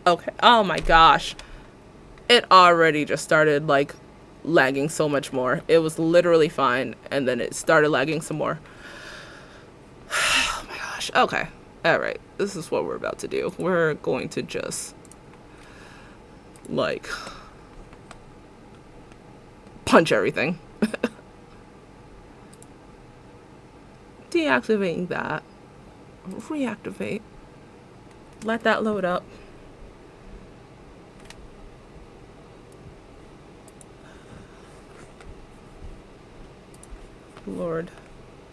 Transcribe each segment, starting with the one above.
Okay. Oh my gosh. It already just started like lagging so much more. It was literally fine and then it started lagging some more. Oh my gosh. Okay. All right. This is what we're about to do. We're going to just like punch everything. Deactivating that. Reactivate. Let that load up. Lord.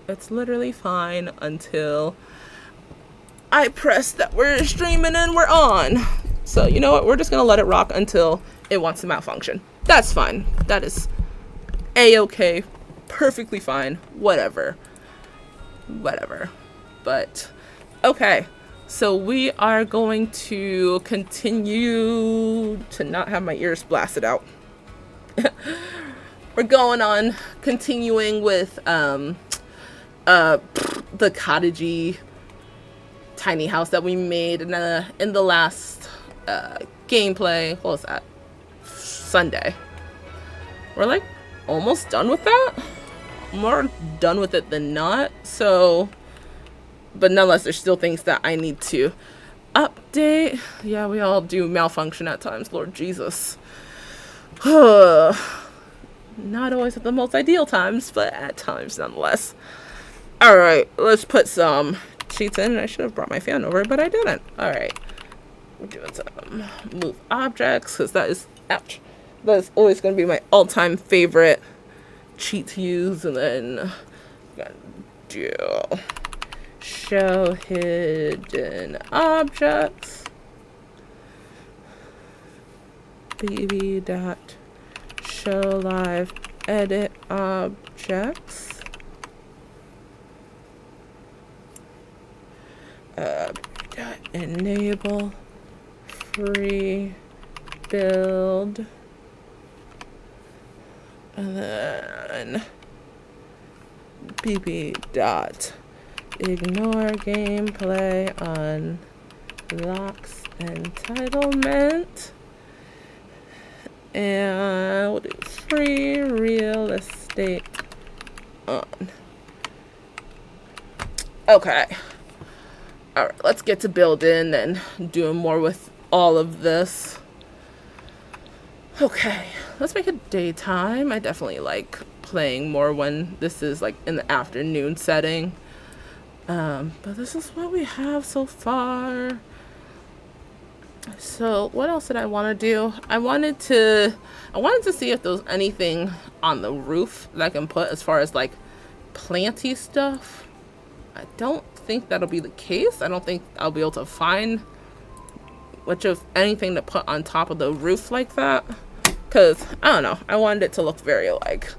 It's literally fine until I press that we're streaming and we're on. So you know what? We're just going to let it rock until it wants to malfunction. That's fine. That is a-okay. Perfectly fine. Whatever. But okay. So we are going to continue to not have my ears blasted out. We're going on continuing with the cottagey tiny house that we made in the last gameplay. What was that? Sunday. We're like almost done with that. More done with it than not. So, but nonetheless, there's still things that I need to update. Yeah, we all do malfunction at times. Lord Jesus. Not always at the most ideal times, but at times nonetheless. Alright, let's put some cheats in. I should have brought my fan over, but I didn't. Alright. We're doing some move objects, because that is, ouch. That is always going to be my all-time favorite cheat to use. And then I'm going to do show hidden objects. bb dot show live edit objects. Enable free build, and then bb dot ignore gameplay unlocks entitlement, and we'll do free real estate on. Okay. Alright, let's get to building and doing more with all of this. Okay, let's make it daytime. I definitely like playing more when this is like in the afternoon setting. But this is what we have so far. So what else did I want to do? I wanted to see if there was anything on the roof that I can put as far as like planty stuff. I don't think that'll be the case. I don't think I'll be able to find much of anything to put on top of the roof like that, because I don't know, I wanted it to look very like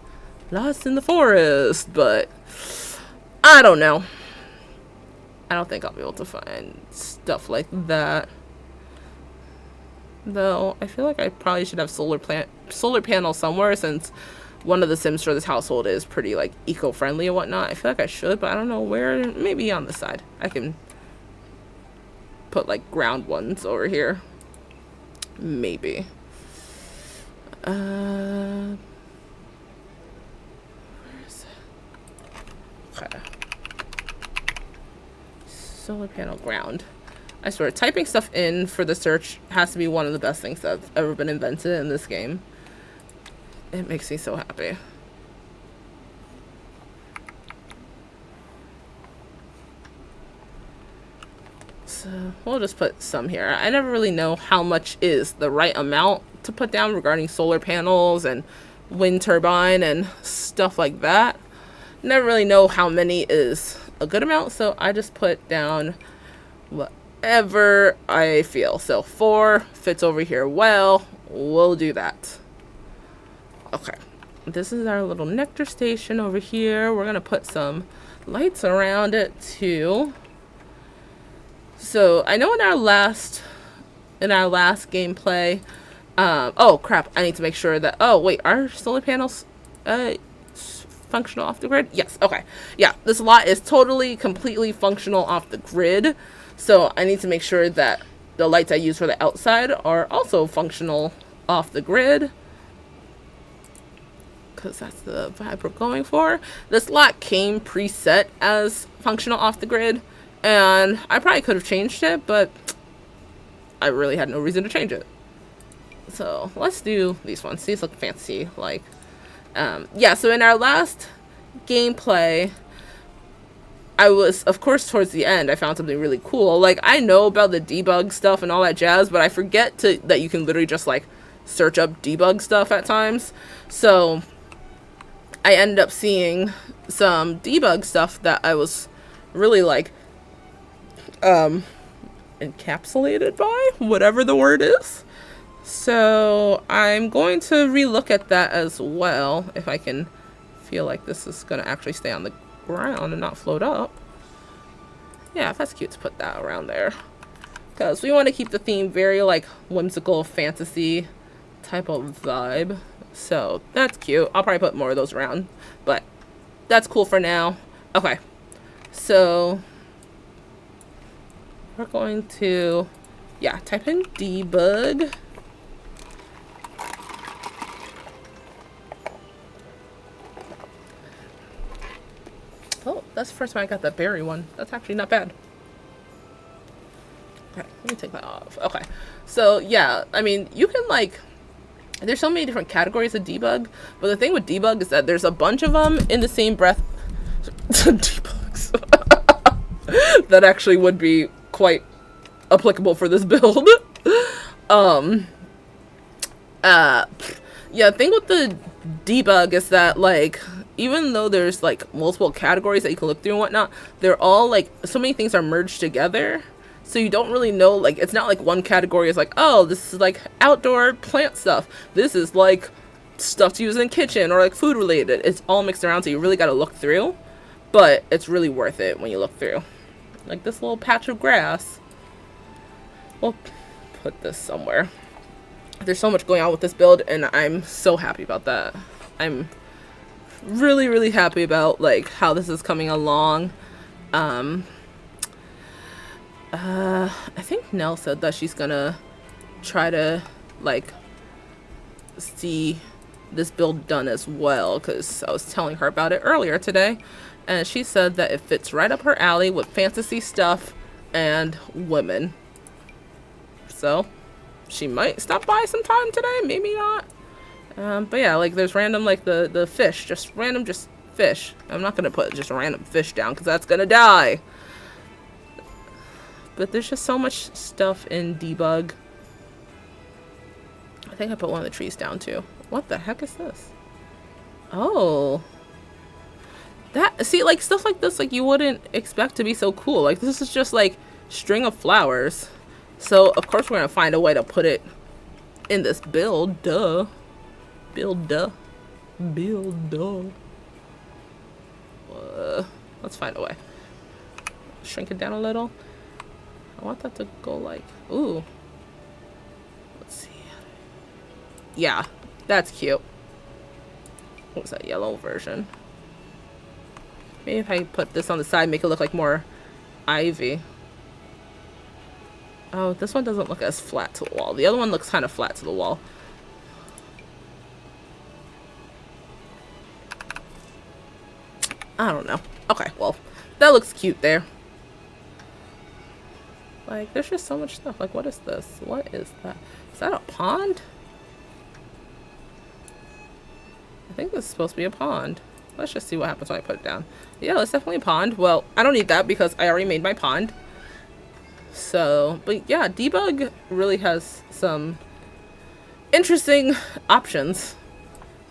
lost in the forest, but I don't know. I don't think I'll be able to find stuff like that, though. I feel like I probably should have solar panels somewhere, since one of the Sims for this household is pretty like eco-friendly and whatnot. I feel like I should, but I don't know where. Maybe on the side. I can put like ground ones over here. Maybe. Where is it? Okay. Solar panel ground. I swear, typing stuff in for the search has to be one of the best things that's ever been invented in this game. It makes me so happy. So we'll just put some here. I never really know how much is the right amount to put down regarding solar panels and wind turbine and stuff like that. Never really know how many is a good amount, so I just put down whatever I feel. So 4 fits over here well. We'll do that. Okay, this is our little nectar station over here. We're gonna put some lights around it too. So I know in our last gameplay, oh crap, I need to make sure that, oh wait, are solar panels functional off the grid? Yes, okay. Yeah, this lot is totally completely functional off the grid, so I need to make sure that the lights I use for the outside are also functional off the grid, because that's the vibe we're going for. This lot came preset as functional off the grid, and I probably could have changed it, but I really had no reason to change it. So let's do these ones. These look fancy. Like, yeah, so in our last gameplay, I was, of course, towards the end, I found something really cool. Like, I know about the debug stuff and all that jazz, but I forget that you can literally just, like, search up debug stuff at times. So I ended up seeing some debug stuff that I was really, like, encapsulated by, whatever the word is. So I'm going to relook at that as well, if I can feel like this is going to actually stay on the ground and not float up. Yeah, that's cute to put that around there, because we want to keep the theme very, like, whimsical fantasy type of vibe. So that's cute. I'll probably put more of those around, but that's cool for now. Okay, so we're going to, yeah, type in debug. Oh, that's the first time I got that berry one. That's actually not bad. Okay, let me take that off. Okay, so yeah, I mean, you can, like, there's so many different categories of debug, but the thing with debug is that there's a bunch of them in the same breath. Debugs. That actually would be quite applicable for this build. Yeah, the thing with the debug is that, like, even though there's, like, multiple categories that you can look through and whatnot, they're all, like, so many things are merged together, so you don't really know, like, it's not like one category is like, oh, this is, like, outdoor plant stuff, this is, like, stuff to use in the kitchen, or, like, food related. It's all mixed around, so you really gotta look through, but it's really worth it when you look through. Like this little patch of grass. We'll put this somewhere. There's so much going on with this build, and I'm so happy about that. I'm really, really happy about, like, how this is coming along. I think Nell said that she's gonna try to, like, see this build done as well, because I was telling her about it earlier today, and she said that it fits right up her alley with fantasy stuff and women. So she might stop by sometime today, maybe not. But yeah, like, there's random, like, the fish, just random, just fish. I'm not gonna put just a random fish down, because that's gonna die. But there's just so much stuff in debug. I think I put one of the trees down too. What the heck is this? Oh, that, see, like, stuff like this, like, you wouldn't expect to be so cool. Like, this is just, like, string of flowers. So of course we're gonna find a way to put it in this build. Duh. Build, duh. Build, duh. Let's find a way. Shrink it down a little. I want that to go like, ooh. Let's see. Yeah, that's cute. What's that yellow version? Maybe if I put this on the side, make it look like more ivy. Oh, this one doesn't look as flat to the wall. The other one looks kind of flat to the wall. I don't know. Okay, well, that looks cute there. Like, there's just so much stuff. Like, what is this? What is that? Is that a pond? I think this is supposed to be a pond. Let's just see what happens when I put it down. Yeah, it's definitely a pond. Well, I don't need that because I already made my pond. So, but yeah, debug really has some interesting options.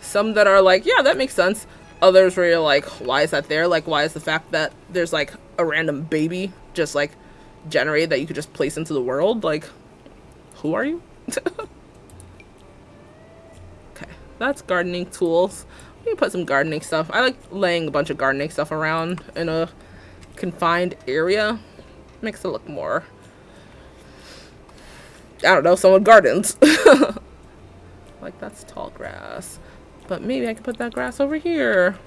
Some that are like, yeah, that makes sense. Others where you're like, why is that there? Like, why is the fact that there's, like, a random baby just, like, generated that you could just place into the world? Like, who are you? Okay, that's gardening tools. We can put some gardening stuff. I like laying a bunch of gardening stuff around in a confined area. Makes it look more, I don't know, someone gardens. Like, that's tall grass. But maybe I could put that grass over here.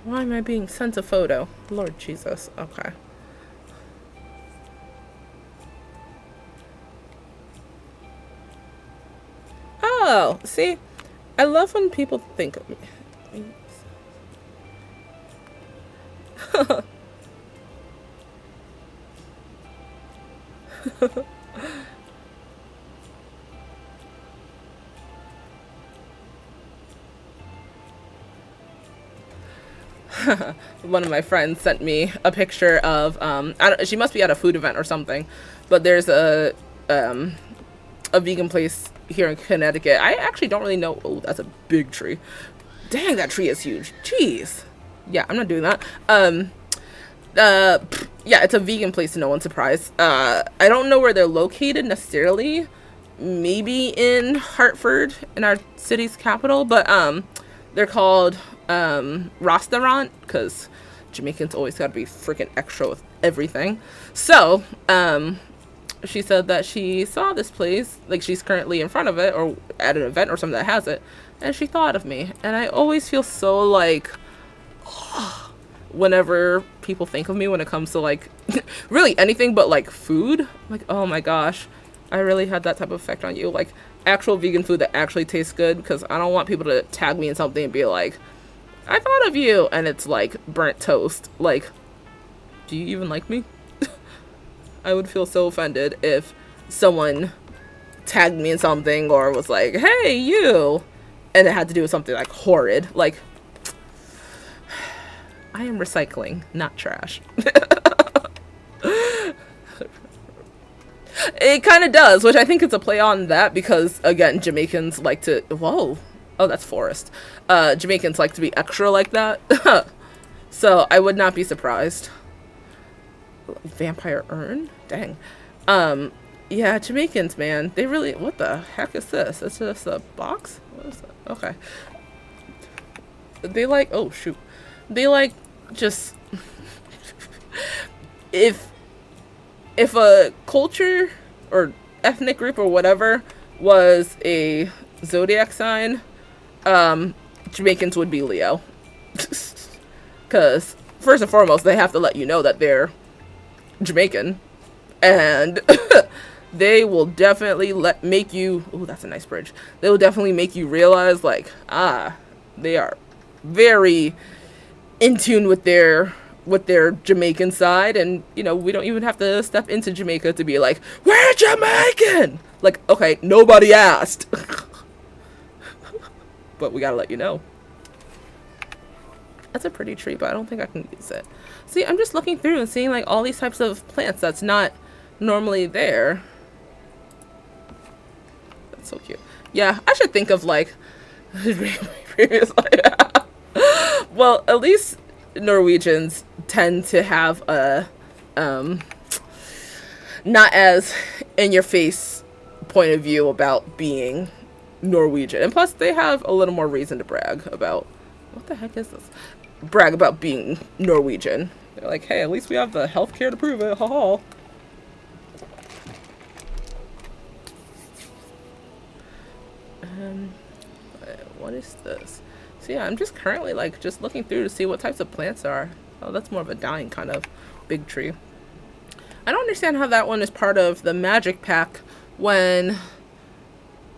Why am I being sent a photo? Lord Jesus. Okay. Oh, see? I love when people think of me. One of my friends sent me a picture of she must be at a food event or something, but there's a vegan place here in Connecticut. I actually don't really know. Oh, that's a big tree. Dang, that tree is huge. Jeez. Yeah, I'm not doing that. Yeah, it's a vegan place, no one's surprised. I don't know where they're located necessarily. Maybe in Hartford, in our city's capital, but they're called restaurant, because Jamaicans always gotta be freaking extra with everything. So she said that she saw this place, like she's currently in front of it or at an event or something that has it, and she thought of me. And I always feel so like whenever people think of me when it comes to like really anything but like food, like, oh my gosh, I really had that type of effect on you, like actual vegan food that actually tastes good, because I don't want people to tag me in something and be like, I thought of you, and it's like burnt toast. Like, do you even like me? I would feel so offended if someone tagged me in something or was like, hey, you, and it had to do with something like horrid. Like, I am recycling, not trash. It kind of does, which I think it's a play on that because, again, Jamaicans like to... Whoa. Oh, that's forest. Jamaicans like to be extra like that. So I would not be surprised. Vampire urn? Dang. Yeah, Jamaicans, man. They really... What the heck is this? It's just a box? What is that? Okay. They like... Oh, shoot. They like just... If a culture or ethnic group or whatever was a zodiac sign, Jamaicans would be Leo. Because first and foremost, they have to let you know that they're Jamaican, and they will definitely make you... Oh, that's a nice bridge. They will definitely make you realize, like, they are very in tune with their Jamaican side, and you know, we don't even have to step into Jamaica to be like, we're Jamaican. Like, okay, nobody asked. But we gotta let you know. That's a pretty tree, but I don't think I can use it. See, I'm just looking through and seeing like all these types of plants that's not normally there. That's so cute. Yeah, I should think of like previous. Well, at least Norwegians tend to have a not as in your face point of view about being Norwegian, and plus they have a little more reason to brag about... What the heck is this? Brag about being Norwegian. They're like, hey, at least we have the healthcare to prove it. Haha. What is this? So yeah, I'm just currently like just looking through to see what types of plants are. Oh, that's more of a dying kind of big tree. I don't understand how that one is part of the magic pack when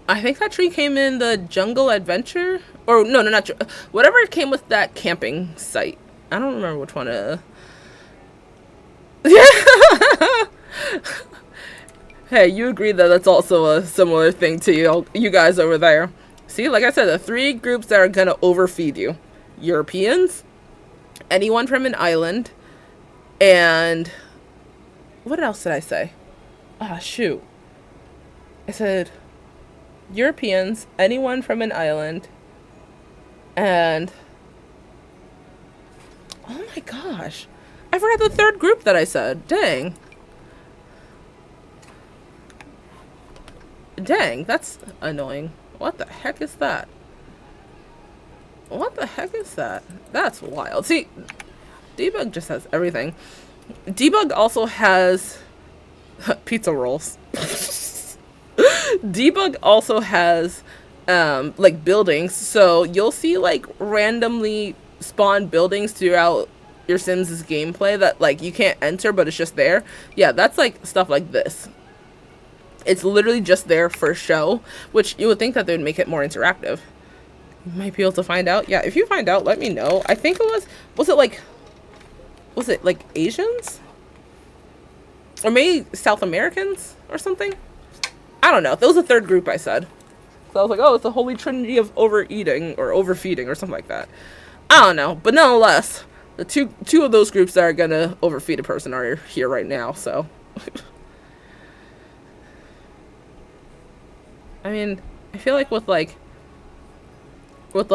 I think that tree came in the jungle adventure, or no, not whatever it came with that camping site. I don't remember which one. Hey, you agree that that's also a similar thing to you guys over there. See, like I said, the three groups that are gonna overfeed you: Europeans, anyone from an island, and what else did I say? Ah, shoot. I said Europeans, anyone from an island, and oh my gosh, I forgot the third group that I said. Dang, that's annoying. What the heck is that? What the heck is that? That's wild. See, Debug just has everything. Debug also has pizza rolls. Debug also has like buildings, so you'll see like randomly spawn buildings throughout your Sims' gameplay that like you can't enter but it's just there. Yeah, that's like stuff like this. It's literally just there for show, which you would think that they would make it more interactive. You might be able to find out. Yeah, if you find out, let me know. I think it was it like Asians? Or maybe South Americans or something? I don't know. That was the third group I said. So I was like, oh, it's the holy trinity of overeating or overfeeding or something like that. I don't know. But nonetheless, the two of those groups that are gonna overfeed a person are here right now, so. I mean, I feel like with like, let's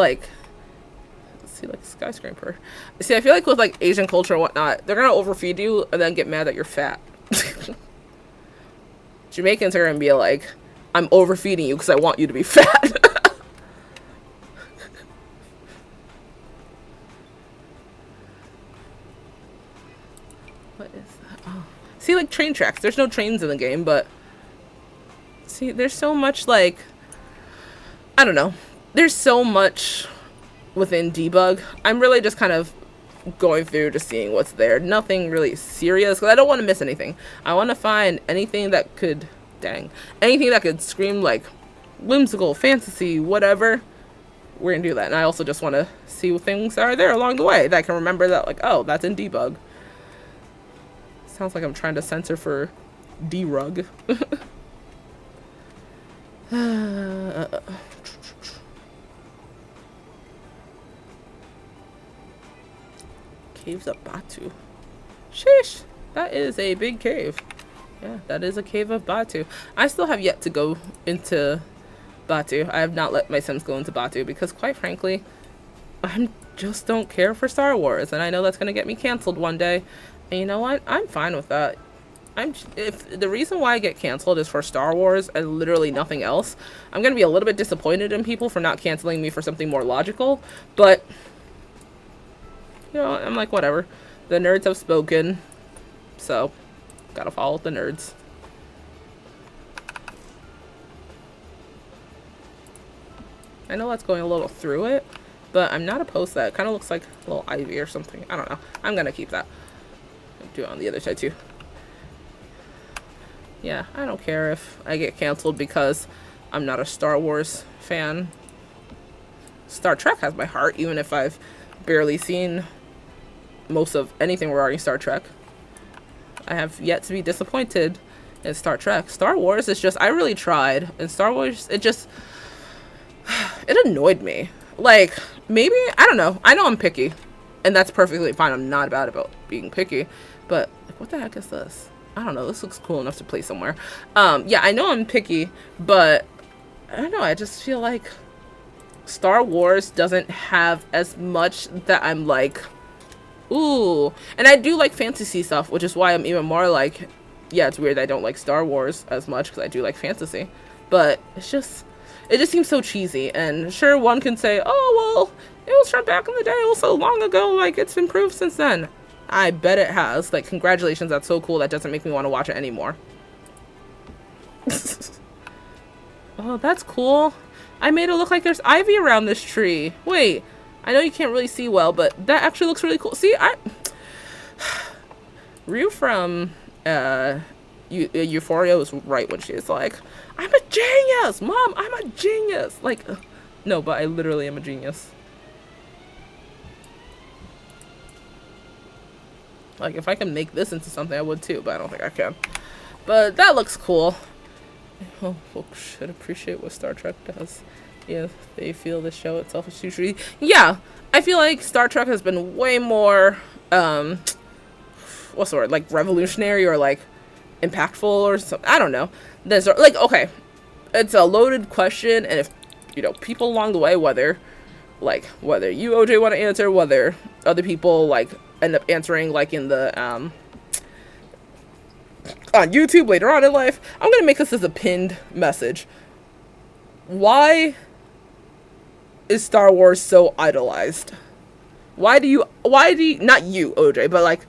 see, like skyscraper. See, I feel like with like Asian culture and whatnot, they're gonna overfeed you and then get mad that you're fat. Jamaicans are gonna be like, I'm overfeeding you because I want you to be fat. What is that? Oh. See, like train tracks. There's no trains in the game, but see, there's so much like, I don't know. There's so much within debug. I'm really just kind of going through just seeing what's there. Nothing really serious because I don't want to miss anything. I want to find anything that could, anything that could scream like whimsical, fantasy, whatever. We're gonna do that. And I also just want to see what things that are there along the way that I can remember that like, oh, that's in debug. Sounds like I'm trying to censor for derug. Caves of Batu. Sheesh, that is a big cave. Yeah, that is a cave of Batu. I still have yet to go into Batu. I have not let my Sims go into Batu because quite frankly, I just don't care for Star Wars, and I know that's gonna get me canceled one day. And you know what? I'm fine with that. If the reason why I get canceled is for Star Wars and literally nothing else, I'm gonna be a little bit disappointed in people for not canceling me for something more logical. But you know, I'm like, whatever. The nerds have spoken, so gotta follow the nerds. I know that's going a little through it, but I'm not opposed to that. It kind of looks like a little ivy or something. I don't know. I'm gonna keep that. Do it on the other side too. Yeah, I don't care if I get canceled because I'm not a Star Wars fan. Star Trek has my heart, even if I've barely seen most of anything regarding Star Trek. I have yet to be disappointed in Star Trek. Star Wars is just, I really tried. And Star Wars, it annoyed me. Like, maybe, I don't know. I know I'm picky. And that's perfectly fine. I'm not bad about being picky. But, like, what the heck is this? I don't know. This looks cool enough to play somewhere. Yeah, I know I'm picky. But, I don't know. I just feel like Star Wars doesn't have as much that I'm like, ooh. And I do like fantasy stuff, which is why I'm even more like, yeah, it's weird I don't like Star Wars as much because I do like fantasy. But it just seems so cheesy. And sure, one can say, oh, well, it was from back in the day. It was so long ago. Like, it's improved since then. I bet it has. Like, congratulations. That's so cool. That doesn't make me want to watch it anymore. Oh, that's cool. I made it look like there's ivy around this tree. Wait, I know you can't really see well, but that actually looks really cool. See, Rue from Euphoria was right when she was like, I'm a genius, Mom, I'm a genius. Like, no, but I literally am a genius. Like, if I can make this into something, I would too, but I don't think I can. But that looks cool. Oh, folks should appreciate what Star Trek does. Yeah, they feel the show itself is too treaty. Yeah, I feel like Star Trek has been way more, what's the word, like revolutionary or like impactful or something. I don't know. There's like, okay, it's a loaded question, and if, you know, people along the way, whether you, OJ, want to answer, whether other people like end up answering like in the on YouTube later on in life, I'm gonna make this as a pinned message. Why is Star Wars so idolized? Why do you, not you, OJ, but like,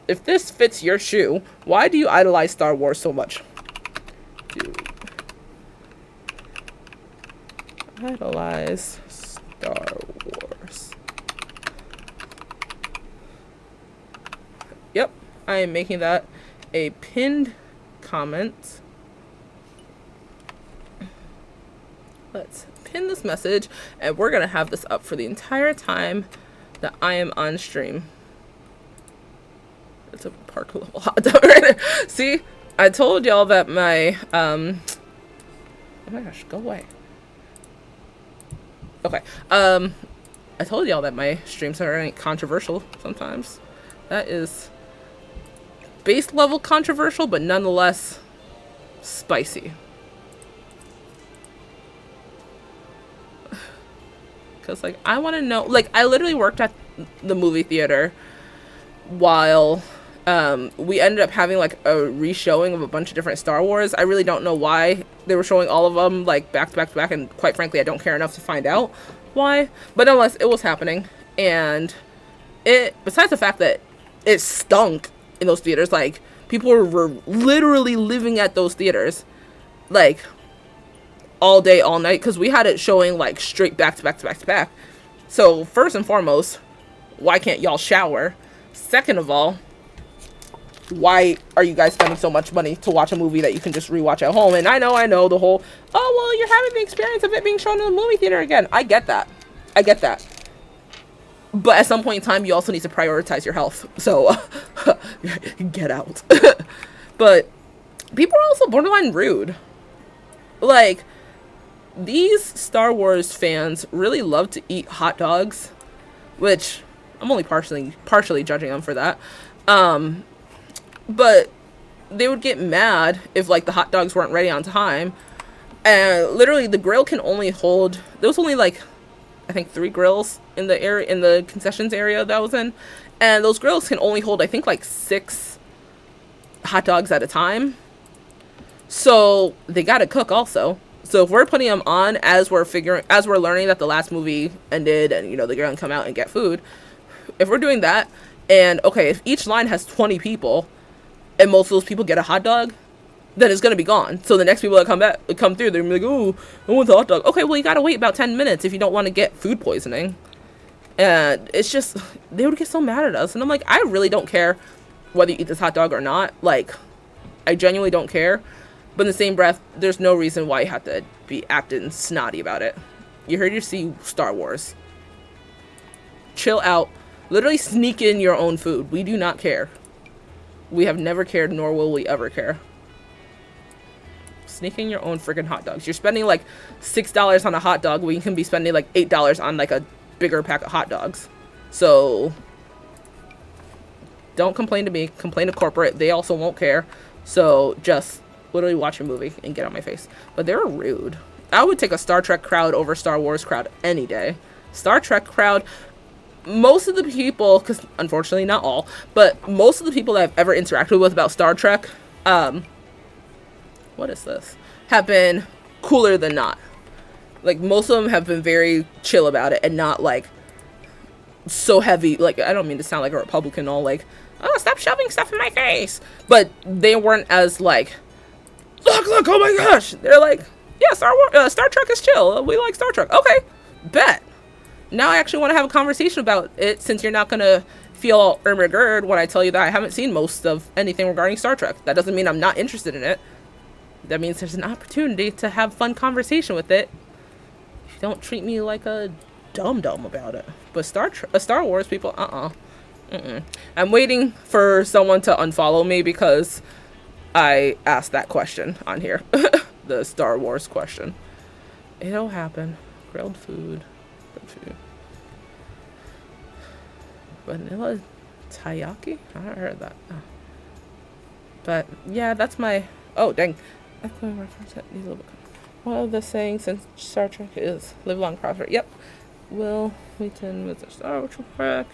if this fits your shoe, why do you idolize Star Wars so much? Dude. Idolize Star Wars. I am making that a pinned comment. Let's pin this message, and we're gonna have this up for the entire time that I am on stream. It's a park level hot dog right there. See, I told y'all that my oh my gosh, go away. Okay, I told y'all that my streams are controversial sometimes. That is base level controversial, but nonetheless spicy. Because, like, I want to know, like, I literally worked at the movie theater while we ended up having, like, a re-showing of a bunch of different Star Wars. I really don't know why they were showing all of them, like, back to back to back, and quite frankly, I don't care enough to find out why. But nonetheless, it was happening, and it, besides the fact that it stunk in those theaters, like, people were literally living at those theaters, like, all day, all night, because we had it showing, like, straight back to back to back to back. So, first and foremost, why can't y'all shower? Second of all, why are you guys spending so much money to watch a movie that you can just rewatch at home? And I know the whole, oh, well, you're having the experience of it being shown in the movie theater again. I get that. But at some point in time, you also need to prioritize your health. So, get out. But people are also borderline rude. Like, these Star Wars fans really love to eat hot dogs, which I'm only partially judging them for that. But they would get mad if, like, the hot dogs weren't ready on time. And literally the grill can only hold, there was only, like, I think 3 grills in the area, in the concessions area that I was in. And those grills can only hold, I think, like 6 hot dogs at a time. So they gotta cook also. So if we're putting them on as we're learning that the last movie ended and, you know, they're gonna come out and get food, if we're doing that, and okay, if each line has 20 people and most of those people get a hot dog, then it's gonna be gone. So the next people that come through, they're gonna be like, oh, I want the hot dog. Okay, well, you gotta wait about 10 minutes if you don't want to get food poisoning. And it's just, they would get so mad at us. And I'm like, I really don't care whether you eat this hot dog or not. Like, I genuinely don't care. But in the same breath, there's no reason why you have to be acting snotty about it. You heard you see Star Wars. Chill out. Literally sneak in your own food. We do not care. We have never cared, nor will we ever care. Sneak in your own freaking hot dogs. You're spending like $6 on a hot dog when you can be spending like $8 on like a bigger pack of hot dogs. So don't complain to me. Complain to corporate. They also won't care. So just literally watch a movie and get on my face. But they're rude. I would take a Star Trek crowd over Star Wars crowd any day. Star Trek crowd, most of the people, because unfortunately not all, but most of the people that I've ever interacted with about Star Trek, what is this, have been cooler than not. Like, most of them have been very chill about it and not like so heavy. Like, I don't mean to sound like a Republican, all like, oh, stop shoving stuff in my face, but they weren't as like, look, oh my gosh. They're like, yeah, Star Trek is chill. We like Star Trek. Okay, bet. Now I actually want to have a conversation about it, since you're not going to feel all irmagerd when I tell you that I haven't seen most of anything regarding Star Trek. That doesn't mean I'm not interested in it. That means there's an opportunity to have fun conversation with it. If you don't treat me like a dum-dum about it. But Star Wars people, I'm waiting for someone to unfollow me because I asked that question on here. The Star Wars question. It'll happen. Grilled food. Vanilla taiyaki? I haven't heard that. Oh. But yeah, that's my, oh dang. One of the sayings in Star Trek is live long, prosper. Yep. Will Wheaton was a Star Trek.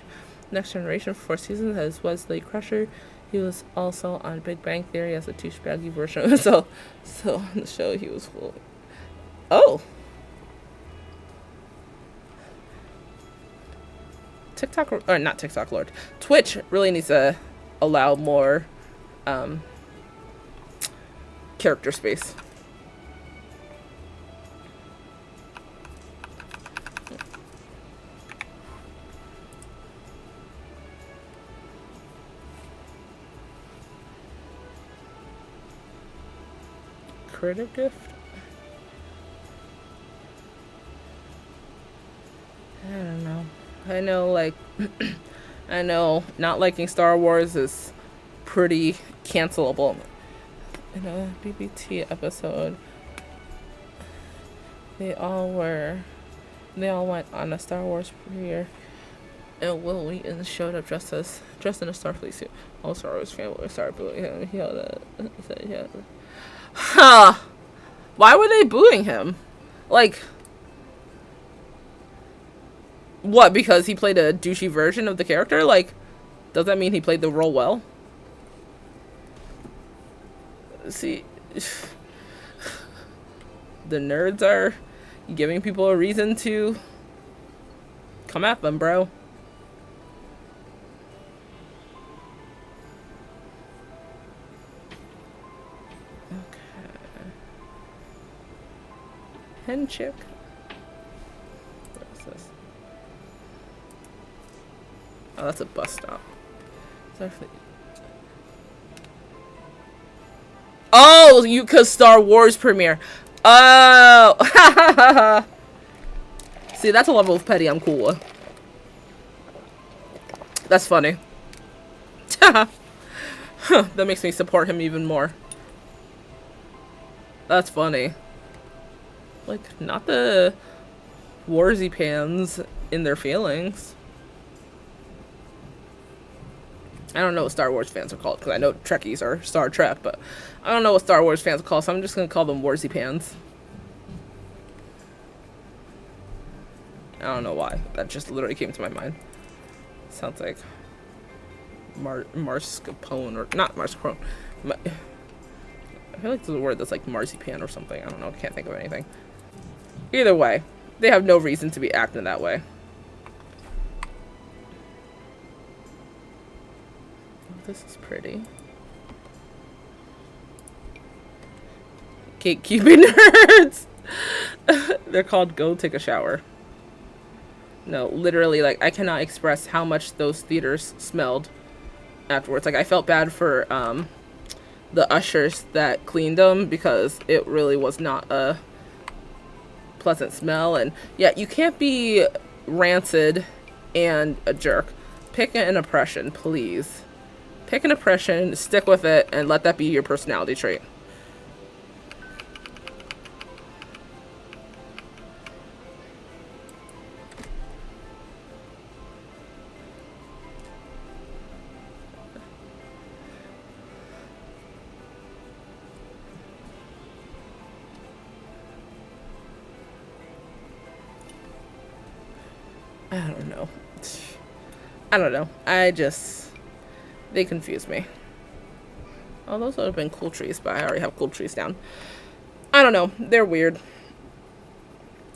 Next Generation for 4 seasons as Wesley Crusher. He was also on Big Bang Theory as a douchebaggy version of himself. So on the show he was full. Oh. Twitch really needs to allow more character space. creative gift? I don't know. I know, like, I know not liking Star Wars is pretty cancelable. In a BBT episode, they all went on a Star Wars premiere, and Will Wheaton showed up dressed in a Starfleet suit. All Star Wars family started booing him. He held a, yeah. Huh? Why were they booing him? Like, what? Because he played a douchey version of the character? Like, does that mean he played the role well? See, the nerds are giving people a reason to come at them, bro. Okay. Hen chick. What is this? Oh, that's a bus stop. It's actually... Oh, cause Star Wars premiere. Oh, see, that's a level of petty I'm cool with. That's funny. That makes me support him even more. That's funny. Like, not the Warzy pans in their feelings. I don't know what Star Wars fans are called, because I know Trekkies are Star Trek, but I don't know what Star Wars fans are called, so I'm just going to call them Warzy pans. I don't know why. That just literally came to my mind. Sounds like Marscapone, or not Marscapone. I feel like there's a word that's like marzipan or something. I don't know. I can't think of anything. Either way, they have no reason to be acting that way. This is pretty. Gatekeeping nerds! They're called Go Take a Shower. No, literally, like, I cannot express how much those theaters smelled afterwards. Like, I felt bad for the ushers that cleaned them, because it really was not a pleasant smell. And yeah, you can't be rancid and a jerk. Pick an impression, please. Pick an impression, stick with it, and let that be your personality trait. I don't know. I don't know. They confuse me. Oh, those would have been cool trees, but I already have cool trees down. I don't know. They're weird.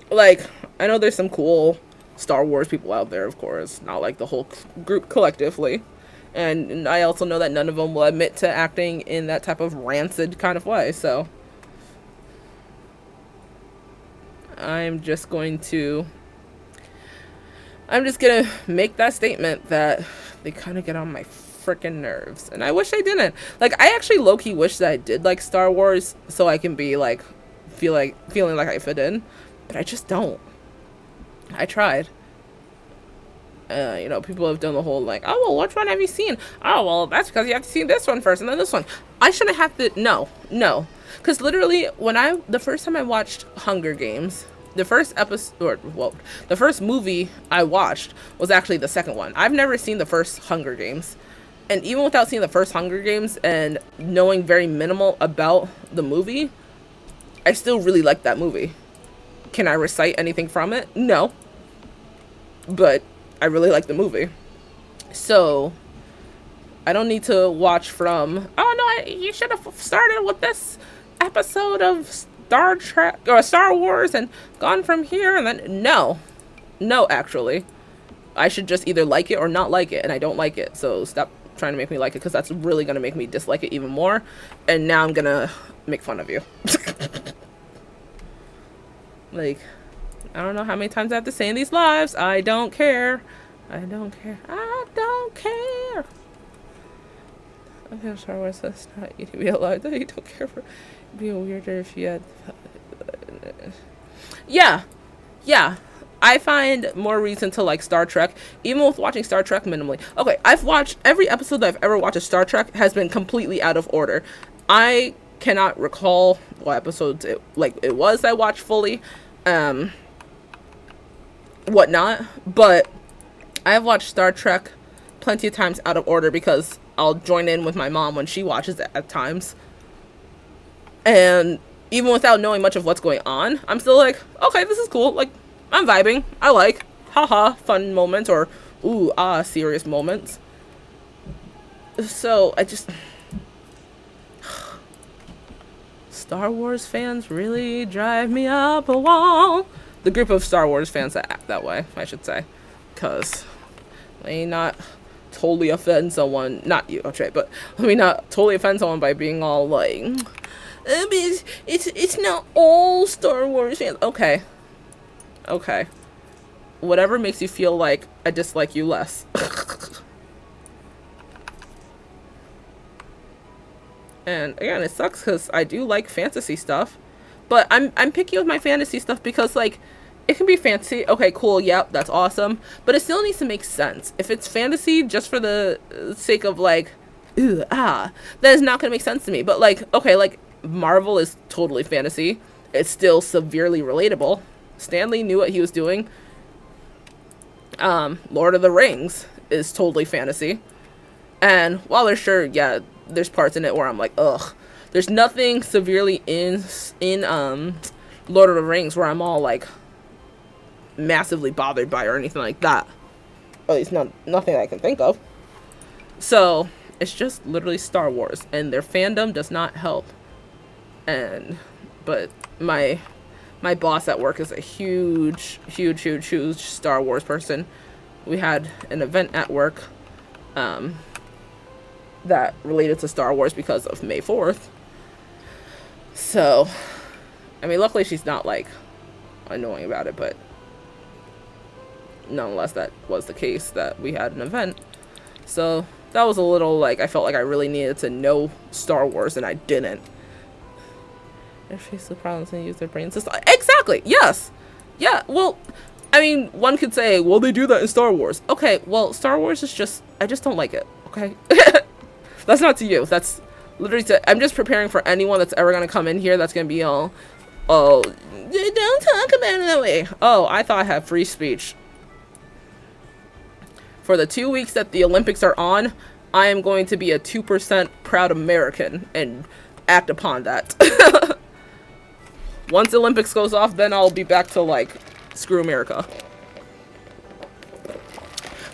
Like, I know there's some cool Star Wars people out there, of course. Not like the whole group collectively. And I also know that none of them will admit to acting in that type of rancid kind of way, so I'm just gonna make that statement that they kind of get on my freaking nerves, and I wish I didn't. Like, I actually low-key wish that I did like Star Wars, so I can be like feeling like I fit in, but I just don't. I tried. You know, people have done the whole like, oh, well, which one have you seen? Oh, well, that's because you have to see this one first and then this one. I shouldn't have to. No, because literally the first time I watched Hunger Games, the first episode, well, the first movie I watched was actually the second one. I've never seen the first Hunger Games. And even without seeing the first Hunger Games and knowing very minimal about the movie, I still really like that movie. Can I recite anything from it? No. But I really like the movie. So I don't need to watch from, oh no, you should have started with this episode of Star Trek or Star Wars and gone from here, and then no, actually I should just either like it or not like it, and I don't like it, so stop trying to make me like it, because that's really gonna make me dislike it even more, and now I'm gonna make fun of you. Like, I don't know how many times I have to say in these lives, I don't care. I don't care. Okay, Star Wars says not you to be alive that you don't care for. Be weirder if you had. Yeah, yeah. I find more reason to like Star Trek, even with watching Star Trek minimally. Okay, I've watched every episode that I've ever watched of Star Trek has been completely out of order. I cannot recall what episodes it was I watched fully, whatnot. But I have watched Star Trek plenty of times out of order because I'll join in with my mom when she watches it at times, and even without knowing much of what's going on, I'm still like, okay, this is cool. Like, I'm vibing. I like, haha, fun moments or ooh, ah, serious moments. So, I just... Star Wars fans really drive me up a wall. The group of Star Wars fans that act that way, I should say. Because let me not totally offend someone. Not you, okay, but let me not totally offend someone by being all like... It's not all Star Wars fans. Okay. Okay. Whatever makes you feel like I dislike you less. And again, it sucks because I do like fantasy stuff, but I'm picky with my fantasy stuff because like it can be fantasy. Okay, cool. Yep, that's awesome. But it still needs to make sense. If it's fantasy just for the sake of like, ooh, ah, that is not gonna make sense to me. But like, okay, like Marvel is totally fantasy. It's still severely relatable. Stanley knew what he was doing. Lord of the Rings is totally fantasy. And while there's sure, yeah, there's parts in it where I'm like, ugh. There's nothing severely in Lord of the Rings where I'm all like massively bothered by or anything like that. At least nothing I can think of. So it's just literally Star Wars, and their fandom does not help. But my boss at work is a huge Star Wars person. We had an event at work that related to Star Wars because of May 4th. So, I mean, luckily she's not like annoying about it, but nonetheless, that was the case that we had an event. So that was a little like I felt like I really needed to know Star Wars and I didn't. If face the problems and use their brain system. Exactly. Yes. Yeah. Well, I mean, one could say, well, they do that in Star Wars. Okay. Well, Star Wars is just, I just don't like it. Okay. That's not to you. That's literally I'm just preparing for anyone that's ever going to come in here that's going to be all, oh, don't talk about it that way. Oh, I thought I had free speech. For the 2 weeks that the Olympics are on, I am going to be a 2% proud American and act upon that. Once the Olympics goes off, then I'll be back to, like, screw America.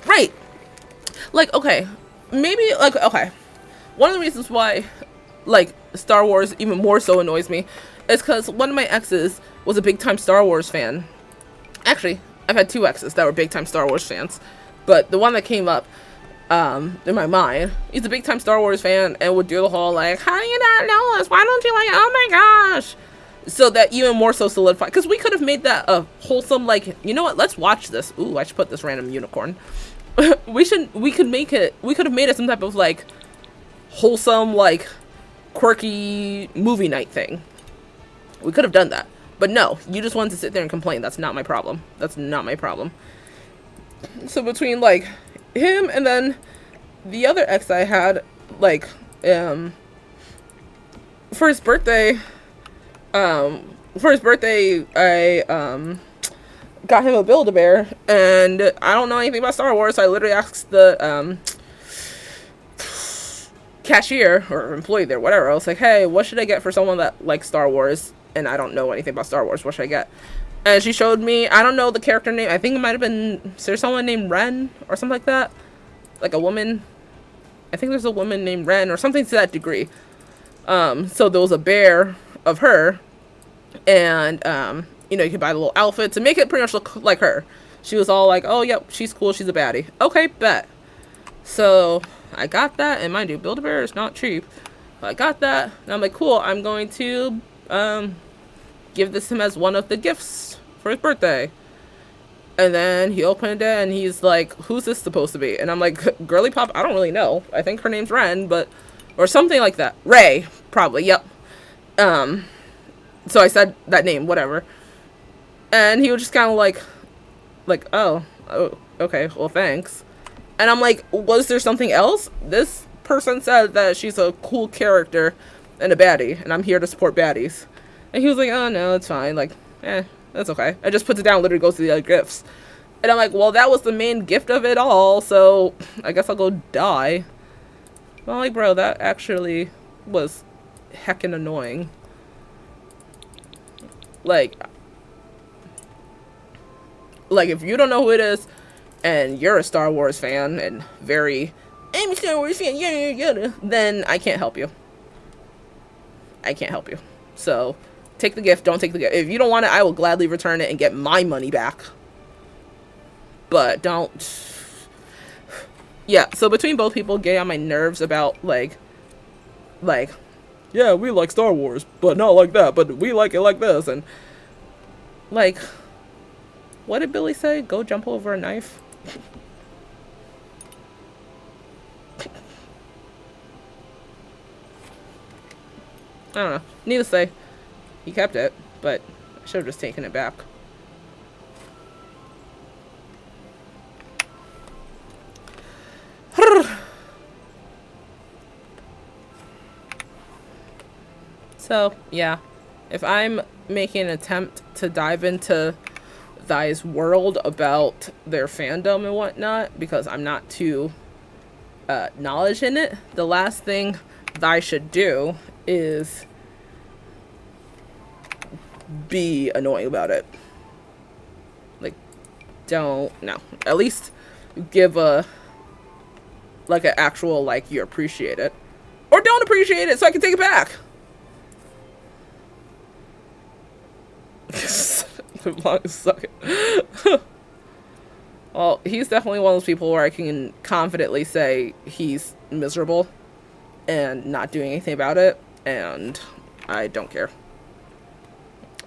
Right. Like, okay. Maybe, like, okay. One of the reasons why, like, Star Wars even more so annoys me is because one of my exes was a big-time Star Wars fan. Actually, I've had 2 exes that were big-time Star Wars fans. But the one that came up in my mind, he's a big-time Star Wars fan and would do the whole, like, how do you not know this? Why don't you like it? Oh, my gosh. So that even more so solidified. Because we could have made that a wholesome, like, you know what? Let's watch this. Ooh, I should put this random unicorn. we could have made it some type of, like, wholesome, like, quirky movie night thing. We could have done that. But no, you just wanted to sit there and complain. That's not my problem. That's not my problem. So between, like, him and then the other ex I had, like, for his birthday, I, got him a Build-A-Bear, and I don't know anything about Star Wars, so I literally asked the, cashier, or employee there, whatever, I was like, hey, what should I get for someone that likes Star Wars, and I don't know anything about Star Wars, what should I get? And she showed me, I don't know the character name, I think it might have been, is there someone named Ren, or something like that? Like a woman, I think there's a woman named Ren, or something to that degree. So there was a bear of her, and, you know, you could buy the little outfit to make it pretty much look like her. She was all like, oh, yep, she's cool, she's a baddie. Okay, bet. So I got that, and mind you, Build-A-Bear is not cheap. I got that, and I'm like, cool, I'm going to, give this to him as one of the gifts for his birthday. And then he opened it, and he's like, who's this supposed to be? And I'm like, Girly Pop, I don't really know. I think her name's Ren, but, or something like that. Ray, probably, yep. Um, so I said that name, whatever. And he was just kind of like, oh, okay, well, thanks. And I'm like, was there something else? This person said that she's a cool character and a baddie, and I'm here to support baddies. And he was like, oh, no, it's fine. Like, that's okay. I just puts it down, literally goes to the other gifts. And I'm like, well, that was the main gift of it all, so I guess I'll go die. But I'm like, bro, that actually was heckin' annoying. Like, if you don't know who it is, and you're a Star Wars fan, and I'm a Star Wars fan, yeah, then I can't help you. I can't help you. So, take the gift, don't take the gift. If you don't want it, I will gladly return it and get my money back. But don't... Yeah, so between both people, getting on my nerves about, like, yeah, we like Star Wars, but not like that, but we like it like this, and, like, what did Billy say? Go jump over a knife? I don't know. Needless to say, he kept it, but I should have just taken it back. So, yeah. If I'm making an attempt to dive into Thy's world about their fandom and whatnot, because I'm not too knowledge in it, the last thing Thy should do is be annoying about it. Like, no. At least give an actual, like, you appreciate it. Or don't appreciate it so I can take it back. Suck it. Well, he's definitely one of those people where I can confidently say he's miserable and not doing anything about it, and I don't care.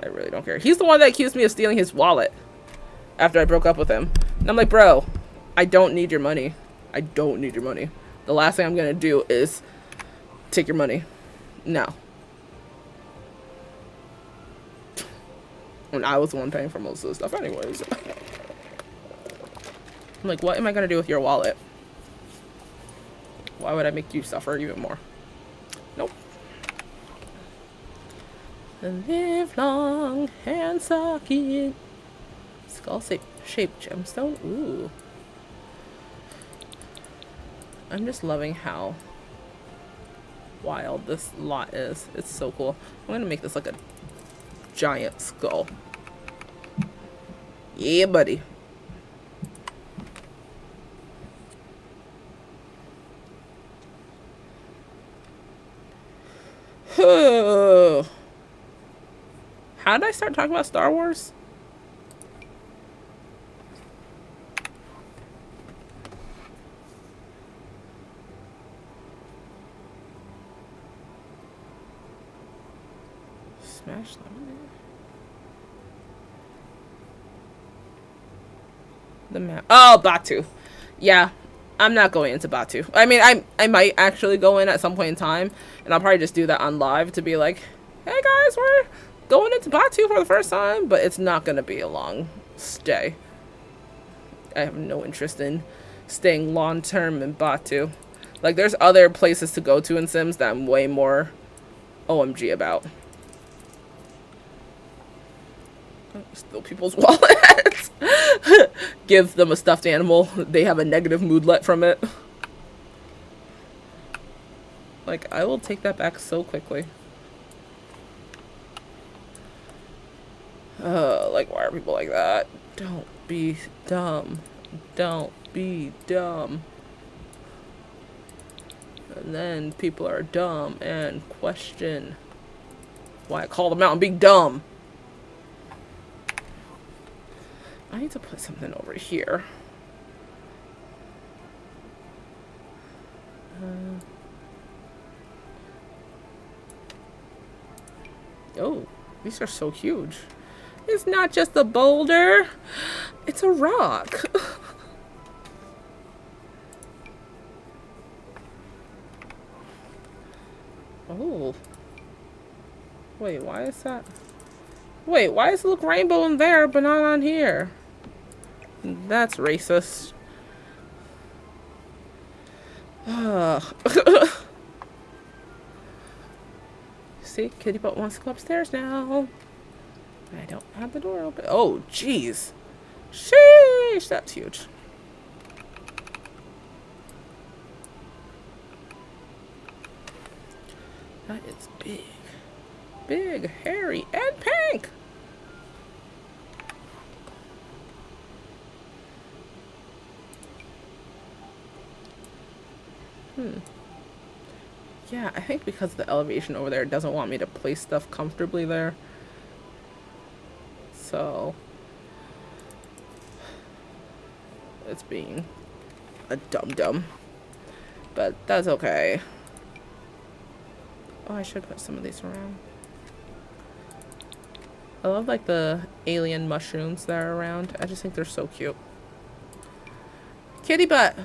I really don't care. He's the one that accused me of stealing his wallet after I broke up with him. And I'm like, bro, I don't need your money. I don't need your money. The last thing I'm gonna do is take your money. No. And I was the one paying for most of the stuff anyways. I'm like, what am I gonna do with your wallet? Why would I make you suffer even more? Nope. Live long and suck it. Skull-shaped gemstone? Ooh. I'm just loving how wild this lot is. It's so cool. I'm gonna make this like a giant skull. Yeah, buddy. How did I start talking about Star Wars? Smash them. The map. Oh, Batu. Yeah, I'm not going into Batu. I mean, I might actually go in at some point in time, and I'll probably just do that on live to be like, hey guys, we're going into Batu for the first time, but it's not going to be a long stay. I have no interest in staying long term in Batu. Like, there's other places to go to in Sims that I'm way more OMG about. Steal people's wallets. Give them a stuffed animal. They have a negative moodlet from it. Like, I will take that back so quickly. Like, why are people like that? Don't be dumb. Don't be dumb. And then people are dumb and question why I call them out and be dumb. I need to put something over here. Oh, these are so huge. It's not just a boulder. It's a rock. Oh. Wait, why is that? Wait, why does it look rainbow in there but not on here? That's racist. See, Kitty Butt wants to go upstairs now. I don't have the door open. Oh, jeez. Sheesh, that's huge. That is big. Big, hairy, and pink. Yeah, I think because of the elevation over there, it doesn't want me to place stuff comfortably there. So it's being a dum-dum. But that's okay. Oh, I should put some of these around. I love like the alien mushrooms that are around. I just think they're so cute. Kitty butt.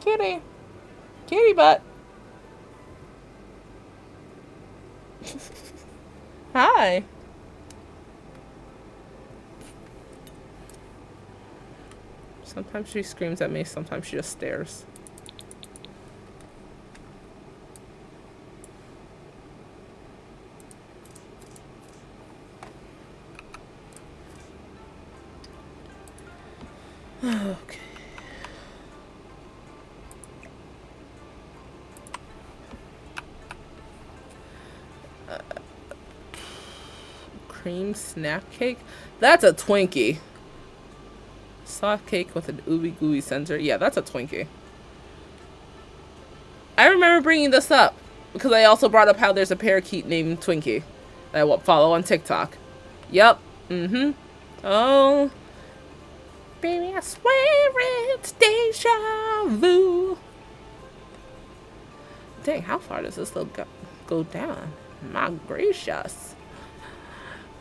Kitty. Kitty butt. Hi. Sometimes she screams at me, sometimes she just stares. Okay. Cream snack cake? That's a Twinkie. Soft cake with an ooey gooey center. Yeah, that's a Twinkie. I remember bringing this up because I also brought up how there's a parakeet named Twinkie that I follow on TikTok. Yep. Mm-hmm. Oh. Baby, I swear it's deja vu. Dang, how far does this little go down? My gracious.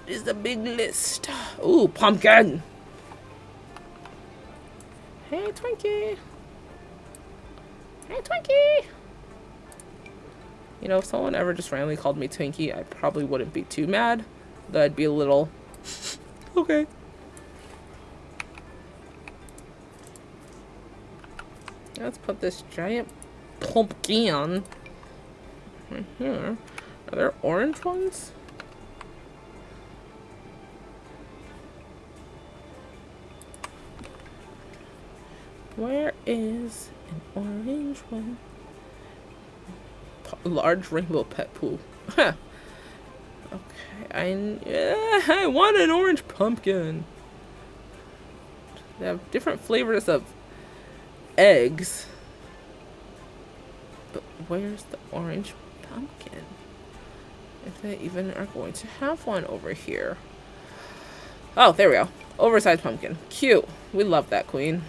This is a big list. Ooh, pumpkin. Hey, Twinkie. Hey, Twinkie. You know, if someone ever just randomly called me Twinkie, I probably wouldn't be too mad. Though I'd be a little... okay. Let's put this giant pumpkin right here. Are there orange ones? Where is an orange one? Large rainbow pet pool. Okay, I want an orange pumpkin. They have different flavors of eggs. But where's the orange pumpkin? If they even are going to have one over here. Oh, there we go. Oversized pumpkin. Cute. We love that, queen.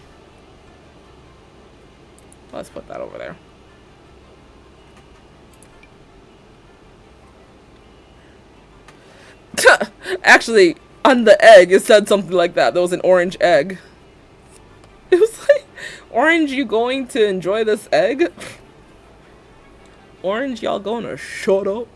Let's put that over there. Actually, on the egg, it said something like that. There was an orange egg. It was like, orange, you going to enjoy this egg? Orange, y'all going to shut up?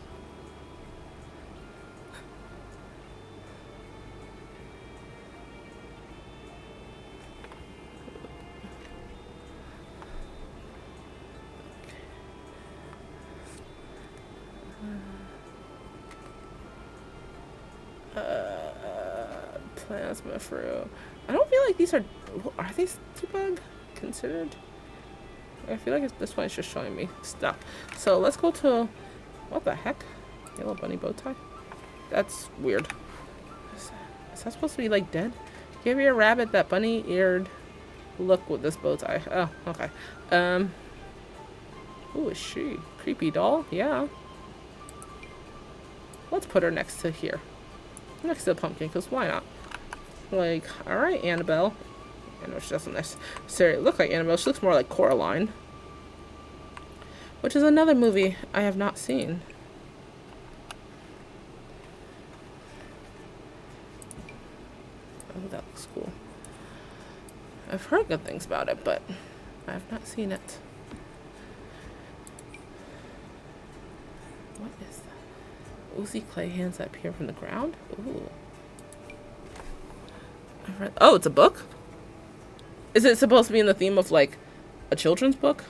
Plasma fruit. I don't feel like these are these too big considered? I feel like this one is just showing me stuff. So let's go to, what the heck? Yellow bunny bow tie? That's weird. Is that supposed to be like dead? Give your rabbit that bunny-eared look with this bow tie. Oh, okay. Who is she? Creepy doll? Yeah. Let's put her next to here. Next to the pumpkin, because why not? Like, alright, Annabelle. I know she doesn't necessarily look like Annabelle. She looks more like Coraline. Which is another movie I have not seen. Oh, that looks cool. I've heard good things about it, but I have not seen it. What is that? Oozy clay hands that appear from the ground? Ooh. Oh, it's a book? Is it supposed to be in the theme of, like, a children's book?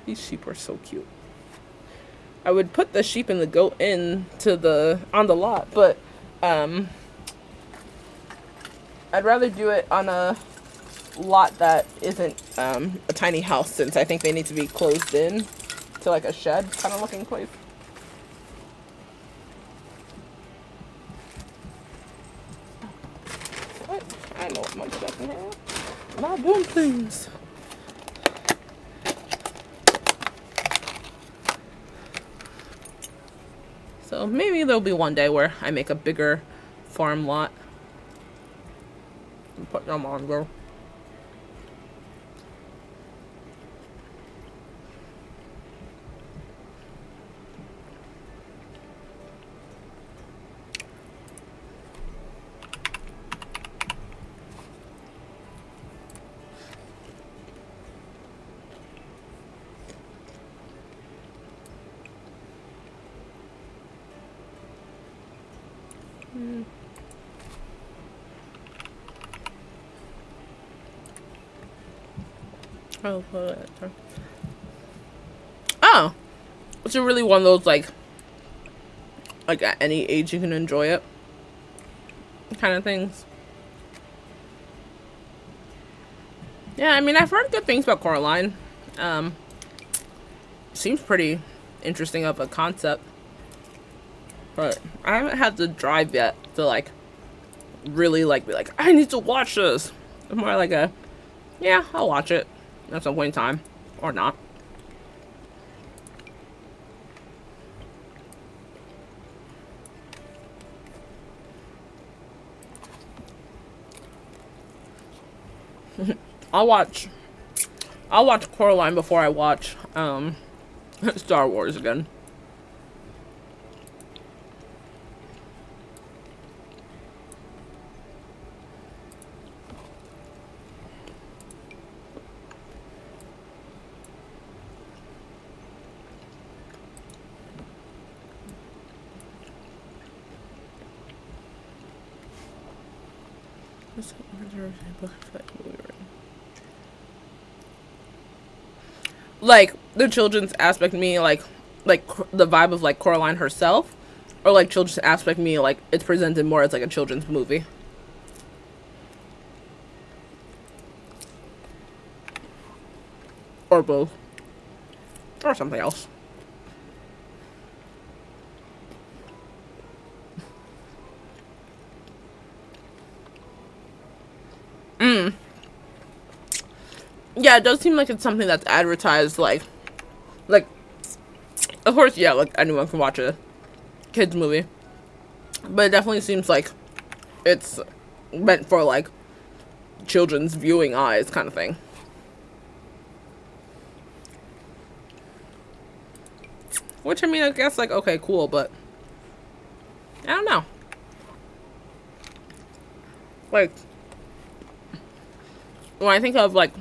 These sheep are so cute. I would put the sheep and the goat on the lot, but I'd rather do it on a lot that isn't a tiny house, since I think they need to be closed in to like a shed kind of looking place. What? I know what monkeys I can have. Not doing things. So maybe there'll be one day where I make a bigger farm lot and put them on there. Oh, it's really one of those like at any age you can enjoy it kind of things. Yeah, I mean, I've heard good things about Coraline. Seems pretty interesting of a concept, but I haven't had the drive yet to like really like be like, I need to watch this. It's more like a, yeah, I'll watch it at some point in time, or not. I'll watch Coraline before I watch Star Wars again. Like the children's aspect of me, like the vibe of like Coraline herself, or like children's aspect of me, like it's presented more as like a children's movie. Or both. Or something else. Yeah, it does seem like it's something that's advertised like of course, yeah, like anyone can watch a kids movie. But it definitely seems like it's meant for like children's viewing eyes kind of thing. Which, I mean, I guess like, okay, cool, but I don't know. Like when I think of like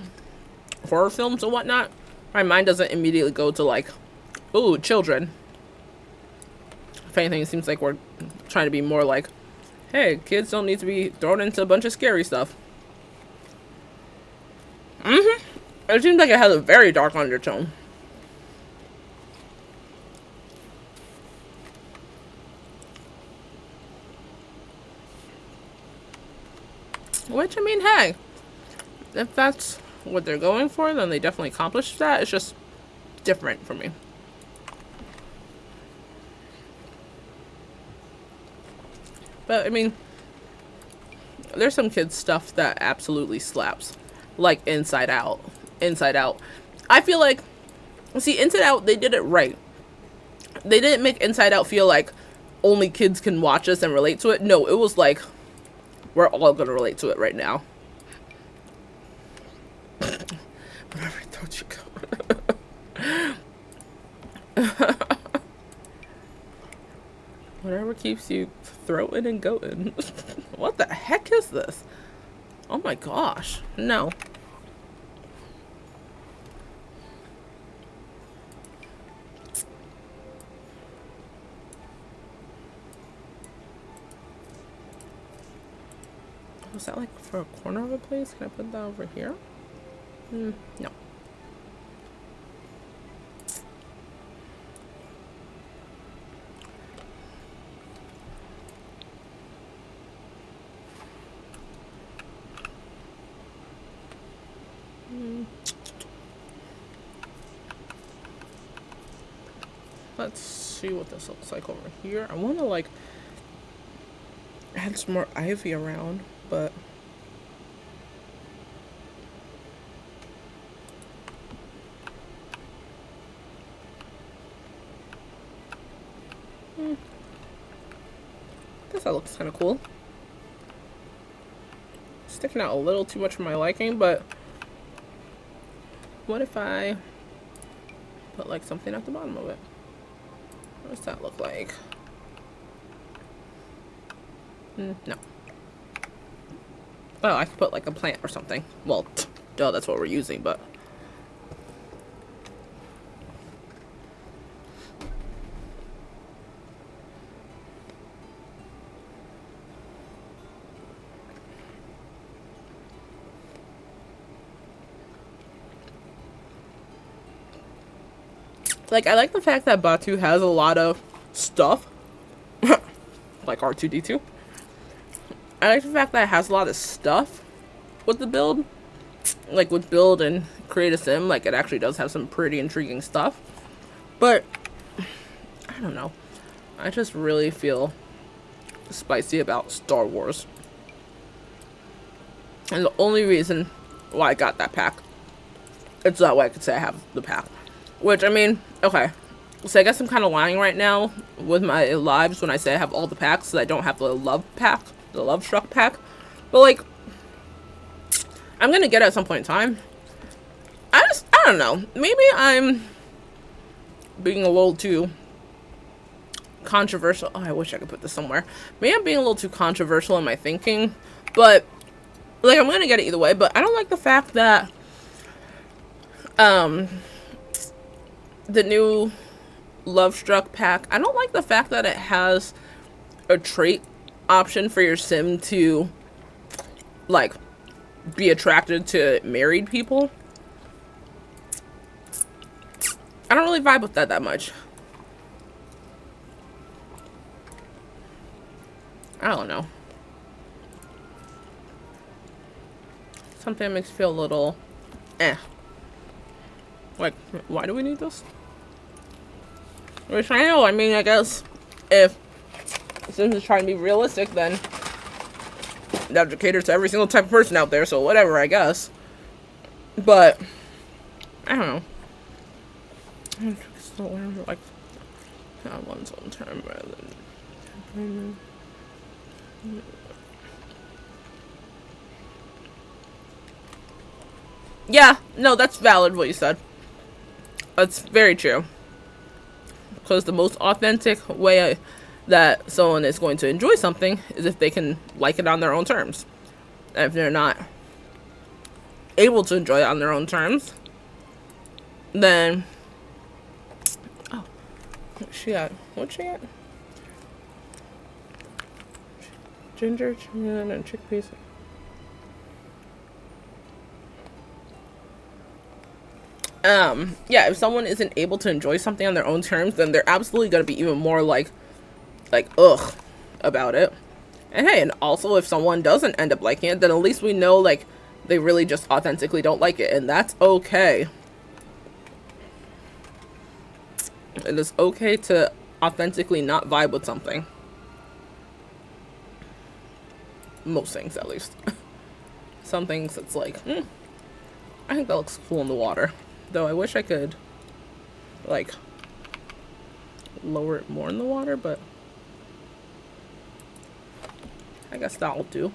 horror films and whatnot, my mind doesn't immediately go to like, ooh, children. If anything, it seems like we're trying to be more like, hey, kids don't need to be thrown into a bunch of scary stuff. It seems like it has a very dark undertone. Which, I mean, hey, if that's what they're going for, then they definitely accomplished that. It's just different for me. But I mean, there's some kids stuff that absolutely slaps, like Inside Out. Inside Out, I feel like, see, Inside Out, they did it right. They didn't make Inside Out feel like only kids can watch this and relate to it. No, it was like, we're all gonna relate to it right now. But every thought Whatever keeps you throwing and going. What the heck is this? Oh my gosh. No. Was that like for a corner of a place? Can I put that over here? No. Let's see what this looks like over here. I want to like add some more ivy around, but I guess that looks kind of cool. Sticking out a little too much for my liking, but what if I put like something at the bottom of it? What does that look like? No. Oh, I could put like a plant or something. Well, duh, that's what we're using, but like, I like the fact that Batu has a lot of stuff. Like R2-D2. I like the fact that it has a lot of stuff with the build. Like, with build and create a sim, like, it actually does have some pretty intriguing stuff. But, I don't know. I just really feel spicy about Star Wars. And the only reason why I got that pack, it's that way I could say I have the pack. Which, I mean, okay. So I guess I'm kind of lying right now with my lives when I say I have all the packs, so I don't have the love pack, the love struck pack. But, like, I'm gonna get it at some point in time. I don't know. Maybe I'm being a little too controversial. Oh, I wish I could put this somewhere. Maybe I'm being a little too controversial in my thinking. But, like, I'm gonna get it either way. But I don't like the fact that, the new Love Struck pack, I don't like the fact that it has a trait option for your sim to, like, be attracted to married people. I don't really vibe with that much. I don't know. Something that makes me feel a little Like, why do we need this? Which I know, I mean, I guess if Sims is trying to be realistic, then that would cater to every single type of person out there, so whatever, I guess. But, I don't know. Like, not one's own term rather than... Yeah, no, that's valid what you said. That's very true. Because the most authentic way that someone is going to enjoy something is if they can like it on their own terms. And if they're not able to enjoy it on their own terms, then... Oh, what's she got? What's she got? Ginger, chicken, and chickpeas. Yeah, if someone isn't able to enjoy something on their own terms, then they're absolutely gonna be even more like ugh about it. And hey, and also if someone doesn't end up liking it, then at least we know, like, they really just authentically don't like it, and that's okay. It is okay to authentically not vibe with something. Most things, at least. Some things it's like, I think that looks cool in the water. Though I wish I could, like, lower it more in the water, but I guess that'll do.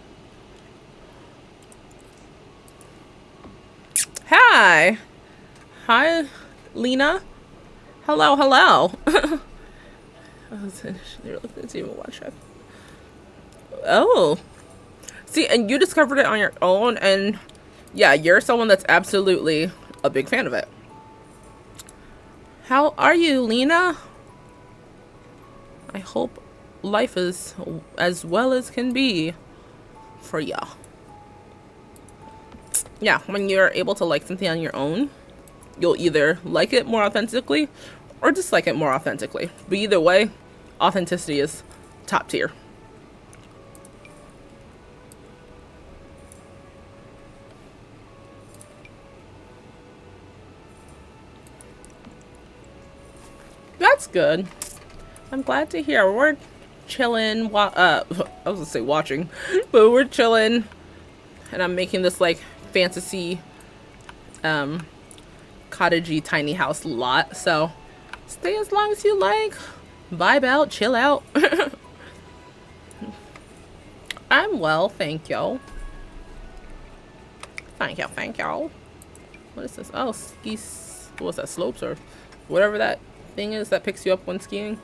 Hi! Hi, Lena. Hello, hello. I was initially looking to even watch it. Oh. See, and you discovered it on your own, and yeah, you're someone that's absolutely a big fan of it. How are you, Lena? I hope life is as well as can be for ya. Yeah, when you're able to like something on your own, you'll either like it more authentically or dislike it more authentically. But either way, authenticity is top tier. That's good. I'm glad to hear. We're chilling. I was gonna say watching, but we're chilling, and I'm making this like fantasy, cottagey tiny house lot. So stay as long as you like. Vibe out, chill out. I'm well, thank you. Thank you, thank you. What is this? Oh, skis. What's that? Slopes or whatever that thing is that picks you up when skiing.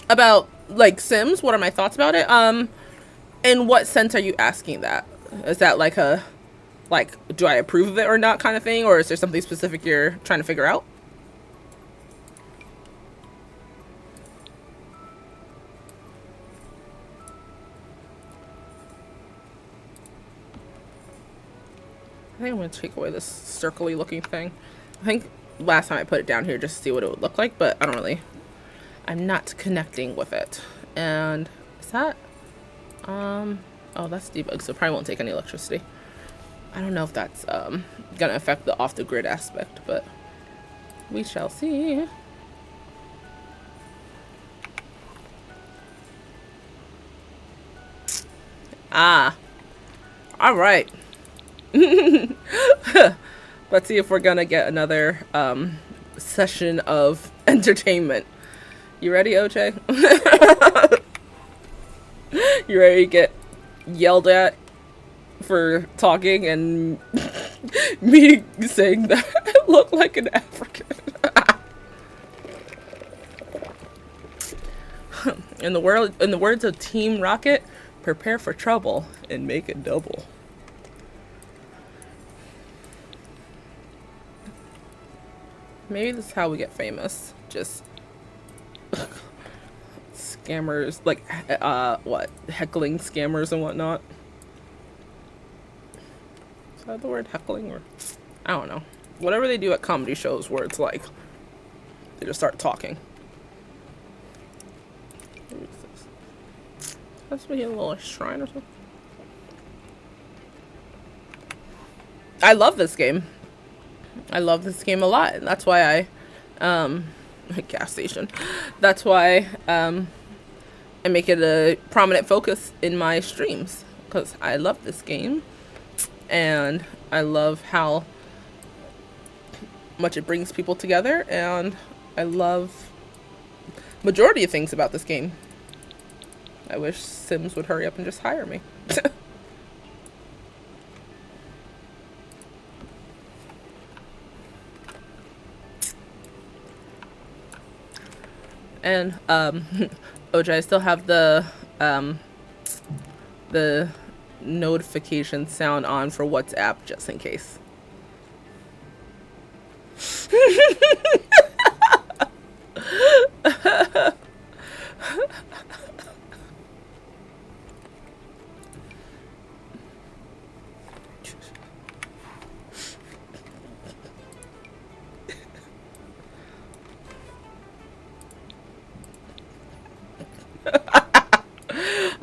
About like Sims, what are my thoughts about it? In what sense are you asking that? Is that like a like do I approve of it or not kind of thing, or is there something specific you're trying to figure out? I think I'm gonna take away this circly looking thing. I think last time I put it down here just to see what it would look like, but I don't really, I'm not connecting with it. And is that oh, that's debug, so probably won't take any electricity. I don't know if that's gonna affect the off the grid aspect, but we shall see. Ah, all right. Let's see if we're gonna get another session of entertainment. You ready, OJ? You ready to get yelled at for talking and me saying that I look like an African? In the words of Team Rocket, prepare for trouble and make it double. Maybe this is how we get famous. Just scammers, like, what? Heckling scammers and whatnot. Is that the word heckling? Or I don't know. Whatever they do at comedy shows where it's like, they just start talking. What is this? That's maybe a little shrine or something. I love this game. I love this game a lot, and that's why gas station. That's why I make it a prominent focus in my streams, because I love this game, and I love how much it brings people together, and I love majority of things about this game. I wish Sims would hurry up and just hire me. And OJ, I still have the notification sound on for WhatsApp just in case.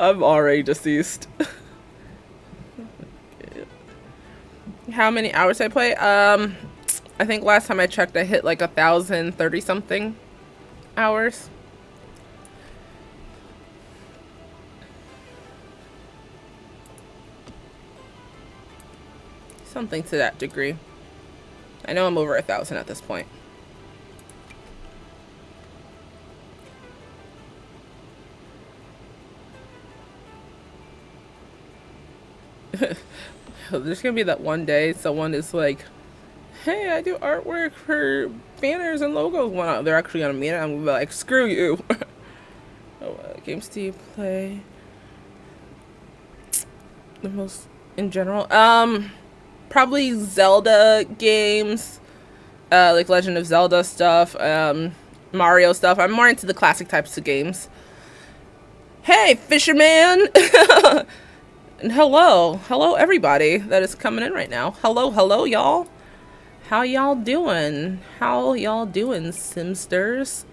I'm already deceased. How many hours I play? I think last time I checked I hit like 1,030 something hours. Something to that degree. I know I'm over 1,000 at this point. There's gonna be that one day someone is like, hey, I do artwork for banners and logos. Well, they're actually gonna mean it. I'm gonna be like, screw you. Oh, games do you play the most in general? Probably Zelda games, like Legend of Zelda stuff, Mario stuff. I'm more into the classic types of games. Hey, fisherman! And hello everybody that is coming in right now. Hello y'all. How y'all doing? How y'all doing, Simsters?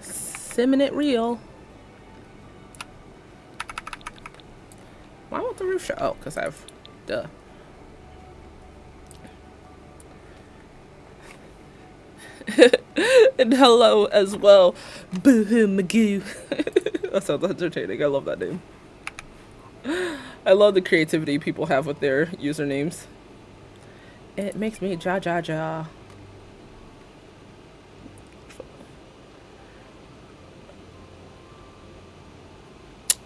Simming it real. Why won't the roof show? Oh, because I've... Duh. And hello as well. Boo-hoo Magoo. That sounds entertaining. I love that name. I love the creativity people have with their usernames. It makes me ja ja ja.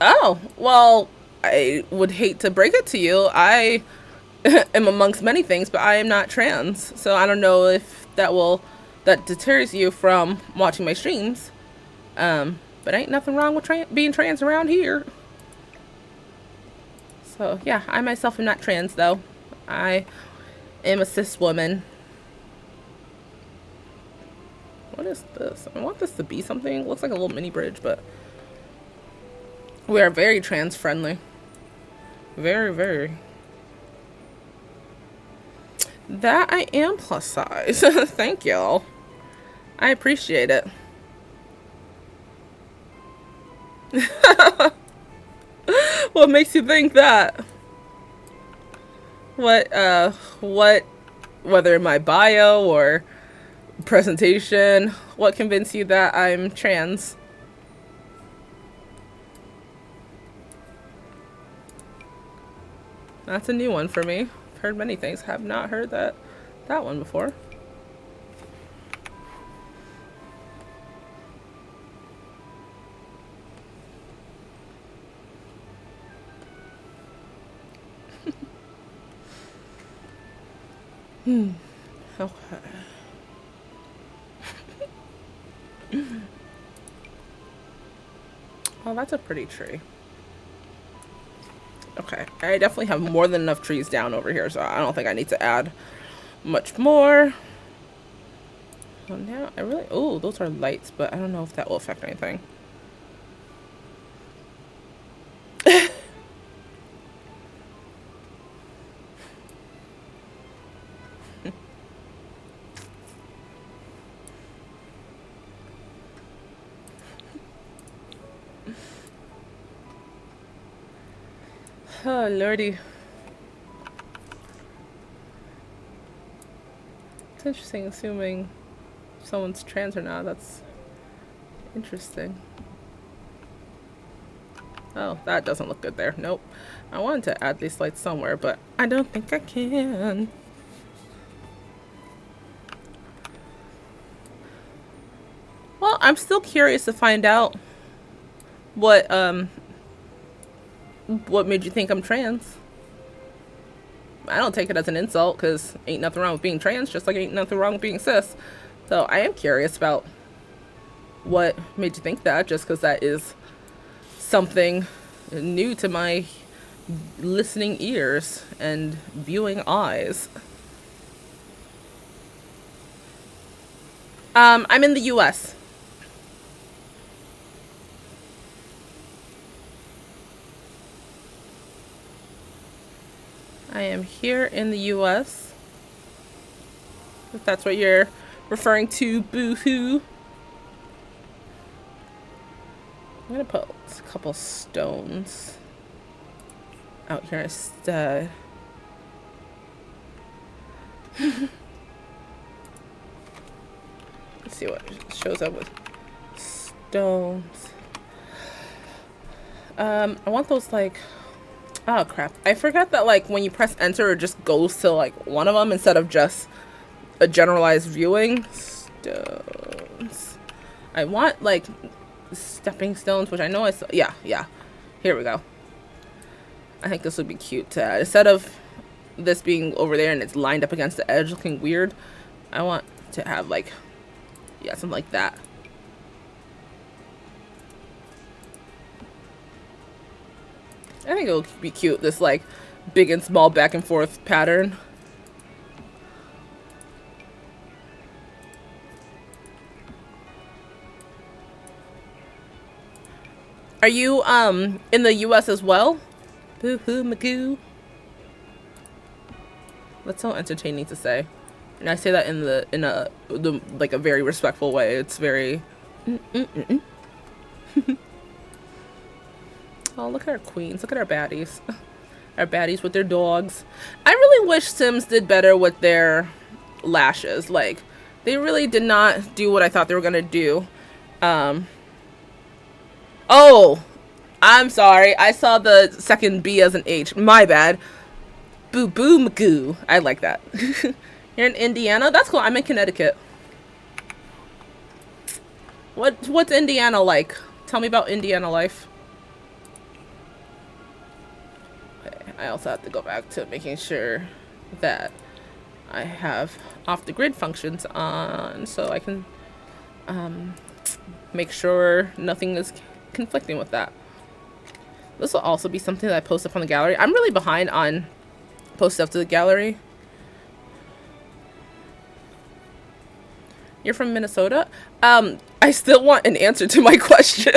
Oh, well, I would hate to break it to you. I am amongst many things, but I am not trans. So I don't know if that deters you from watching my streams. But ain't nothing wrong with being trans around here. So yeah, I myself am not trans though. I am a cis woman. What is this? I want this to be something. It looks like a little mini bridge, but we are very trans friendly. Very, very. That I am plus size. Thank y'all. I appreciate it. What makes you think that? What, whether my bio or presentation, what convinced you that I'm trans? That's a new one for me. I've heard many things. Have not heard that one before. Okay. Oh, that's a pretty tree. Okay, I definitely have more than enough trees down over here, so I don't think I need to add much more. Well, now I really... Oh, those are lights, but I don't know if that will affect anything. Oh, lordy. It's interesting assuming someone's trans or not. That's interesting. Oh, that doesn't look good there. Nope. I wanted to add these lights somewhere, but I don't think I can. Well, I'm still curious to find out what made you think I'm trans. I don't take it as an insult, because ain't nothing wrong with being trans, just like ain't nothing wrong with being cis. So I am curious about what made you think that, just because that is something new to my listening ears and viewing eyes. I'm in the US. I am here in the US. If that's what you're referring to, boo-hoo. I'm gonna put a couple stones out here instead. Let's see what shows up with stones. I want those like... Oh crap. I forgot that like when you press enter it just goes to like one of them instead of just a generalized viewing. Stones. I want like stepping stones, which I know I saw. Yeah. Here we go. I think this would be cute to add. Instead of this being over there and it's lined up against the edge looking weird, I want to have like, yeah, something like that. I think it'll be cute, this like big and small back and forth pattern. Are you in the US as well? Boo-hoo magoo. That's so entertaining to say. And I say that in a like a very respectful way. It's very Oh, look at our queens. Look at our baddies. Our baddies with their dogs. I really wish Sims did better with their lashes. Like, they really did not do what I thought they were gonna do. Oh, I'm sorry. I saw the second B as an H. My bad. Boo boo magoo. I like that. You're in Indiana? That's cool. I'm in Connecticut. What's Indiana like? Tell me about Indiana life. Okay, I also have to go back to making sure that I have off the grid functions on so I can make sure nothing is conflicting with that. This will also be something that I post up on the gallery. I'm really behind on post stuff to the gallery. You're from Minnesota? I still want an answer to my question.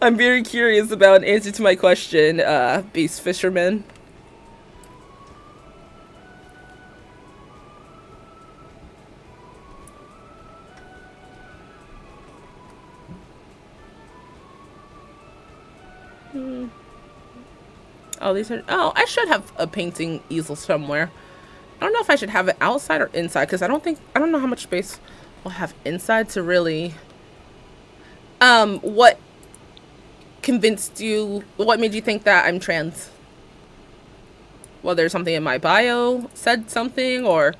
I'm very curious about an answer to my question, Beast Fisherman. Oh, these are... Oh, I should have a painting easel somewhere. I don't know if I should have it outside or inside, because I don't know how much space we'll have inside to really... What convinced you... What made you think that I'm trans? Whether something in my bio said something, or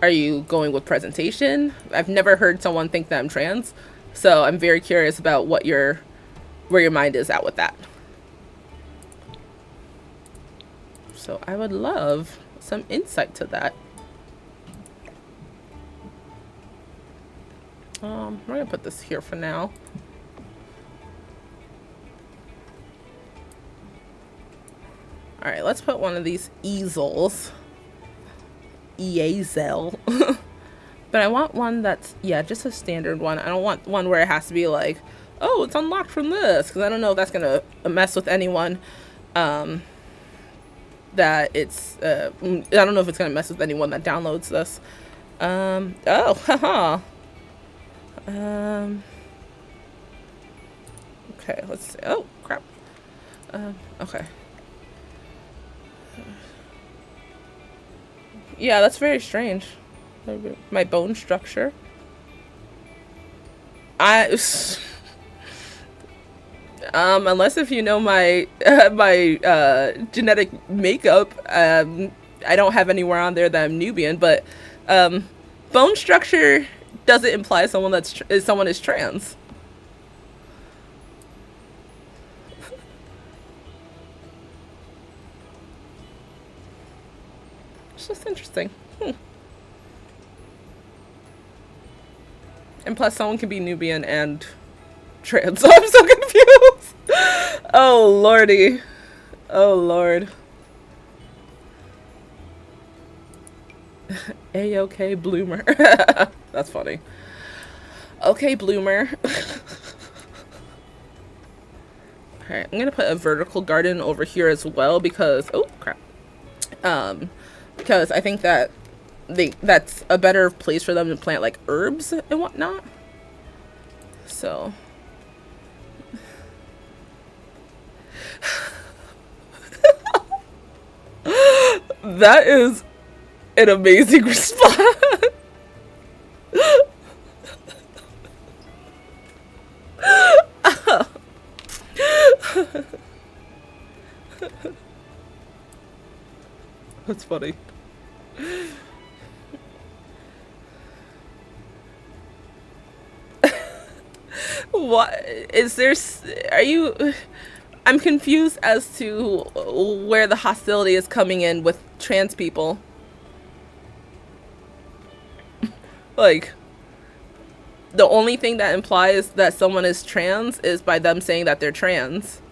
are you going with presentation? I've never heard someone think that I'm trans, so I'm very curious about where your mind is at with that. So I would love some insight to that. We're gonna put this here for now. All right, let's put one of these easels. Easel. But I want one that's, yeah, just a standard one. I don't want one where it has to be like, oh, it's unlocked from this, because I don't know if that's gonna mess with anyone. That it's I don't know if it's gonna mess with anyone that downloads this. Oh, haha. Okay, let's see. Oh crap. Okay. Yeah, that's very strange. My bone structure. Unless if you know my genetic makeup, I don't have anywhere on there that I'm Nubian, but bone structure doesn't imply someone is trans. It's just interesting. And plus, someone can be Nubian and trans, so I'm so confused. Oh lordy. Oh lord. A-okay bloomer. That's funny. Okay, bloomer. Alright, I'm gonna put a vertical garden over here as well because, oh crap. Because I think that that's a better place for them to plant like herbs and whatnot. So that is an amazing response. That's funny. What is there? Are you? I'm confused as to where the hostility is coming in with trans people. Like, the only thing that implies that someone is trans is by them saying that they're trans.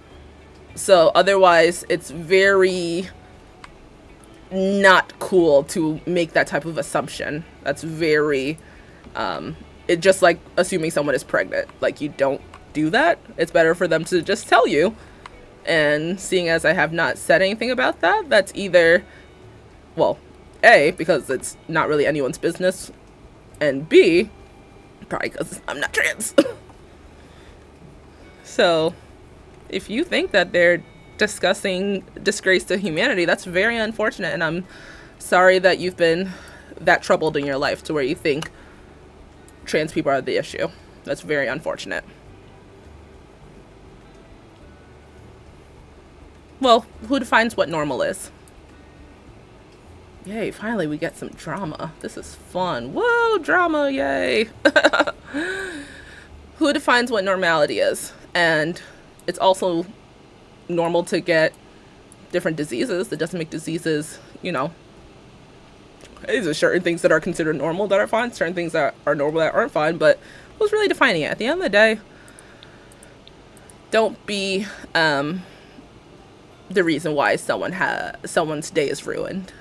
So otherwise, it's very not cool to make that type of assumption. That's very, it just like assuming someone is pregnant. Like, you don't do that. It's better for them to just tell you. And seeing as I have not said anything about that, that's either, well, A, because it's not really anyone's business, and B, probably because I'm not trans. So, if you think that they're discussing disgrace to humanity, that's very unfortunate, and I'm sorry that you've been that troubled in your life to where you think trans people are the issue. That's very unfortunate. Well, who defines what normal is? Yay, finally we get some drama. This is fun. Whoa, drama, yay. Who defines what normality is? And it's also normal to get different diseases. That doesn't make diseases, you know, there's certain things that are considered normal that are fine, certain things that are normal that aren't fine, but who's really defining it? At the end of the day, don't be the reason why someone's day is ruined.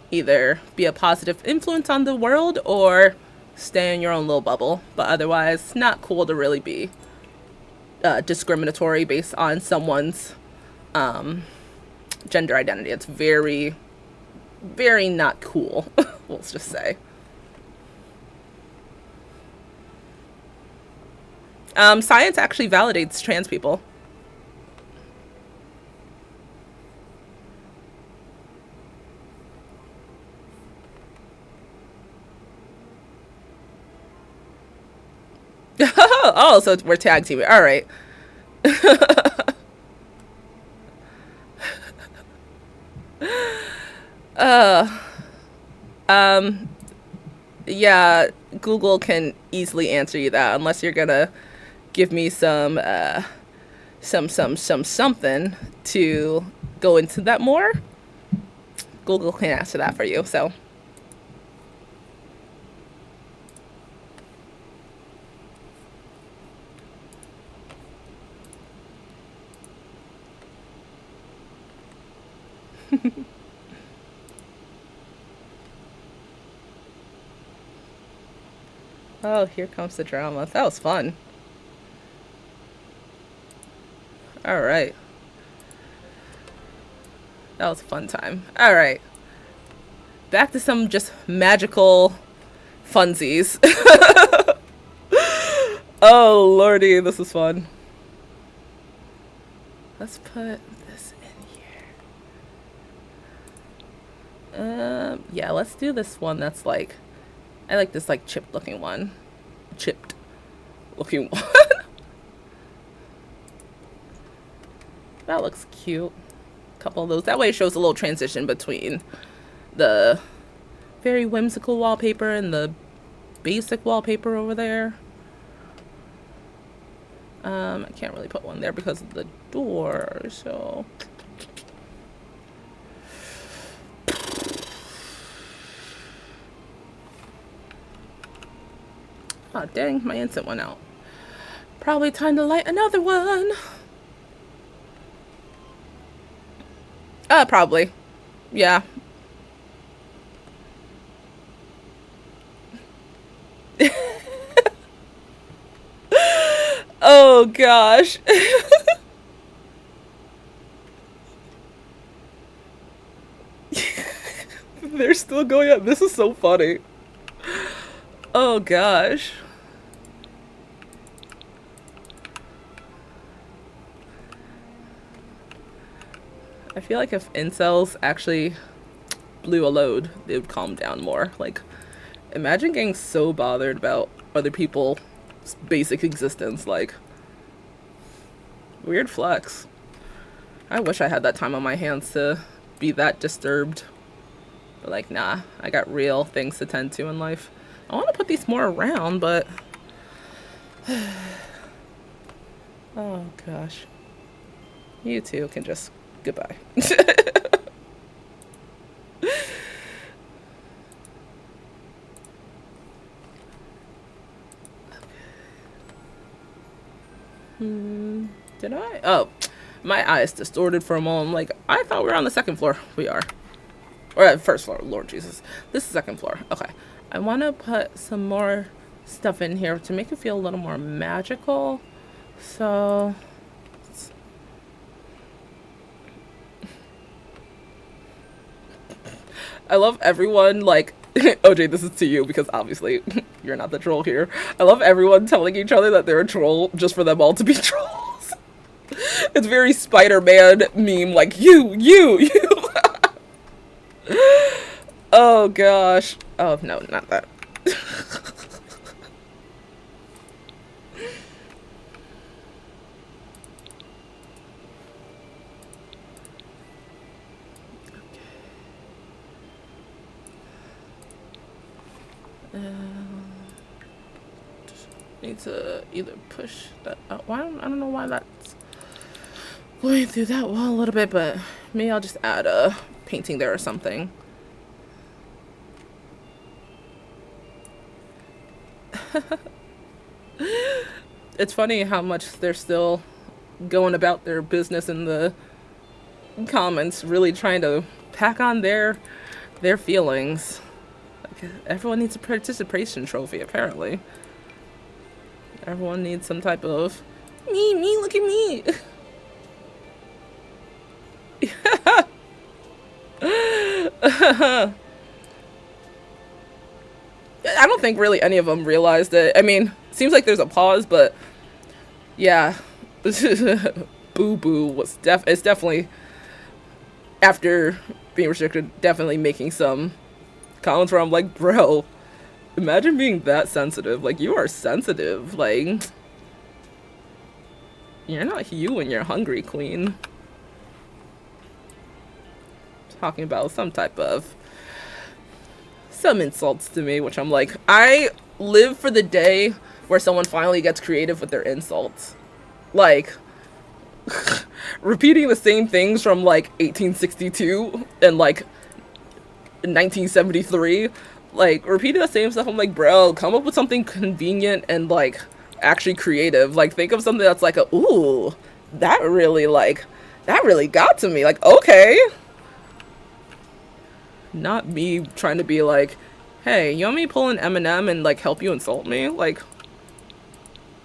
Either be a positive influence on the world or stay in your own little bubble. But otherwise, not cool to really be discriminatory based on someone's gender identity. It's very, very not cool, let's just say. Science actually validates trans people. Oh, so we're tag teaming. All right. Yeah, Google can easily answer you that unless you're gonna give me some something to go into that more. Google can answer that for you. So. Oh, here comes the drama. That was fun. All right. That was a fun time. All right. Back to some just magical funsies. Oh, lordy, this is fun. Let's put this in here. Yeah, let's do this one that's like, I like this like chipped looking one. Chipped looking one. That looks cute. Couple of those. That way it shows a little transition between the very whimsical wallpaper and the basic wallpaper over there. I can't really put one there because of the door, so. Oh, dang, my instant went out. Probably time to light another one. Probably. Yeah. Oh, gosh. They're still going up. This is so funny. Oh, gosh. I feel like if incels actually blew a load, they would calm down more. Like, imagine getting so bothered about other people's basic existence. Like, weird flex. I wish I had that time on my hands to be that disturbed. But like, nah, I got real things to tend to in life. I want to put these more around, but... Oh, gosh. You two can just goodbye. Did I? Oh, my eyes distorted for a moment. Like, I thought we were on the second floor. We are. Or at first floor. Lord Jesus. This is second floor. Okay. I want to put some more stuff in here to make it feel a little more magical. So... I love everyone, like... OJ, this is to you, because obviously you're not the troll here. I love everyone telling each other that they're a troll just for them all to be trolls. It's very Spider-Man meme, like, you. Oh, gosh. Oh, no, not that. Need to either push that out. I don't know why that's going through that wall a little bit, but maybe I'll just add a painting there or something. It's funny how much they're still going about their business in the comments, really trying to pack on their feelings. Like, everyone needs a participation trophy, apparently. Everyone needs some type of me, look at me. I don't think really any of them realized it. I mean, seems like there's a pause, but yeah. Boo Boo was it's definitely, after being restricted, definitely making some comments where I'm like, bro, imagine being that sensitive. Like, you are sensitive. Like, you're not you when you're hungry, queen. Talking about some insults to me, which I'm like, I live for the day where someone finally gets creative with their insults. Like, repeating the same things from, like, 1862 and, like, 1973. Like, repeating the same stuff, I'm like, bro, come up with something convenient and, like, actually creative. Like, think of something that's like ooh, that really got to me. Like, okay. Not me trying to be like, hey, you want me to pull an Eminem and, like, help you insult me? Like,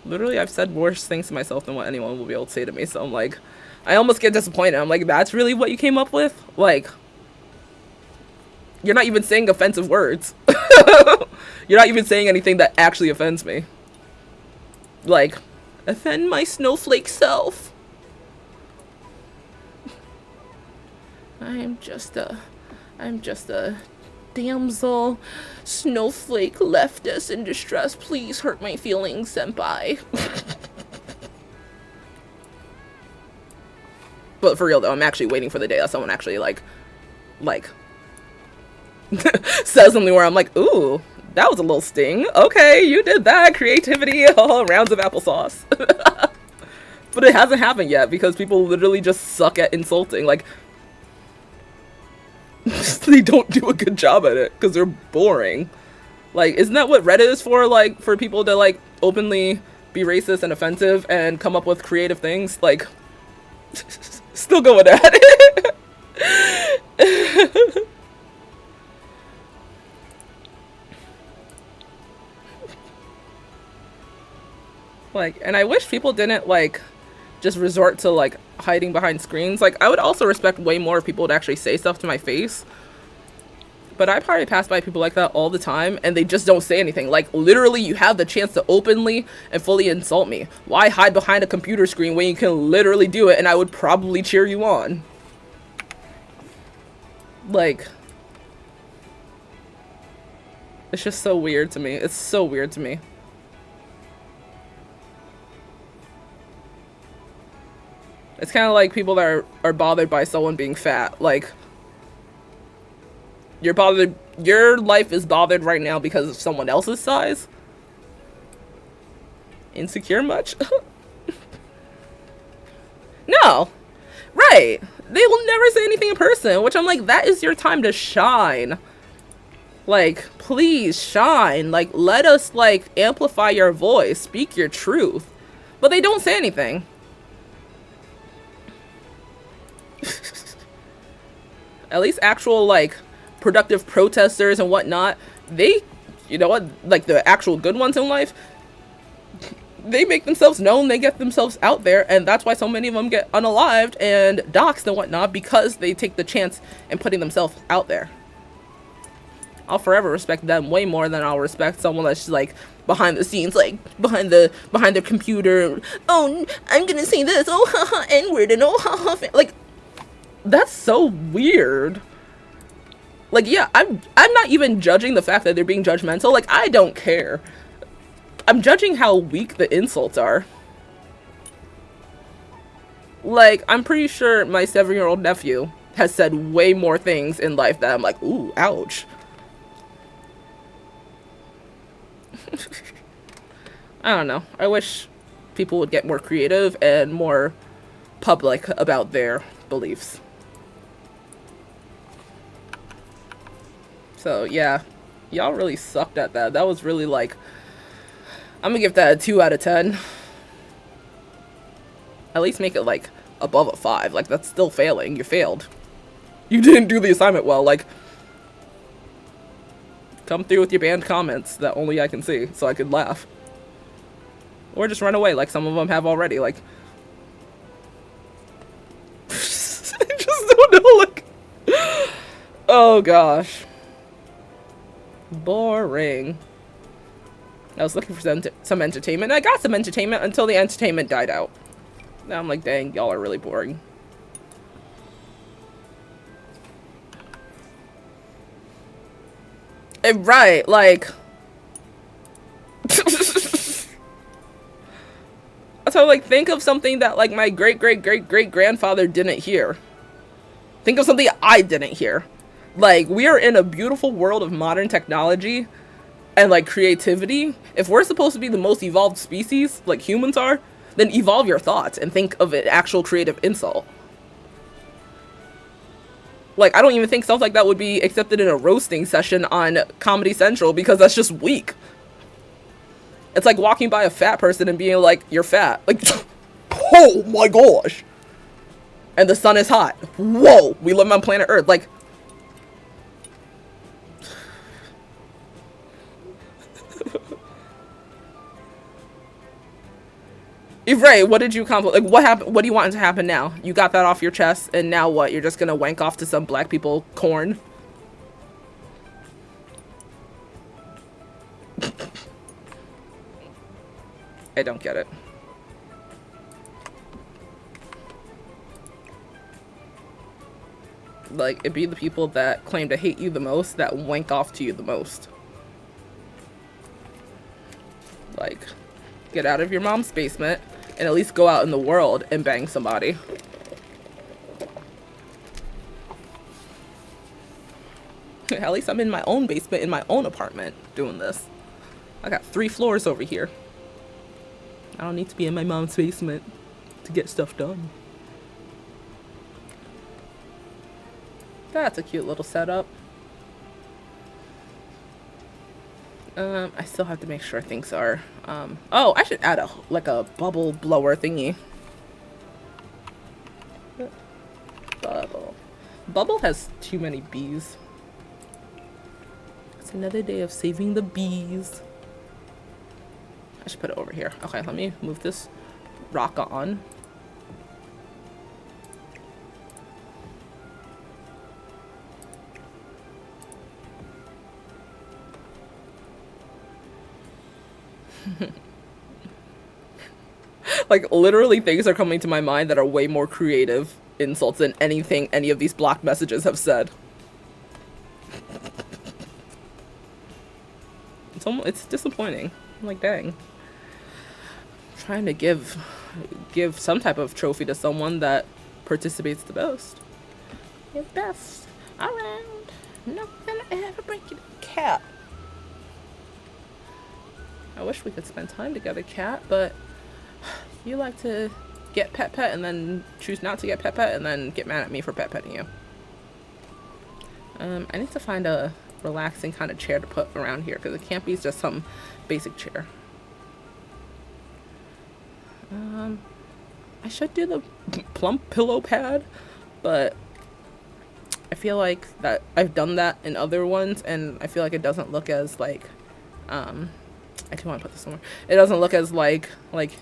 literally, I've said worse things to myself than what anyone will be able to say to me. So I'm like, I almost get disappointed. I'm like, that's really what you came up with? Like, you're not even saying offensive words. You're not even saying anything that actually offends me. Like, offend my snowflake self. I'm just a damsel. Snowflake left us in distress. Please hurt my feelings, senpai. But for real though, I'm actually waiting for the day that someone actually like says something where I'm like, ooh, that was a little sting. Okay, you did that. Creativity. Oh, rounds of applesauce. But it hasn't happened yet because people literally just suck at insulting. Like, they don't do a good job at it because they're boring. Like, isn't that what Reddit is for? Like, for people to, like, openly be racist and offensive and come up with creative things? Like, still going at it. Like, and I wish people didn't, like, just resort to, like, hiding behind screens. Like, I would also respect way more if people would actually say stuff to my face. But I probably pass by people like that all the time, and they just don't say anything. Like, literally, you have the chance to openly and fully insult me. Why hide behind a computer screen when you can literally do it, and I would probably cheer you on? Like, it's just so weird to me. It's so weird to me. It's kind of like people that are bothered by someone being fat. Like, you're bothered, your life is bothered right now because of someone else's size? Insecure much? No. Right. They will never say anything in person, which I'm like, that is your time to shine. Like, please shine. Like, let us, like, amplify your voice. Speak your truth. But they don't say anything. At least actual, like, productive protesters and whatnot, they, you know what, like, the actual good ones in life, they make themselves known, they get themselves out there, and that's why so many of them get unalived and doxxed and whatnot, because they take the chance in putting themselves out there. I'll forever respect them way more than I'll respect someone that's just, like, behind the scenes, like, behind their computer. Oh, I'm gonna say this. Oh, haha, N-word, and oh, haha. Like, that's so weird. Like, yeah, I'm not even judging the fact that they're being judgmental. Like, I don't care. I'm judging how weak the insults are. Like, I'm pretty sure my 7-year-old nephew has said way more things in life that I'm like, ooh, ouch. I don't know. I wish people would get more creative and more public about their beliefs. So, yeah. Y'all really sucked at that. That was really, like, I'm gonna give that a 2 out of 10. At least make it, like, above a 5. Like, that's still failing. You failed. You didn't do the assignment well. Like, come through with your banned comments that only I can see, so I could laugh. Or just run away, like some of them have already, like... I just don't know, like... Oh, gosh. Boring. I was looking for some entertainment. I got some entertainment until the entertainment died out. Now I'm like, dang, y'all are really boring. Right, like... So, like, think of something that, like, my great-great-great-great-grandfather didn't hear. Think of something I didn't hear. Like, we are in a beautiful world of modern technology and, like, creativity. If we're supposed to be the most evolved species, like humans are, then evolve your thoughts and think of an actual creative insult. Like, I don't even think stuff like that would be accepted in a roasting session on Comedy Central, because that's just weak. It's like walking by a fat person and being like, you're fat. Like, oh my gosh. And the sun is hot. Whoa, we live on planet Earth. Like, right, what did you accomplish? Like, what happened? What do you want to happen now? You got that off your chest, and now what? You're just gonna wank off to some black people corn? I don't get it. Like, it'd be the people that claim to hate you the most that wank off to you the most. Like, get out of your mom's basement and at least go out in the world and bang somebody. At least I'm in my own basement in my own apartment doing this. I got 3 floors over here. I don't need to be in my mom's basement to get stuff done. That's a cute little setup. I still have to make sure things are, oh, I should add like a bubble blower thingy. Bubble has too many bees. It's another day of saving the bees. I should put it over here. Okay, let me move this rock on. Like, literally things are coming to my mind that are way more creative insults than anything any of these blocked messages have said. It's disappointing. I'm like, dang. Trying to give some type of trophy to someone that participates the best. You're best around. Nothing ever break you. Cat. I wish we could spend time together, Cat, but you like to get pet and then choose not to get pet and then get mad at me for petting you. I need to find a relaxing kind of chair to put around here because it can't be just some basic chair. I should do the plump pillow pad, but I feel like that I've done that in other ones and I feel like it doesn't look as like I do want to put this somewhere. It doesn't look as like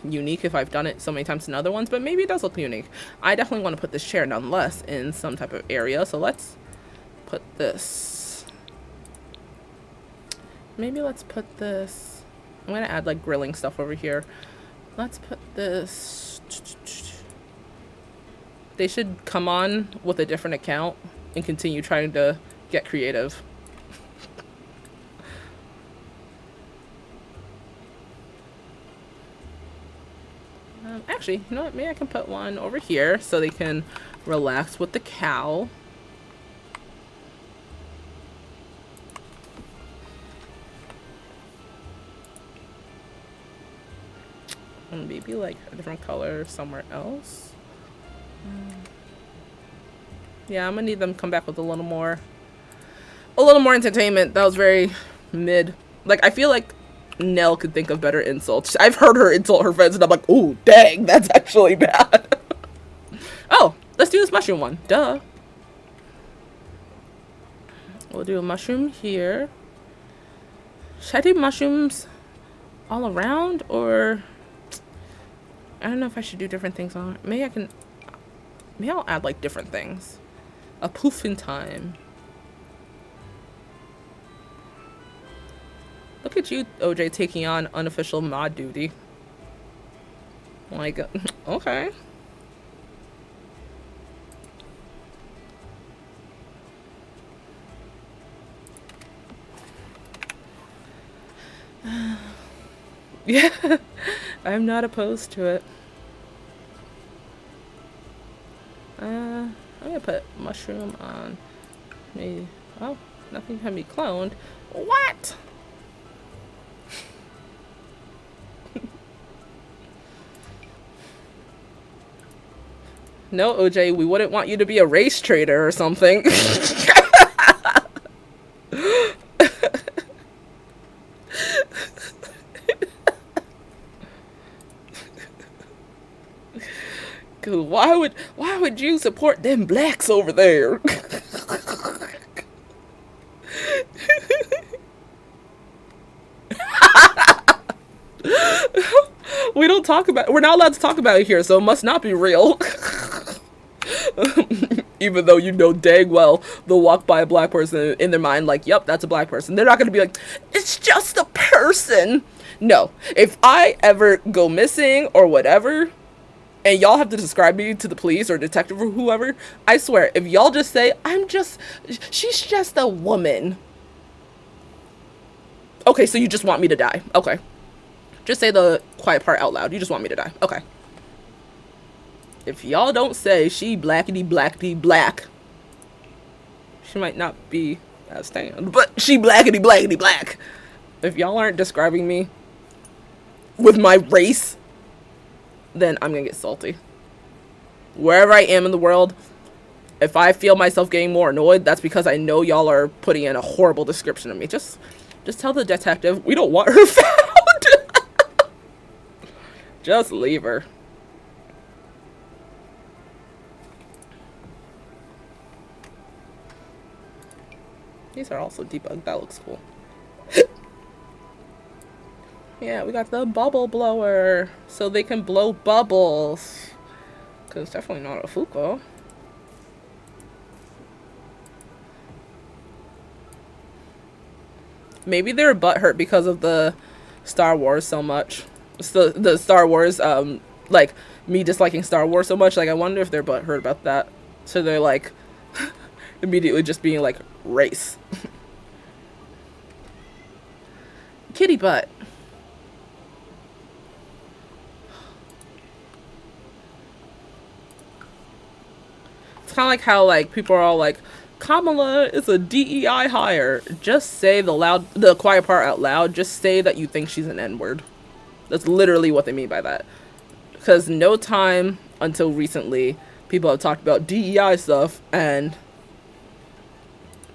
unique if I've done it so many times in other ones, but maybe it does look unique. I definitely want to put this chair nonetheless in some type of area, so let's put this. Maybe let's put this. I'm gonna add like grilling stuff over here. Let's put this. They should come on with a different account and continue trying to get creative. Actually, you know what? Maybe I can put one over here so they can relax with the cow. And maybe like a different color somewhere else. Yeah, I'm gonna need them to come back with a little more entertainment. That was very mid. Like, I feel like Nell could think of better insults. I've heard her insult her friends and I'm like, ooh, dang, that's actually bad. Oh, let's do this mushroom one. Duh. We'll do a mushroom here. Should I do mushrooms all around, or I don't know if I should do different things on it. Maybe I'll add like different things. A poof in time. Look at you, OJ, taking on unofficial mod duty. Like, okay. Yeah, I'm not opposed to it. I'm gonna put mushroom on me. Oh, nothing can be cloned. What? No, OJ, we wouldn't want you to be a race trader or something. Why would you support them blacks over there? We're not allowed to talk about it here, so it must not be real. Even though you know dang well they'll walk by a black person in their mind like, yep, that's a black person. They're not going to be like, it's just a person. No. If I ever go missing or whatever, and y'all have to describe me to the police or detective or whoever, I swear, if y'all just say, she's just a woman. Okay, so you just want me to die. Okay. Just say the quiet part out loud. You just want me to die. Okay. If y'all don't say she blackity blackity black, she might not be as stand, but she blackity blackity black. If y'all aren't describing me with my race, then I'm gonna get salty. Wherever I am in the world, if I feel myself getting more annoyed, that's because I know y'all are putting in a horrible description of me. Just tell the detective we don't want her found. Just leave her. These are also debugged. That looks cool. Yeah, we got the bubble blower, so they can blow bubbles. Because it's definitely not a Fuko. Maybe they're butthurt because of the Star Wars so much. It's the Star Wars, like, me disliking Star Wars so much. Like, I wonder if they're butthurt about that. So they're, like, immediately just being, like, race. Kitty butt. It's kind of like how, like, people are all like, Kamala is a DEI hire. Just say the quiet part out loud. Just say that you think she's an N-word. That's literally what they mean by that. Because no time until recently, people have talked about DEI stuff, and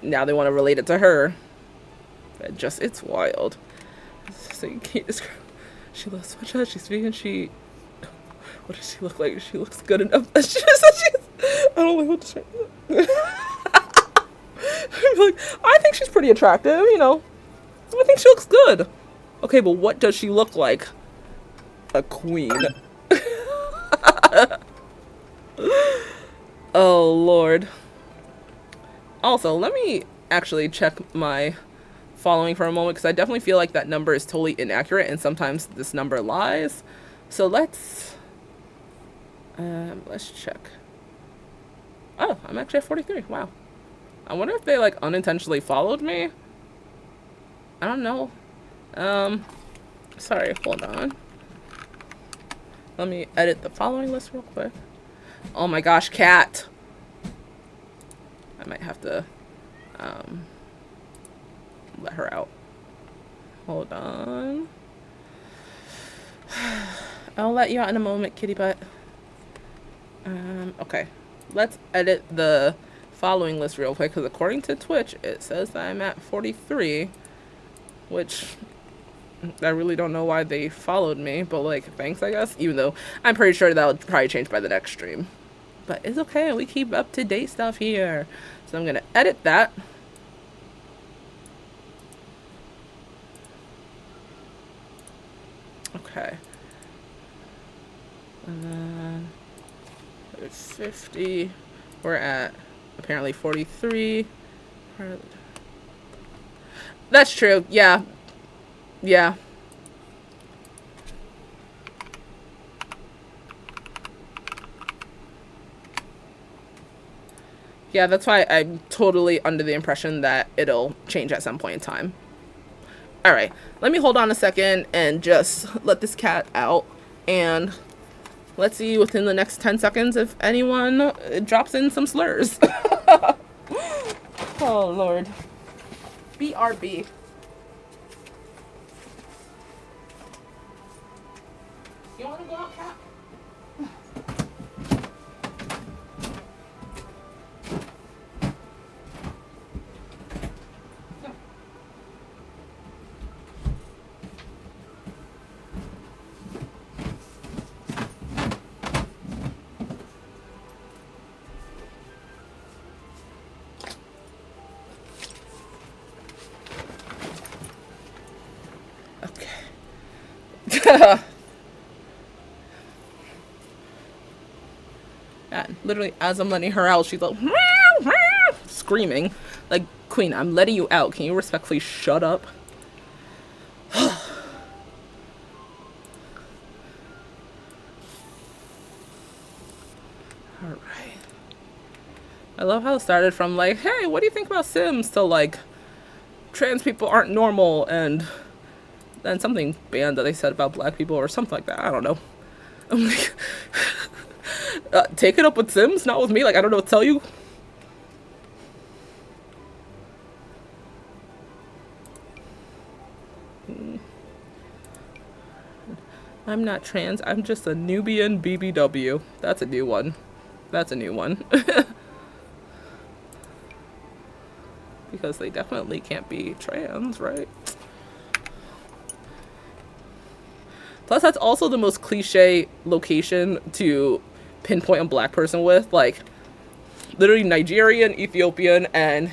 now they want to relate it to her. It's wild. So you can't describe. She loves so much. She's vegan. What does she look like? She looks good enough. I don't know what to say. I think she's pretty attractive, you know. I think she looks good. Okay, but what does she look like? A queen. Oh, Lord. Also, let me actually check my following for a moment, because I definitely feel like that number is totally inaccurate, and sometimes this number lies. So let's check. Oh, I'm actually at 43. Wow. I wonder if they, like, unintentionally followed me. I don't know. Sorry, hold on. Let me edit the following list real quick. Oh my gosh, cat. I might have to, let her out. Hold on. I'll let you out in a moment, kitty butt. Okay. Let's edit the following list real quick, because according to Twitch, it says that I'm at 43, which I really don't know why they followed me, but, like, thanks, I guess, even though I'm pretty sure that'll probably change by the next stream. But it's okay, we keep up-to-date stuff here. So I'm gonna edit that. Okay. And then it's 50. We're at apparently 43. That's true. Yeah. Yeah. Yeah, that's why I'm totally under the impression that it'll change at some point in time. Alright, let me hold on a second and just let this cat out. And let's see within the next 10 seconds if anyone drops in some slurs. Oh, Lord. BRB. You want to go out, cat? And literally, as I'm letting her out, she's like, screaming. Like, Queen, I'm letting you out. Can you respectfully shut up? Alright. I love how it started from, like, hey, what do you think about Sims? To, like, trans people aren't normal, and then something banned that they said about black people or something like that. I don't know. I'm like, take it up with Sims, not with me. Like, I don't know what to tell you. I'm not trans. I'm just a Nubian BBW. That's a new one. That's a new one. Because they definitely can't be trans, right? Plus, that's also the most cliche location to pinpoint a black person with. Like, literally Nigerian, Ethiopian, and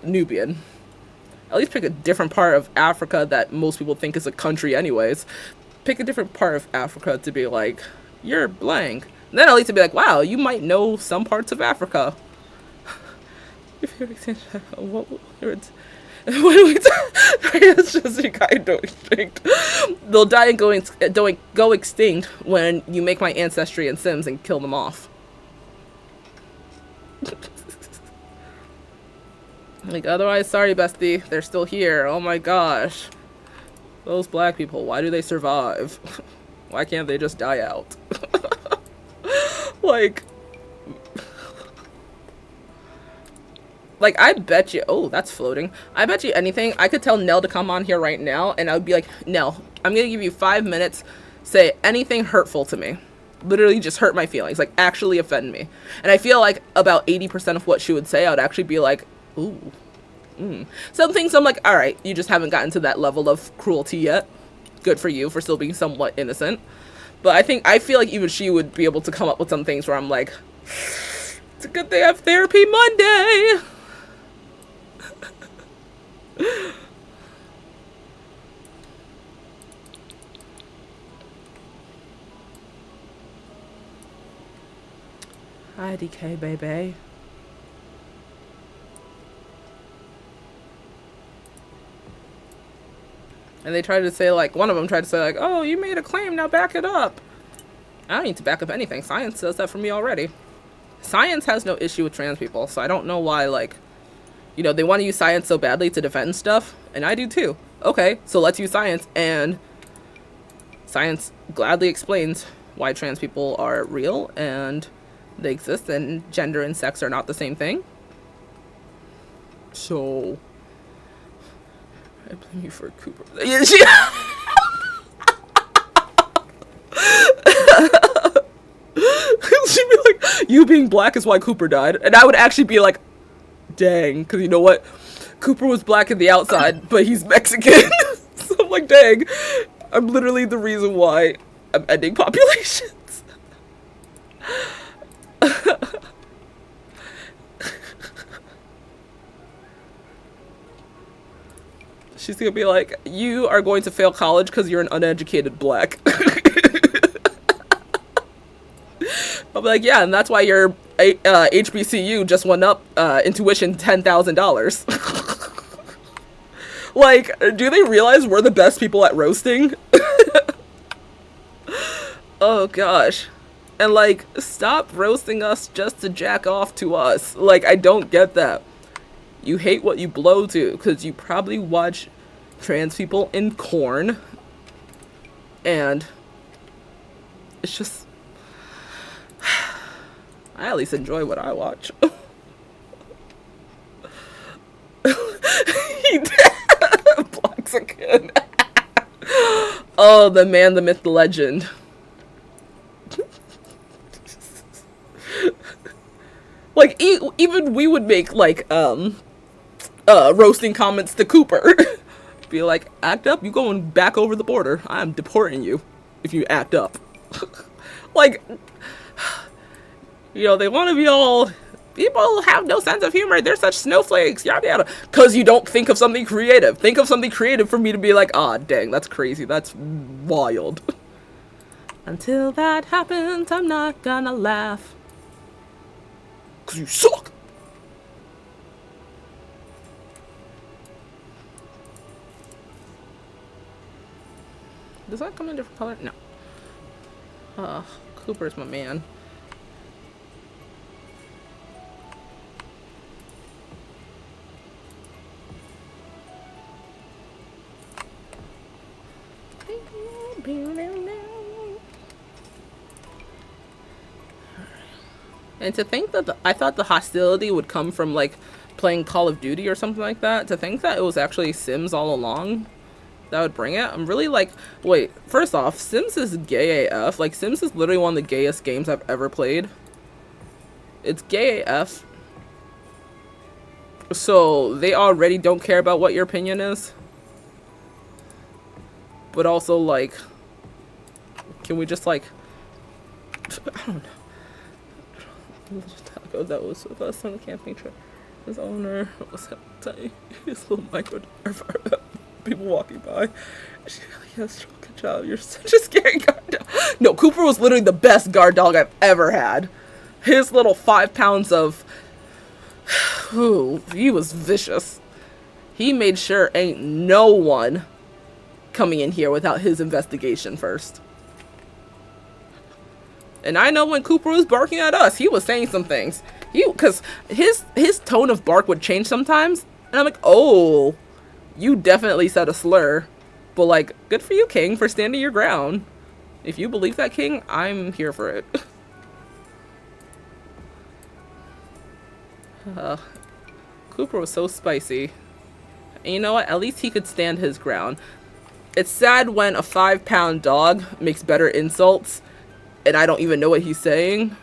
Nubian. At least pick a different part of Africa that most people think is a country anyways. Pick a different part of Africa to be like, you're blank. And then at least to be like, wow, you might know some parts of Africa. If you're what words? It's just you kind of extinct. They'll die and go extinct when you make my ancestry in Sims and kill them off. Like, otherwise, sorry, bestie, they're still here. Oh my gosh. Those black people, why do they survive? Why can't they just die out? Like, I bet you, oh, that's floating. I bet you anything, I could tell Nell to come on here right now, and I would be like, Nell, I'm gonna give you 5 minutes, say anything hurtful to me. literally just hurt my feelings, like actually offend me. And I feel like about 80% of what she would say, I would actually be like, ooh. Some things I'm like, all right, you just haven't gotten to that level of cruelty yet. Good for you for still being somewhat innocent. But I feel like even she would be able to come up with some things where I'm like, it's a good thing I have therapy Monday. Hi, DK, baby. And they tried to say, like, one of them tried to say, like, oh, you made a claim, now back it up. I don't need to back up anything. Science says that for me already. Science has no issue with trans people, so I don't know why, like, you know, they want to use science so badly to defend stuff, and I do too. Okay, so let's use science, and science gladly explains why trans people are real, and they exist, and gender and sex are not the same thing. So, I blame you for Cooper. She'd be like, you being black is why Cooper died. And I would actually be like, dang, because you know what? Cooper was black in the outside, but he's Mexican. So I'm like, dang, I'm literally the reason why I'm ending populations. She's gonna be like, you are going to fail college because you're an uneducated black. I'll be like, yeah, and that's why your HBCU just went up in tuition $10,000. Like, do they realize we're the best people at roasting? Oh gosh. And like, stop roasting us just to jack off to us. Like, I don't get that. You hate what you blow to, because you probably watch trans people in corn. And it's just, I at least enjoy what I watch. He did. Blaxican. Oh, the man, the myth, the legend. Like, even we would make, like, roasting comments to Cooper. Be like, act up, you going back over the border. I'm deporting you if you act up. Like, you know, they want to be all, people have no sense of humor, they're such snowflakes, yada yada. Because you don't think of something creative. Think of something creative for me to be like, ah, dang, that's crazy, that's wild. Until that happens, I'm not gonna laugh. Because you suck. Does that come in a different color? No. Cooper's my man. And to think that I thought the hostility would come from, like, playing Call of Duty or something like that. To think that it was actually Sims all along that would bring it. I'm really like, wait, first off, Sims is gay AF. Like, Sims is literally one of the gayest games I've ever played. It's gay AF. So they already don't care about what your opinion is. But also, like, can we just, like, I don't know. Taco that was with us on the camping trip. His owner was telling his little micro people walking by. She really has stroke a child. You're such a scary guard dog. No, Cooper was literally the best guard dog I've ever had. His little 5 pounds of, ooh, he was vicious. He made sure ain't no one coming in here without his investigation first. And I know when Cooper was barking at us, he was saying some things. Because his tone of bark would change sometimes. And I'm like, oh, you definitely said a slur. But, like, good for you, King, for standing your ground. If you believe that, King, I'm here for it. Cooper was so spicy. And you know what? At least he could stand his ground. It's sad when a 5-pound dog makes better insults and I don't even know what he's saying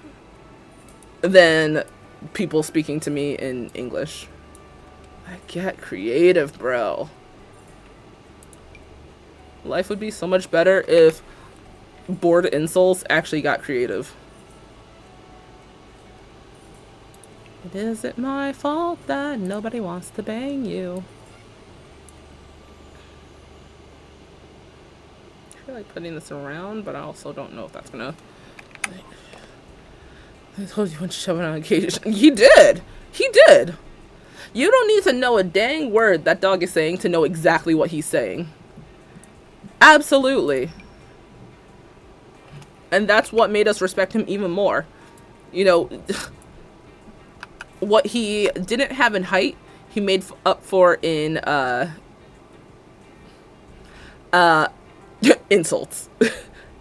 than people speaking to me in English. Like, get creative, bro. Life would be so much better if bored insults actually got creative. It isn't my fault that nobody wants to bang you. I feel like putting this around, but I also don't know if that's gonna... I told you when to shove it on occasion. He did! He did! You don't need to know a dang word that dog is saying to know exactly what he's saying. Absolutely. And that's what made us respect him even more. You know, what he didn't have in height, he made up for in, insults.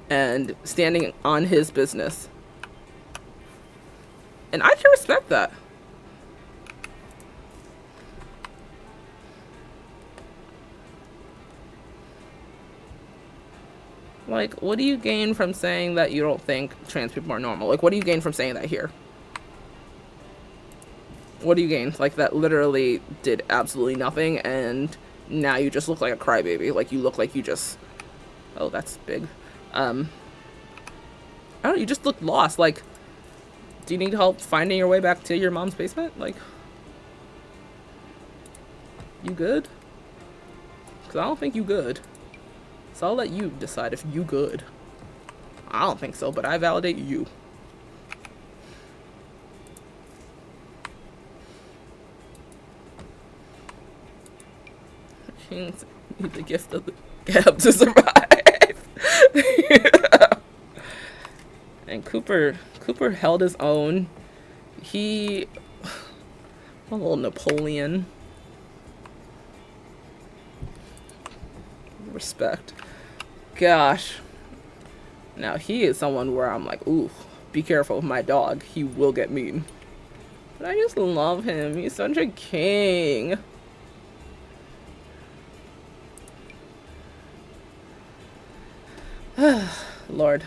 And standing on his business. And I can respect that. Like, what do you gain from saying that you don't think trans people are normal? Like, what do you gain from saying that here? What do you gain? Like, that literally did absolutely nothing, and now you just look like a crybaby. Like, you look like you just... Oh, that's big. I don't know, you just look lost. Like, do you need help finding your way back to your mom's basement? Like, you good? Because I don't think you good. So I'll let you decide if you good. I don't think so, but I validate you. Kings need the gift of the gab to survive. Yeah. And Cooper held his own. He... A little Napoleon. Respect. Gosh. Now he is someone where I'm like, ooh, be careful of my dog. He will get mean. But I just love him. He's such a king. Lord.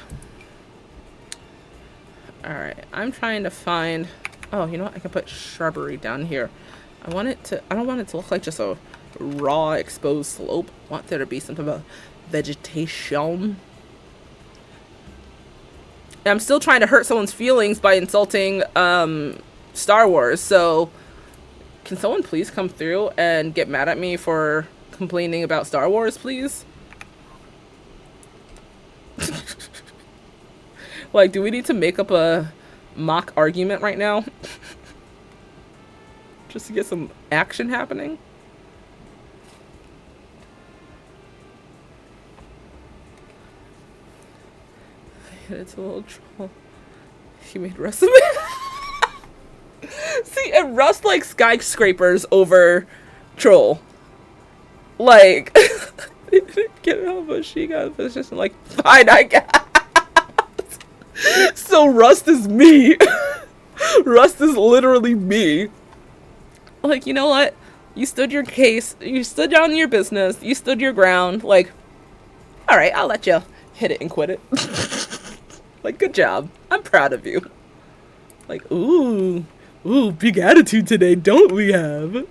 Alright, I'm trying to find... Oh, you know what? I can put shrubbery down here. I don't want it to look like just a raw exposed slope. I want there to be some type of vegetation. And I'm still trying to hurt someone's feelings by insulting Star Wars, so can someone please come through and get mad at me for complaining about Star Wars, please? Like, do we need to make up a mock argument right now? Just to get some action happening? It's a little troll. He made Rust. See, and Rust like skyscrapers over troll. Like, get it out, but she got this just like, fine, I guess. So Rust is me. Rust is literally me. Like, you know what? You stood your case. You stood down your business. You stood your ground. Like, all right, I'll let you hit it and quit it. Like, good job. I'm proud of you. Like, ooh, big attitude today, don't we have?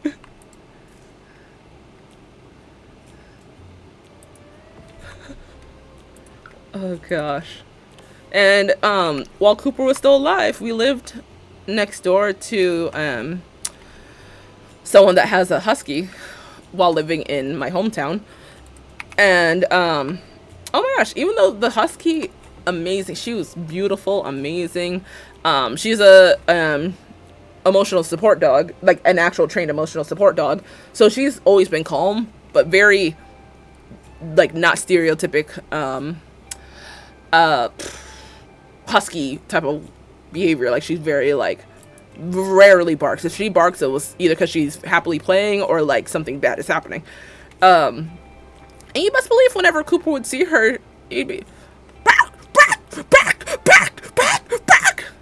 Oh gosh. And while Cooper was still alive, we lived next door to someone that has a husky while living in my hometown. And oh my gosh, even though the husky, amazing, she was beautiful, amazing. She's a emotional support dog, like an actual trained emotional support dog. So she's always been calm, but very like not stereotypic husky type of behavior. Like, she's very like rarely barks. If she barks, it was either because she's happily playing or like something bad is happening. And you best believe whenever Cooper would see her, he'd be back,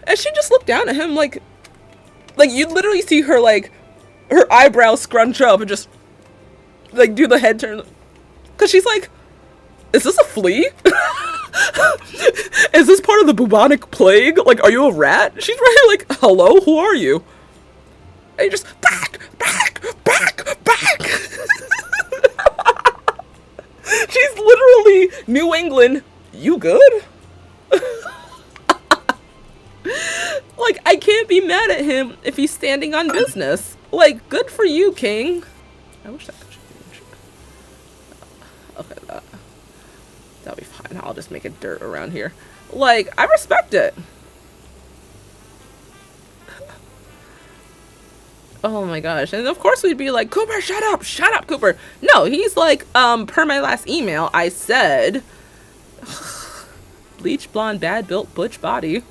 and she just looked down at him like you'd literally see her like her eyebrows scrunch up and just like do the head turn, because she's like, is this a flea? Is this part of the bubonic plague? Like, are you a rat? She's really like, hello, who are you? And you just, back. She's literally New England. You good? Like, I can't be mad at him if he's standing on business. Like, good for you, King. I wish that could change. Okay, that'll be fine. I'll just make it dirt around here. Like, I respect it. Oh my gosh. And of course we'd be like, Cooper, shut up, Cooper. No, he's like, per my last email, I said, bleach blonde, bad built, butch body.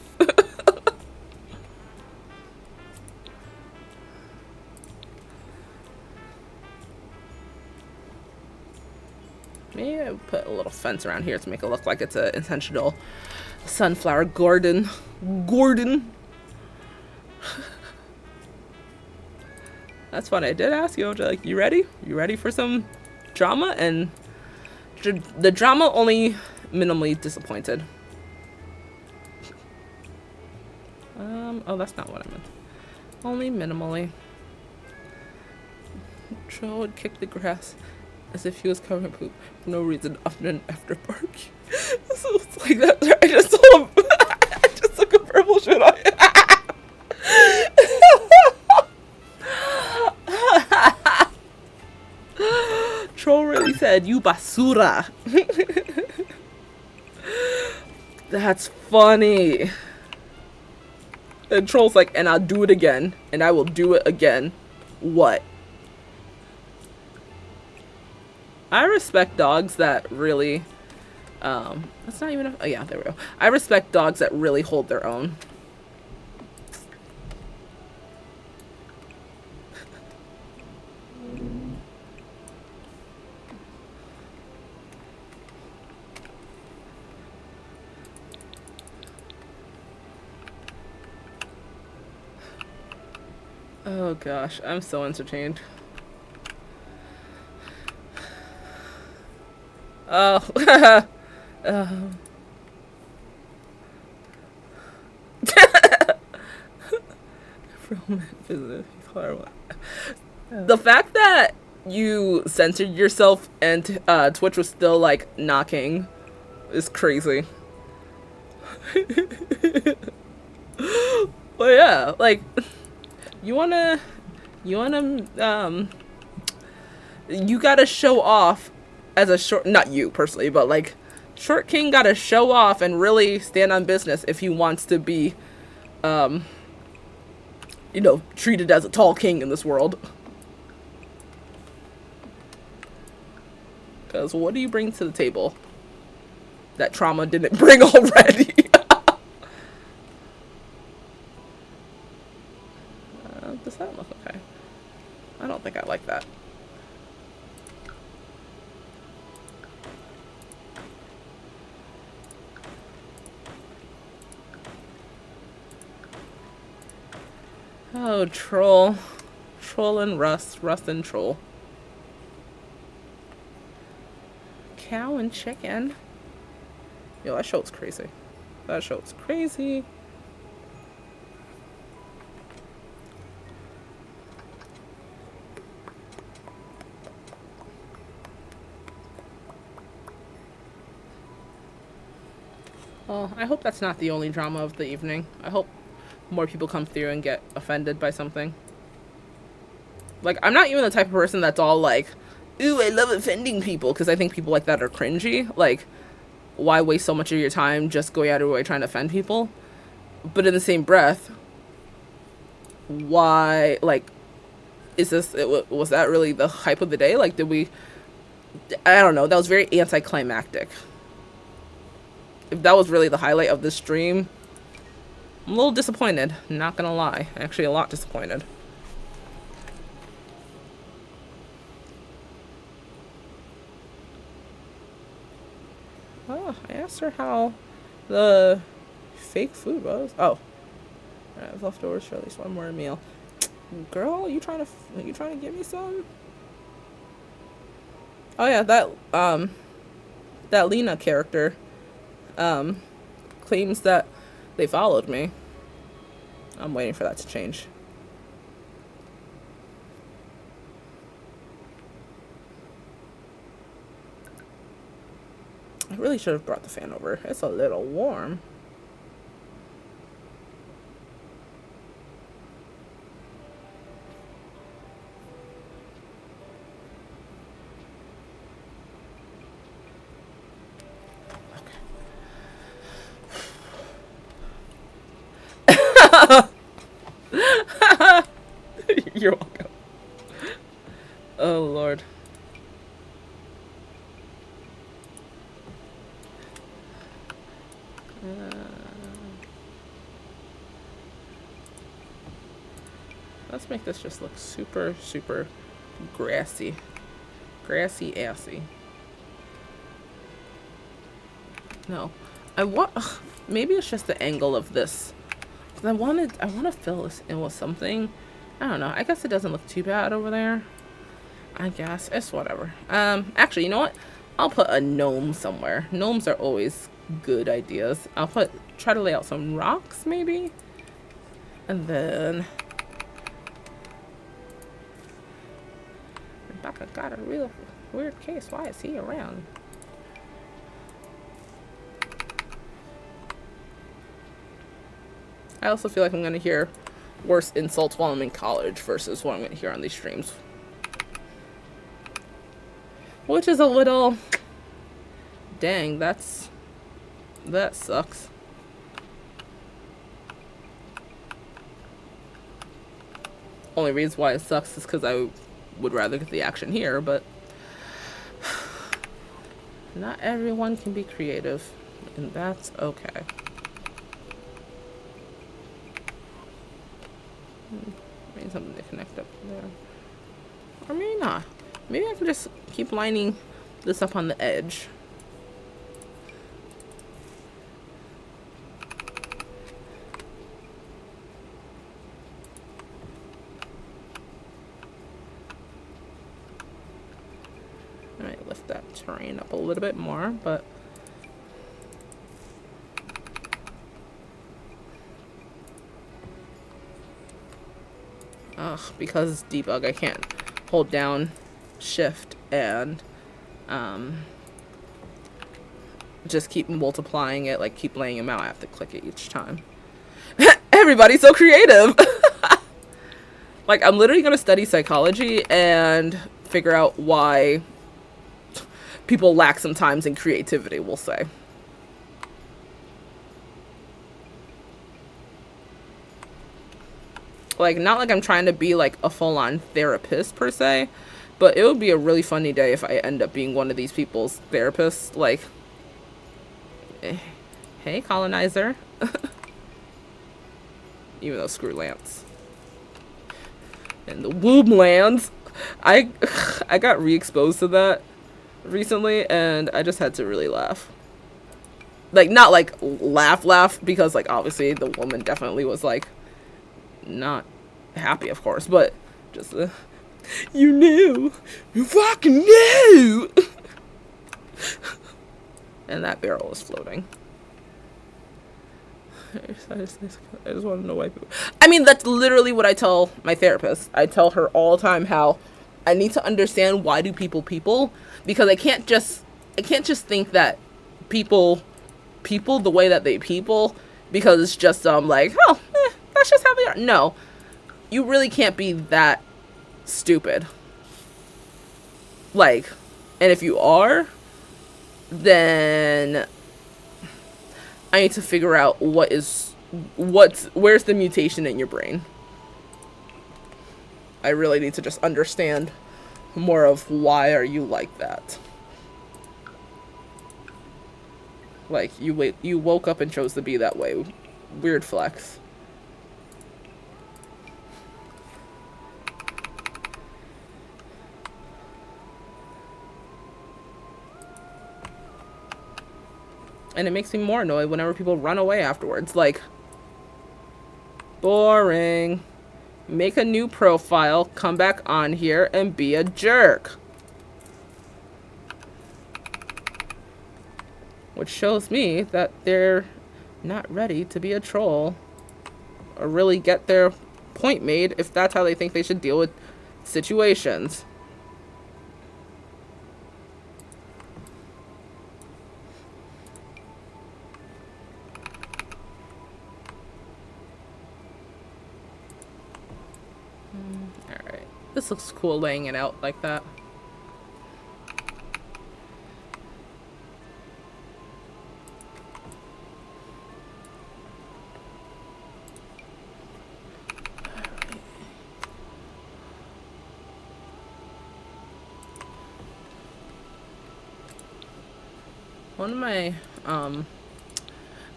Maybe I put a little fence around here to make it look like it's an intentional sunflower garden. That's funny. I did ask you, like, you ready? You ready for some drama? And the drama only minimally disappointed. Oh, that's not what I meant. Only minimally. Troll would kick the grass as if he was covering poop for no reason after barbecue. So it's like that. I just told him. I just took a purple shit on it. Troll really said, you basura. That's funny. And Troll's like, and I'll do it again. And I will do it again. What? I respect dogs that really, that's not even a, oh yeah, there we go. I respect dogs that really hold their own. Oh gosh, I'm so entertained. Oh. The fact that you censored yourself and Twitch was still like knocking is crazy. Well, yeah, like you gotta show off as a short, not you personally, but like Short King gotta show off and really stand on business if he wants to be, you know, treated as a tall king in this world. Because what do you bring to the table that Trauma didn't bring already? Does that look okay? I don't think I like that. Oh, troll. Troll and Rust. Rust and troll. Cow and chicken. Yo, that show's crazy. That show's crazy. Well, I hope that's not the only drama of the evening. I hope more people come through and get offended by something. Like, I'm not even the type of person that's all like, ooh, I love offending people, because I think people like that are cringy. Like, why waste so much of your time just going out of your way trying to offend people? But in the same breath, why, like, is this, was that really the hype of the day? Like, did we, I don't know, that was very anticlimactic. If that was really the highlight of this stream, I'm a little disappointed, not gonna lie. Actually, a lot disappointed. Oh, I asked her how the fake food was. Oh, I have leftovers for at least one more meal. Girl, you trying to give me some? Oh yeah, that Lena character. claims that they followed me. I'm waiting for that to change. I really should have brought the fan over. It's a little warm. You're welcome. Oh, Lord. Let's make this just look super, super grassy. Grassy-assy. No. I want... Maybe it's just the angle of this. I want to fill this in with something. I don't know. I guess it doesn't look too bad over there. I guess. It's whatever. Actually, you know what? I'll put a gnome somewhere. Gnomes are always good ideas. I'll try to lay out some rocks, maybe? And then... Rebecca got a real weird case. Why is he around? I also feel like I'm going to hear worse insults while I'm in college versus what I'm going to hear on these streams. Which is a little... Dang, that sucks. Only reason why it sucks is because I would rather get the action here, but... Not everyone can be creative, and that's okay. Maybe something to connect up there. Or maybe not. Maybe I can just keep lining this up on the edge. I might lift that terrain up a little bit more, but... because debug, I can't hold down shift and just keep multiplying it, like keep laying them out. I have to click it each time. Everybody's so creative. Like, I'm literally gonna study psychology and figure out why people lack sometimes in creativity, we'll say. Like, not like I'm trying to be, like, a full-on therapist, per se. But it would be a really funny day if I end up being one of these people's therapists. Like, hey, colonizer. Even though, screw Lance. And the womb lands. I got re-exposed to that recently, and I just had to really laugh. Like, not, like, laugh, because, like, obviously the woman definitely was, like... not happy, of course, but just you knew, you fucking knew. And that barrel is floating. I just want to know why people... I mean, that's literally what I tell my therapist. I tell her all the time how I need to understand why do people, because I can't just think that people the way that they people, because it's just like, oh, that's just how they are. No, you really can't be that stupid. Like, and if you are, then I need to figure out where's the mutation in your brain. I really need to just understand more of why are you like that. Like, you woke up and chose to be that way. Weird flex. And it makes me more annoyed whenever people run away afterwards. Like, boring. Make a new profile, come back on here, and be a jerk. which shows me that they're not ready to be a troll or really get their point made if that's how they think they should deal with situations. Alright. This looks cool laying it out like that. One of my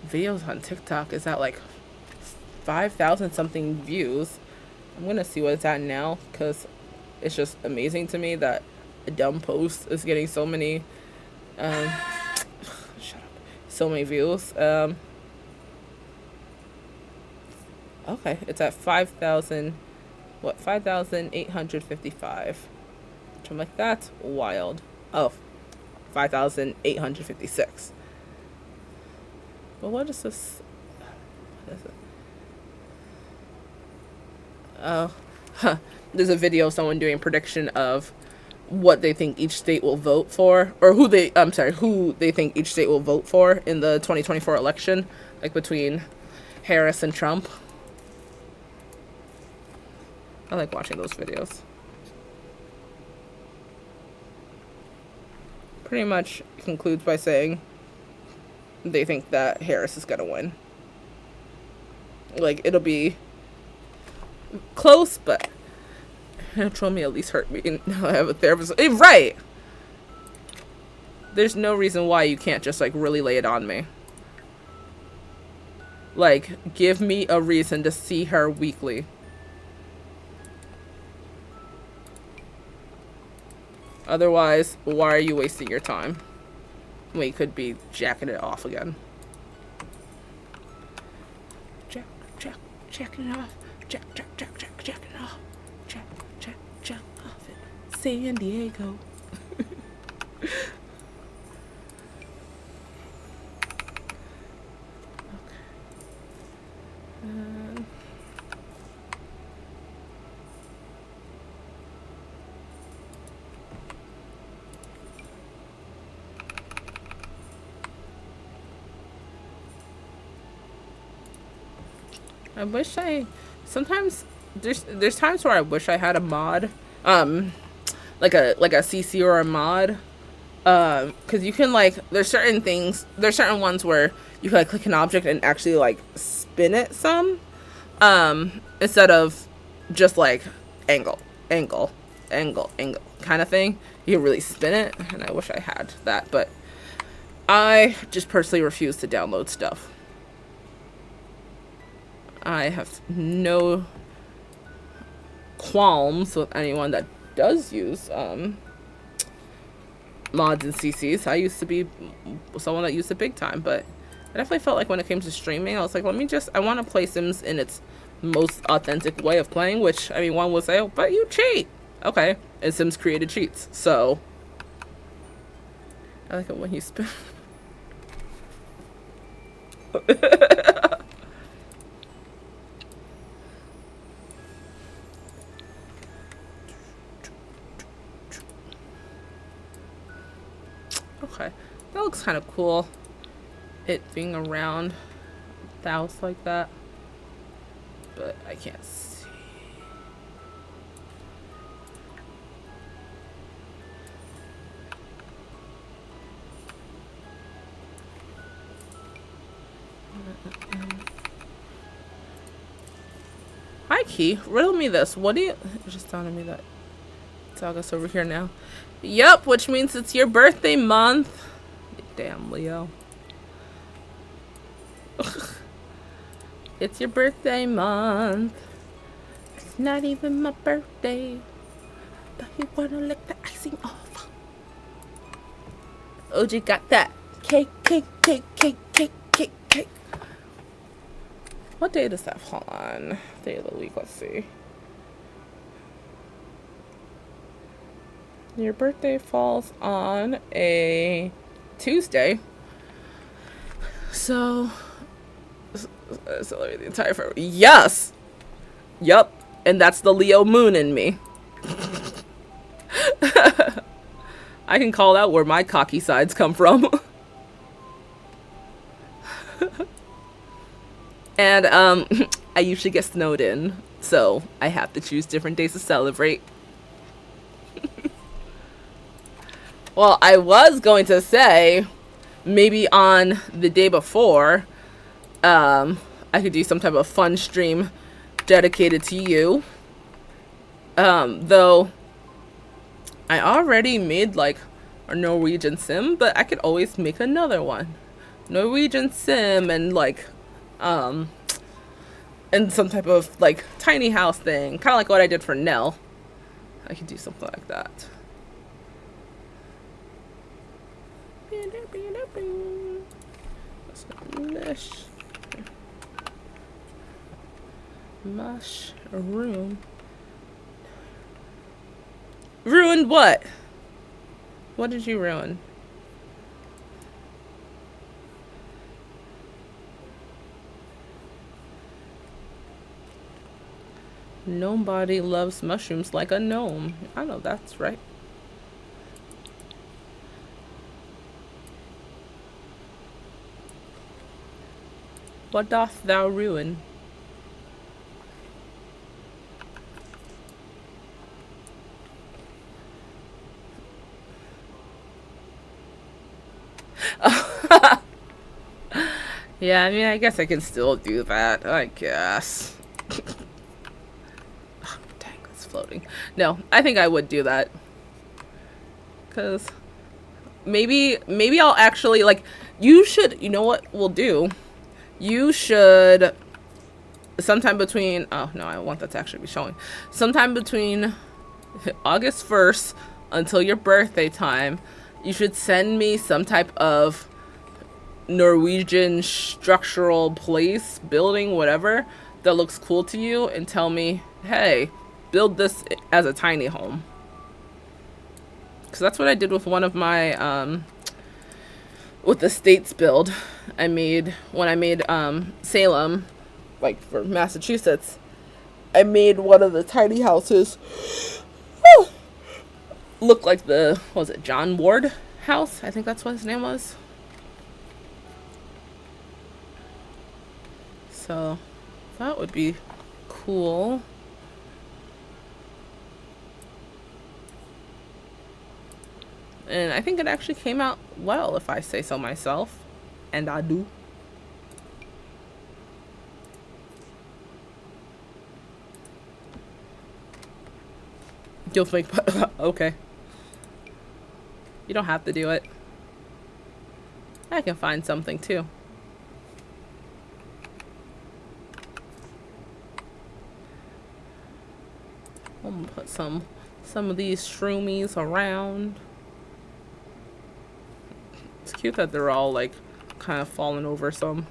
videos on TikTok is at like 5,000 something views. I'm gonna see what it's at now because it's just amazing to me that a dumb post is getting so many shut up, so many views. Okay, it's at 5,000, what, 5,855, which I'm like, that's wild. Oh, 5,856. But what is this? What is it? Oh, huh. There's a video of someone doing a prediction of what they think each state will vote for, or who they think each state will vote for in the 2024 election, like between Harris and Trump. I like watching those videos. Pretty much concludes by saying they think that Harris is gonna win. Like, it'll be close, but troll me at least hurt me. Now I have a therapist. Right! There's no reason why you can't just, like, really lay it on me. Like, give me a reason to see her weekly. Otherwise, why are you wasting your time? Well, you could be jacking it off again. Jacking it off. Jacking it off. Jack off it. San Diego. I wish sometimes there's times where I wish I had a mod, like a CC or a mod, because you can, like, there's certain ones where you can, like, click an object and actually, like, spin it some, instead of just, like, angle kind of thing. You can really spin it, and I wish I had that, but I just personally refuse to download stuff. I have no qualms with anyone that does use mods and CCs. I used to be someone that used it big time, but I definitely felt like when it came to streaming, I was like, I want to play Sims in its most authentic way of playing, which, I mean, one would say, oh, but you cheat. Okay, and Sims created cheats, so I like it when you spin. Okay, that looks kind of cool. It being around the house like that, but I can't see. Hi, Key. Riddle me this. What do you... It's just telling me that it's August over here now. Yep, which means it's your birthday month. Damn, Leo. It's your birthday month. It's not even my birthday, but you wanna lick the icing off. OG got that. Cake. What day does that fall on? Day of the week, let's see. Your birthday falls on a Tuesday. So, accelerate the entire fire. Yes! Yup. And that's the Leo moon in me. I can call out where my cocky sides come from. And, I usually get snowed in. So, I have to choose different days to celebrate. Well, I was going to say, maybe on the day before, I could do some type of fun stream dedicated to you. Though, I already made, like, a Norwegian sim, but I could always make another one. Norwegian sim and, like, and some type of, like, tiny house thing. Kind of like what I did for Nell. I could do something like that. Mushroom. Ruined what? What did you ruin? Nobody loves mushrooms like a gnome. I know that's right. What doth thou ruin? Yeah, I mean, I guess I can still do that. I guess. Oh, dang, it's floating. No, I think I would do that. Because maybe I'll actually, like, you should, you know what we'll do? You should, sometime between, oh no, I want that to actually be showing. Sometime between August 1st until your birthday time, you should send me some type of Norwegian structural place, building, whatever, that looks cool to you, and tell me, hey, build this as a tiny home. Because that's what I did with one of my, with the States build I made, when I made, Salem, like, for Massachusetts. I made one of the tiny houses look like the, what was it, John Ward house? I think that's what his name was. So, that would be cool. And I think it actually came out well, if I say so myself. And I do. You'll think, okay. You don't have to do it. I can find something too. I'm gonna put some of these shroomies around. It's cute that they're all like kind of falling over some.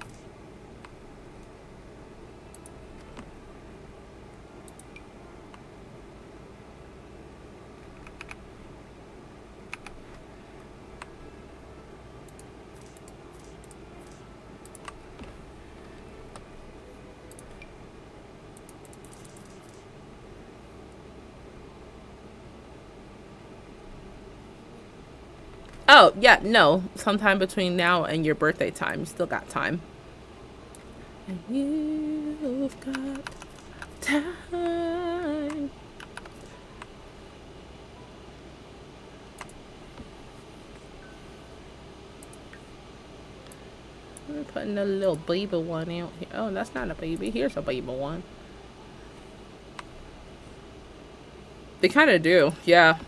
Oh, yeah, no. Sometime between now and your birthday time. You still got time. And you've got time. We're putting a little baby one out here. Oh, that's not a baby. Here's a baby one. They kind of do, yeah.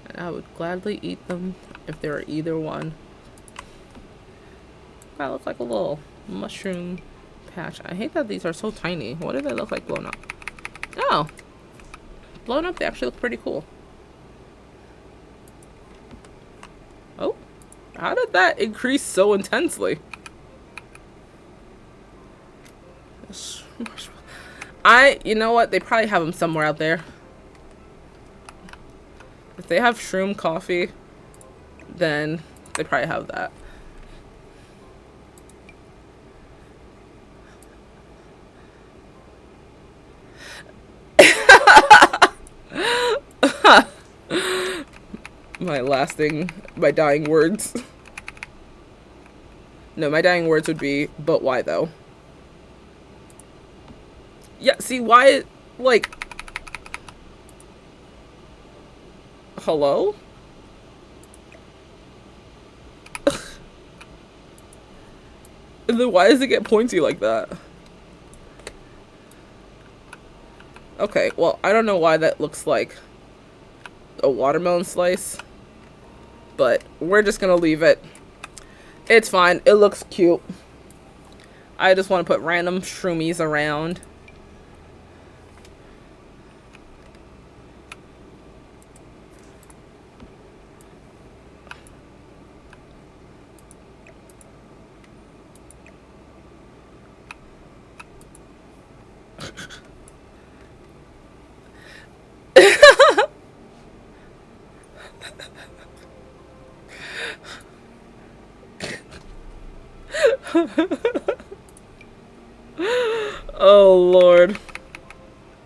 And I would gladly eat them if they were either one. That looks like a little mushroom patch. I hate that these are so tiny. What do they look like blown up? Oh. Blown up, they actually look pretty cool. Oh. How did that increase so intensely? You know what? They probably have them somewhere out there. If they have shroom coffee, then they probably have that. My dying words. No, my dying words would be, but why though? Yeah, see, why, like, hello? And then why does it get pointy like that? Okay, well, I don't know why that looks like a watermelon slice, but we're just gonna leave it. It's fine. It looks cute. I just want to put random shroomies around. Oh, Lord.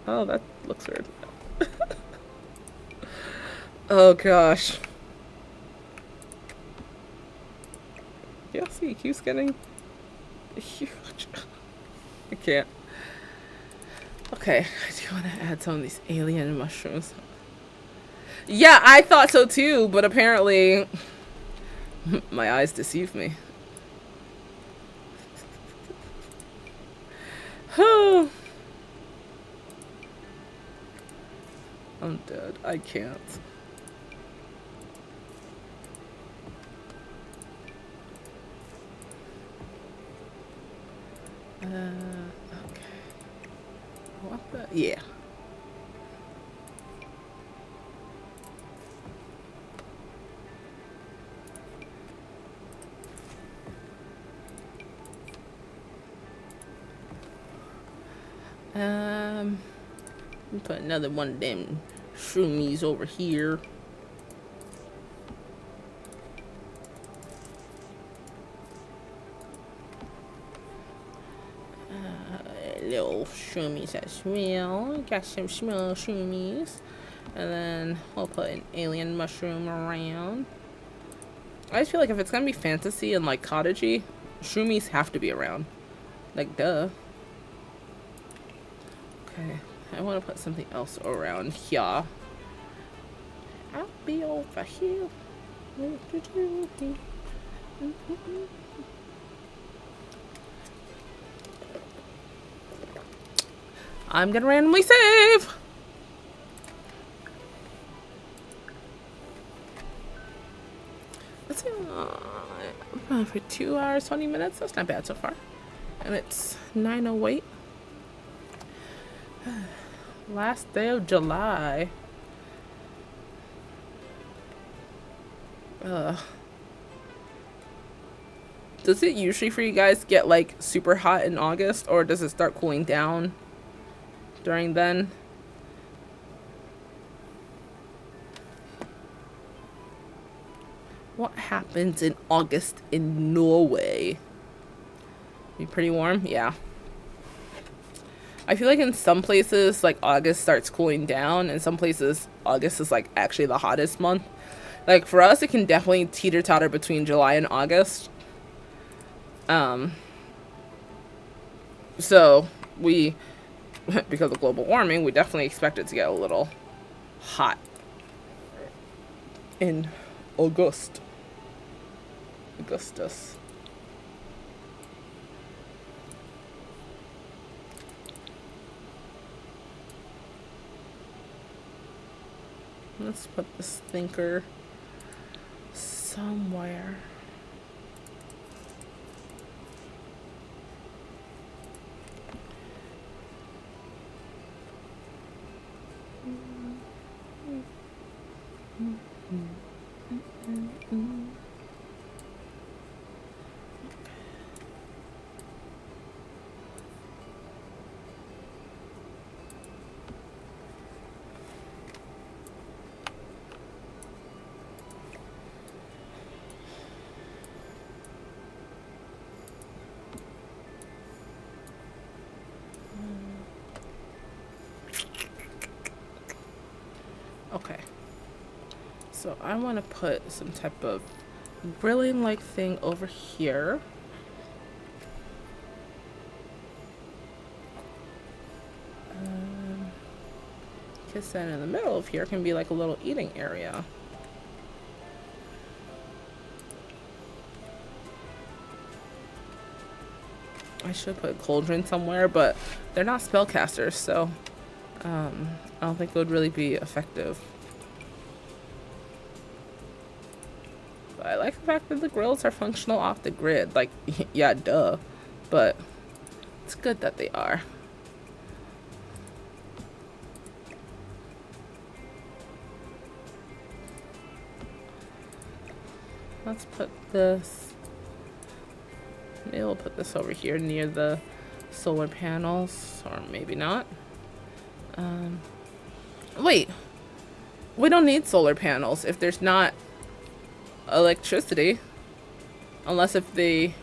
Oh, that looks weird. Oh, gosh. Yeah, see, he keeps getting huge. I can't. Okay, I do want to add some of these alien mushrooms. Yeah, I thought so too, but apparently my eyes deceive me. I'm dead. I can't. Okay. What the? Yeah. Put another one of them shroomies over here. Little shroomies as well. Got some small shroomies. And then we'll put an alien mushroom around. I just feel like if it's gonna be fantasy and like cottagey, shroomies have to be around. Like, duh. Okay, I want to put something else around here. I'll be over here. I'm gonna randomly save. Let's see. For 2 hours, 20 minutes. That's not bad so far. And it's 9:08. Last day of July. Does it usually for you guys get like super hot in August, or does it start cooling down during then? What happens in August in Norway? Be pretty warm? Yeah. I feel like in some places, like, August starts cooling down, and some places, August is, like, actually the hottest month. Like, for us, it can definitely teeter-totter between July and August. So, we, because of global warming, we definitely expect it to get a little hot in Augustus. Let's put this thinker somewhere. Okay. So I want to put some type of grilling like thing over here. Because then in the middle of here can be like a little eating area. I should put a cauldron somewhere, but they're not spellcasters, so I don't think it would really be effective. But I like the fact that the grills are functional off the grid. Like, yeah, duh. But it's good that they are. Let's put this. Maybe we'll put this over here near the solar panels, or maybe not. Wait, we don't need solar panels if there's not electricity. Unless if they...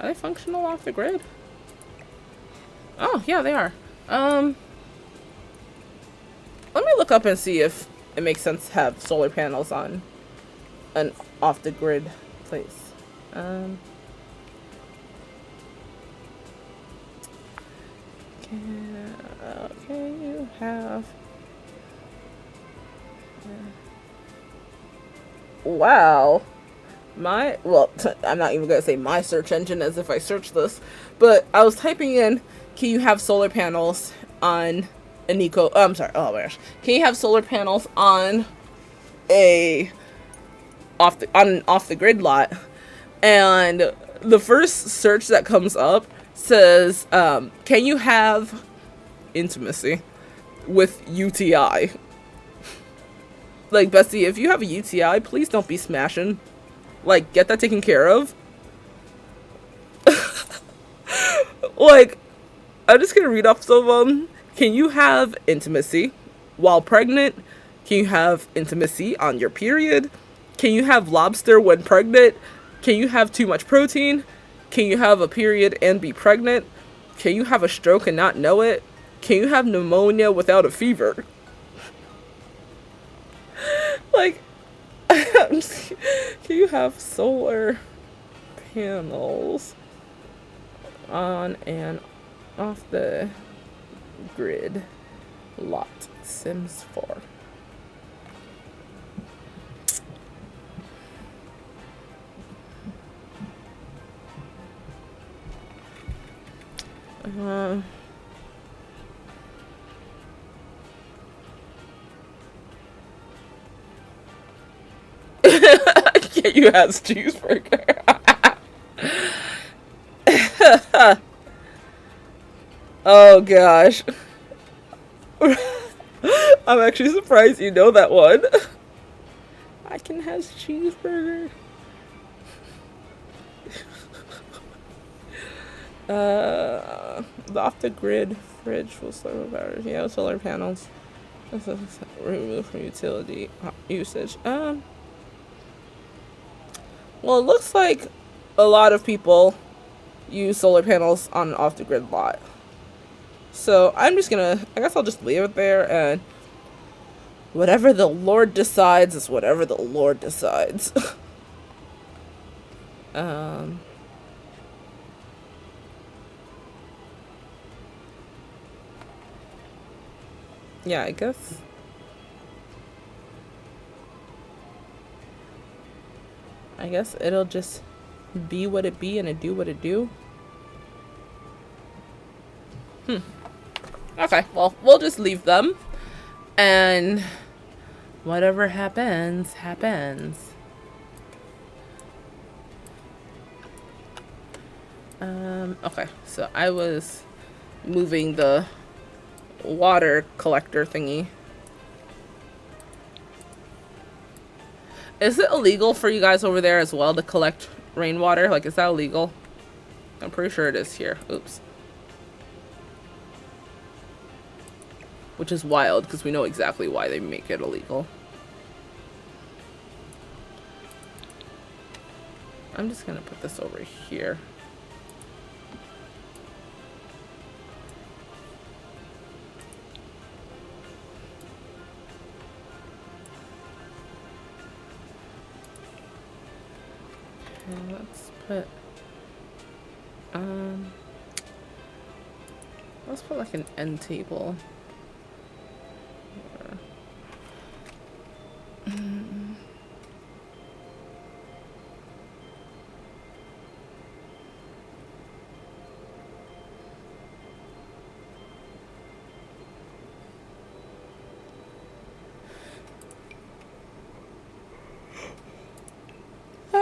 Are they functional off the grid? Oh, yeah, they are. Let me look up and see if it makes sense to have solar panels on an off the grid place. Can you have... Wow. Well, I'm not even gonna say my search engine as if I searched this, but I was typing in, can you have solar panels on an I'm sorry, oh my gosh. Can you have solar panels on an off the grid lot? And the first search that comes up says, can you have intimacy with UTI? Like, Bessie, if you have a UTI, please don't be smashing. Like, get that taken care of. Like, I'm just gonna read off some of them. Can you have intimacy while pregnant? Can you have intimacy on your period? Can you have lobster when pregnant? Can you have too much protein? Can you have a period and be pregnant? Can you have a stroke and not know it? Can you have pneumonia without a fever? Like, can you have solar panels on and off the grid lot? Sims 4. Can you have cheeseburger? Oh gosh. I'm actually surprised you know that one. I can have cheeseburger. The off the grid fridge will serve batteries. Yeah, solar panels. Removed from utility usage. Well, it looks like a lot of people use solar panels on an off the grid lot. So I'm just gonna, I guess I'll just leave it there, and whatever the Lord decides is whatever the Lord decides. Yeah, I guess. I guess it'll just be what it be and it do what it do. Okay, well, we'll just leave them. And whatever happens, happens. Okay, so I was moving the water collector thingy. Is it illegal for you guys over there as well to collect rainwater? Like, is that illegal? I'm pretty sure it is here. Oops. Which is wild, because we know exactly why they make it illegal. I'm just gonna put this over here. Okay, um, let's put like an end table.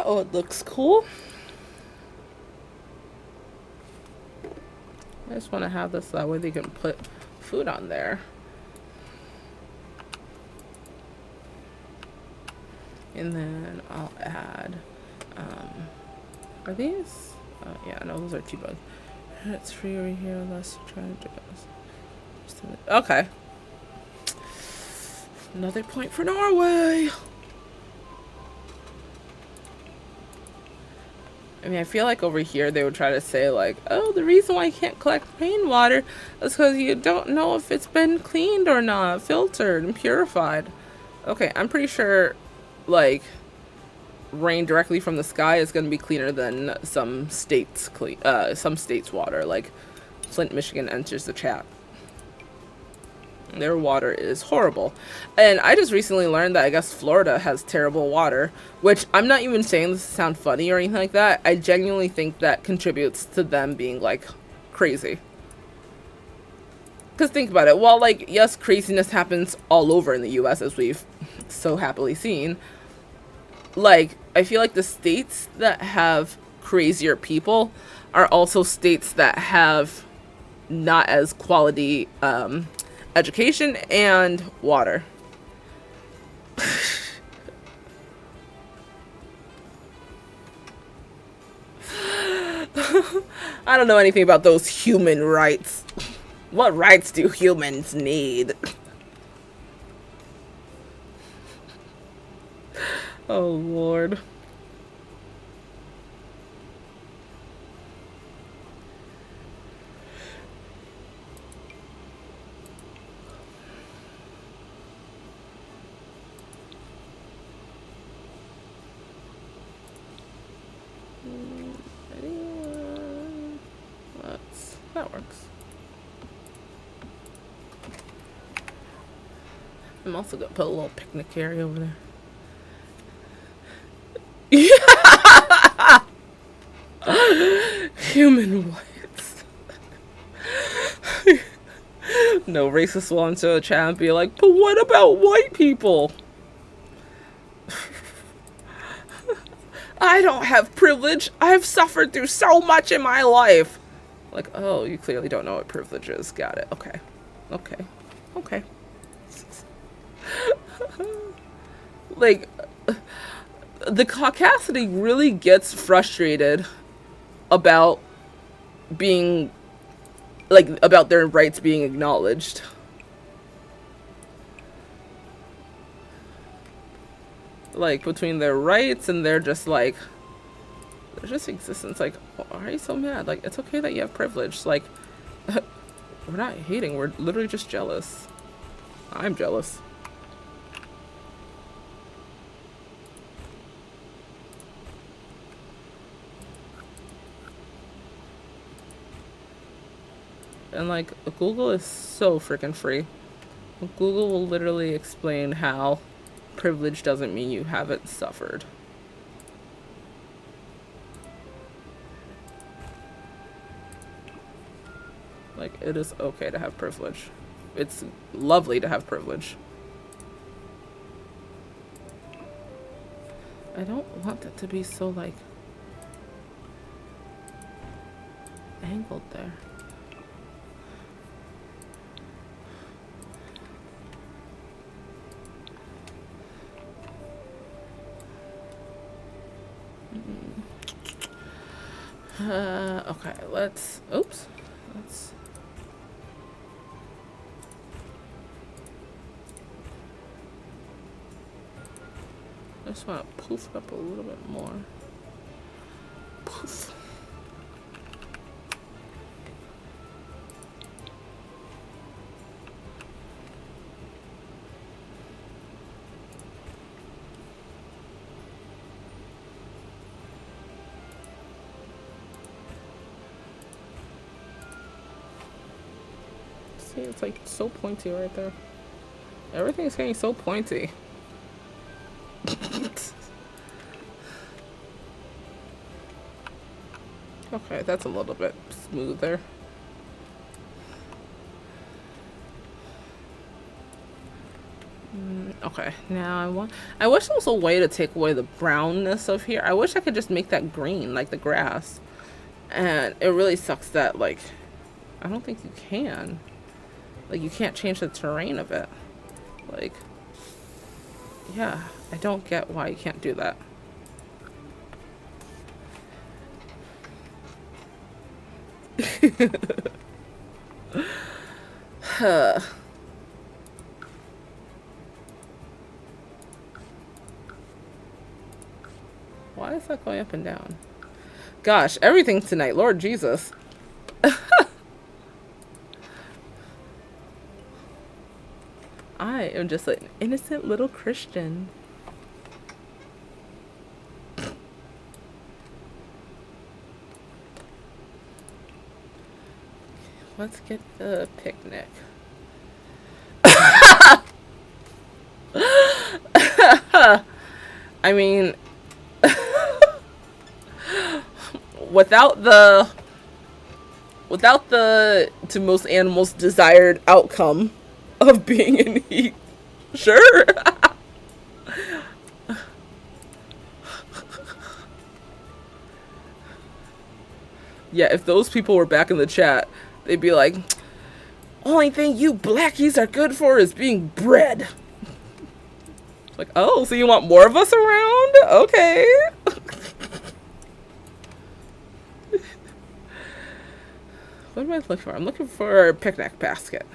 Oh, it looks cool. I just want to have this that way they can put food on there. And then I'll add, are these? Yeah, no, those are T-bug. It's free over here unless you try to do this. Okay. Another point for Norway. I mean, I feel like over here they would try to say like, oh, the reason why you can't collect rainwater is because you don't know if it's been cleaned or not, filtered and purified. Okay, I'm pretty sure like rain directly from the sky is going to be cleaner than some states water. Like Flint, Michigan enters the chat. Their water is horrible. And I just recently learned that I guess Florida has terrible water, which I'm not even saying this to sound funny or anything like that. I genuinely think that contributes to them being like crazy. Because think about it. While like, yes, craziness happens all over in the US as we've so happily seen, like, I feel like the states that have crazier people are also states that have not as quality education and water. I don't know anything about those human rights. What rights do humans need? Oh, Lord. That works. I'm also gonna put a little picnic area over there. Human whites. No racist will enter the chat and be like, but what about white people? I don't have privilege. I've suffered through so much in my life. Like, oh, you clearly don't know what privilege is. Got it. Okay. Okay. Okay. Like, the caucasity really gets frustrated about being, like, about their rights being acknowledged. Like, between their rights and their just, like, their just existence. Like, why are you so mad? Like, it's okay that you have privilege. Like, we're not hating. We're literally just jealous. I'm jealous. And like, Google is so freaking free. Google will literally explain how privilege doesn't mean you haven't suffered. Like, it is okay to have privilege. It's lovely to have privilege. I don't want it to be so, like, angled there. Okay, let's, oops, let's, I just want to poof it up a little bit more. Poof. See, it's like so pointy right there. Everything's getting so pointy. Okay, that's a little bit smoother. Okay, now I wish there was a way to take away the brownness of here. I wish I could just make that green like the grass. And it really sucks that, like, I don't think you can. Like, you can't change the terrain of it. Like, yeah, I don't get why you can't do that. Why is that going up and down? Gosh, everything tonight, Lord Jesus. I am just an innocent little Christian. Let's get the picnic. I mean, without the to most animals desired outcome of being in heat, sure. Yeah, if those people were back in the chat, they'd be like, only thing you blackies are good for is being bred. Like, oh, so you want more of us around? Okay. What am I looking for? I'm looking for a picnic basket.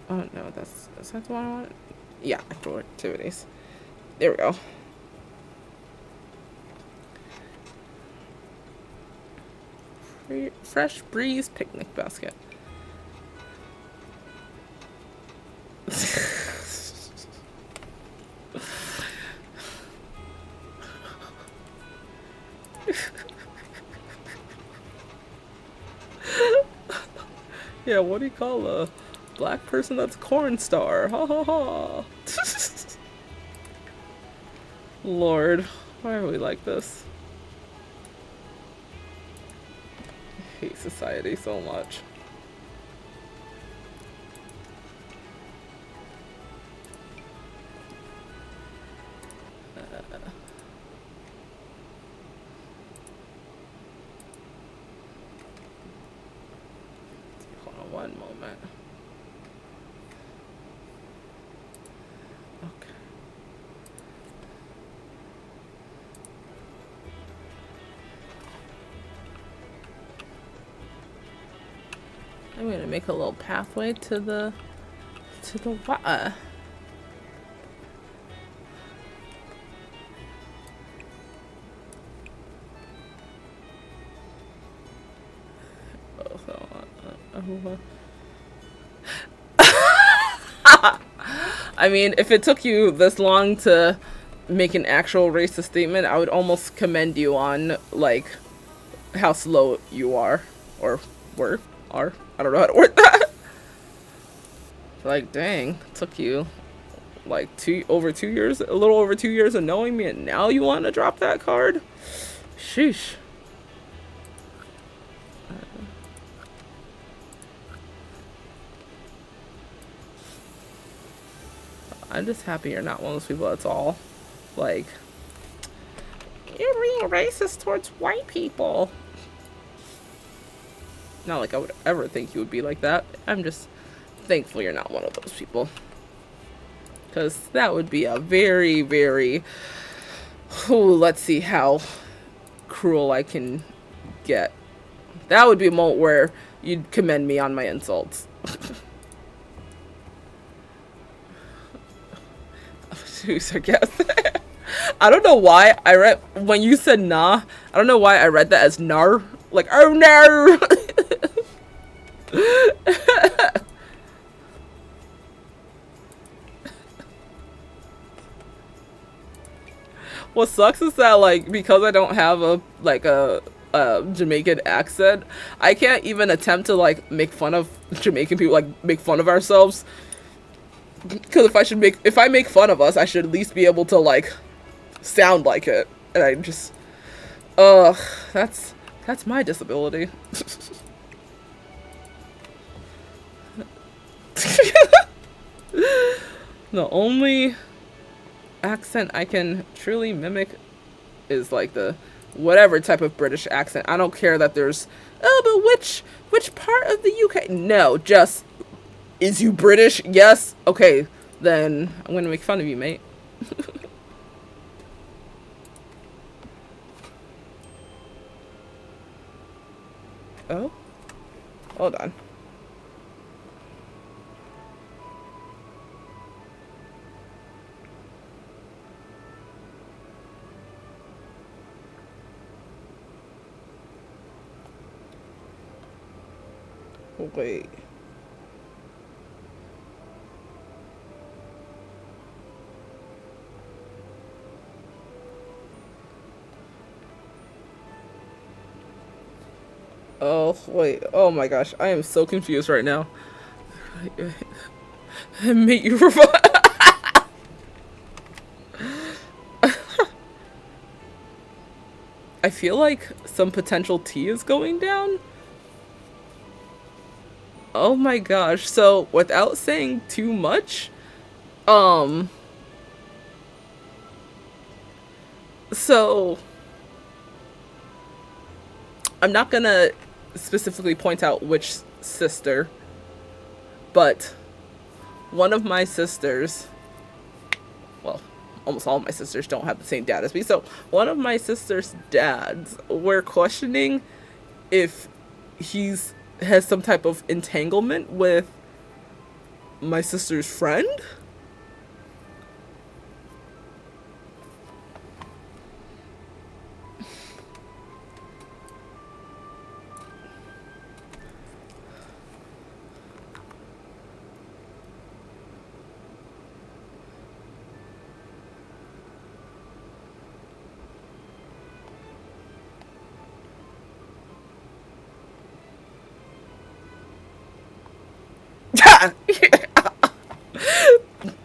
Oh no, is that the one I want? Yeah, outdoor activities. There we go. Fresh breeze picnic basket. Yeah, what do you call a black person that's a corn star? Ha ha ha. Lord, why are we like this? I hate society so much. Hold on one moment. Okay. I'm gonna make a little pathway to the water. I mean, if it took you this long to make an actual racist statement, I would almost commend you on, like, how slow you are. Or were. Are. I don't know how to word that. Like, dang, it took you, like, a little over 2 years of knowing me, and now you want to drop that card? Sheesh. I'm just happy you're not one of those people that's all like, you're being racist towards white people. Not like I would ever think you would be like that. I'm just thankful you're not one of those people. Because that would be a very, very... Ooh, let's see how cruel I can get. That would be a moment where you'd commend me on my insults. I guess. I don't know why I read when you said nah. I don't know why I read that as nar. Like, oh no. What sucks is that, like, because I don't have a Jamaican accent. I can't even attempt to like make fun of Jamaican people, like make fun of ourselves. Because if I make fun of us, I should at least be able to like sound like it. And I just, ugh, that's my disability. The only accent I can truly mimic is like the whatever type of British accent. I don't care that there's, oh, but which part of the UK? No, just, is you British? Yes. Okay, then I'm gonna make fun of you, mate. Oh, hold on. Wait. Oh, wait. Oh my gosh. I am so confused right now. Mate, you I feel like some potential tea is going down. Oh my gosh. So, without saying too much, um, so I'm not gonna specifically point out which sister, but one of my sisters, well, almost all my sisters don't have the same dad as me, so one of my sister's dads, we're questioning if he's has some type of entanglement with my sister's friend.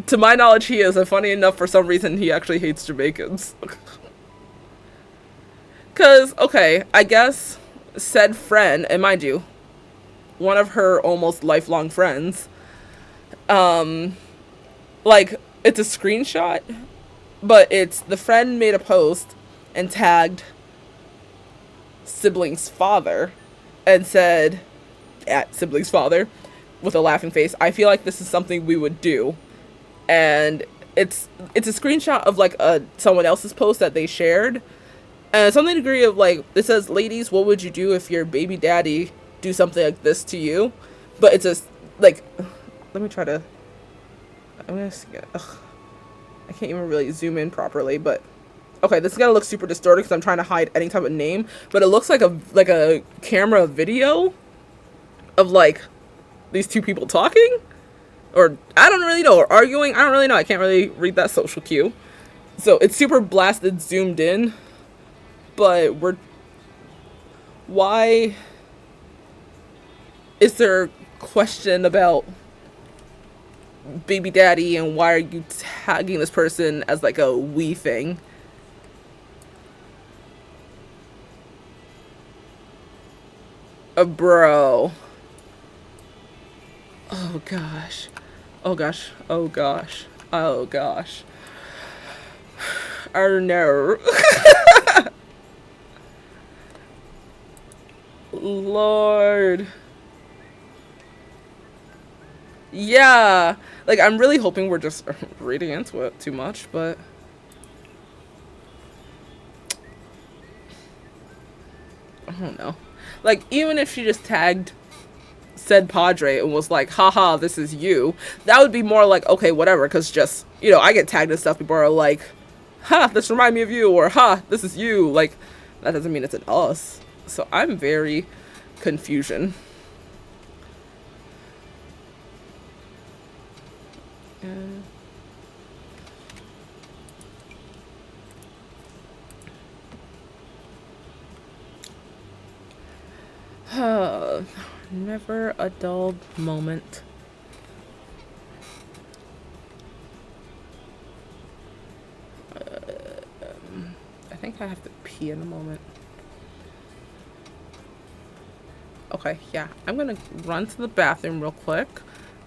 To my knowledge, he is, and funny enough, for some reason, he actually hates Jamaicans. Because, okay, I guess said friend, and mind you, one of her almost lifelong friends, like, it's a screenshot, but it's the friend made a post and tagged sibling's father and said, at sibling's father, with a laughing face, I feel like this is something we would do. And it's a screenshot of like someone else's post that they shared, and something to the degree of like, it says, ladies, what would you do if your baby daddy do something like this to you? But it's just like, let me try to, I'm gonna I can't even really zoom in properly, but okay, this is gonna look super distorted because I'm trying to hide any type of name, but it looks like a camera video of like these two people talking, or I don't really know, or arguing. I don't really know. I can't really read that social cue. So it's super blasted zoomed in, but why is there question about baby daddy, and why are you tagging this person as like a we thing? Bro. Oh gosh. Oh gosh. Oh gosh. Oh gosh. I don't know. Lord. Yeah. Like, I'm really hoping we're just reading into it too much, but I don't know. Like, even if she just tagged said Padre and was like, haha, this is you, that would be more like, okay, whatever, because just, you know, I get tagged and stuff, people are like, ha, this reminds me of you, or ha, this is you, like, that doesn't mean it's an us. So I'm very confusion. Never a dull moment. I think I have to pee in a moment. Okay, yeah. I'm gonna run to the bathroom real quick.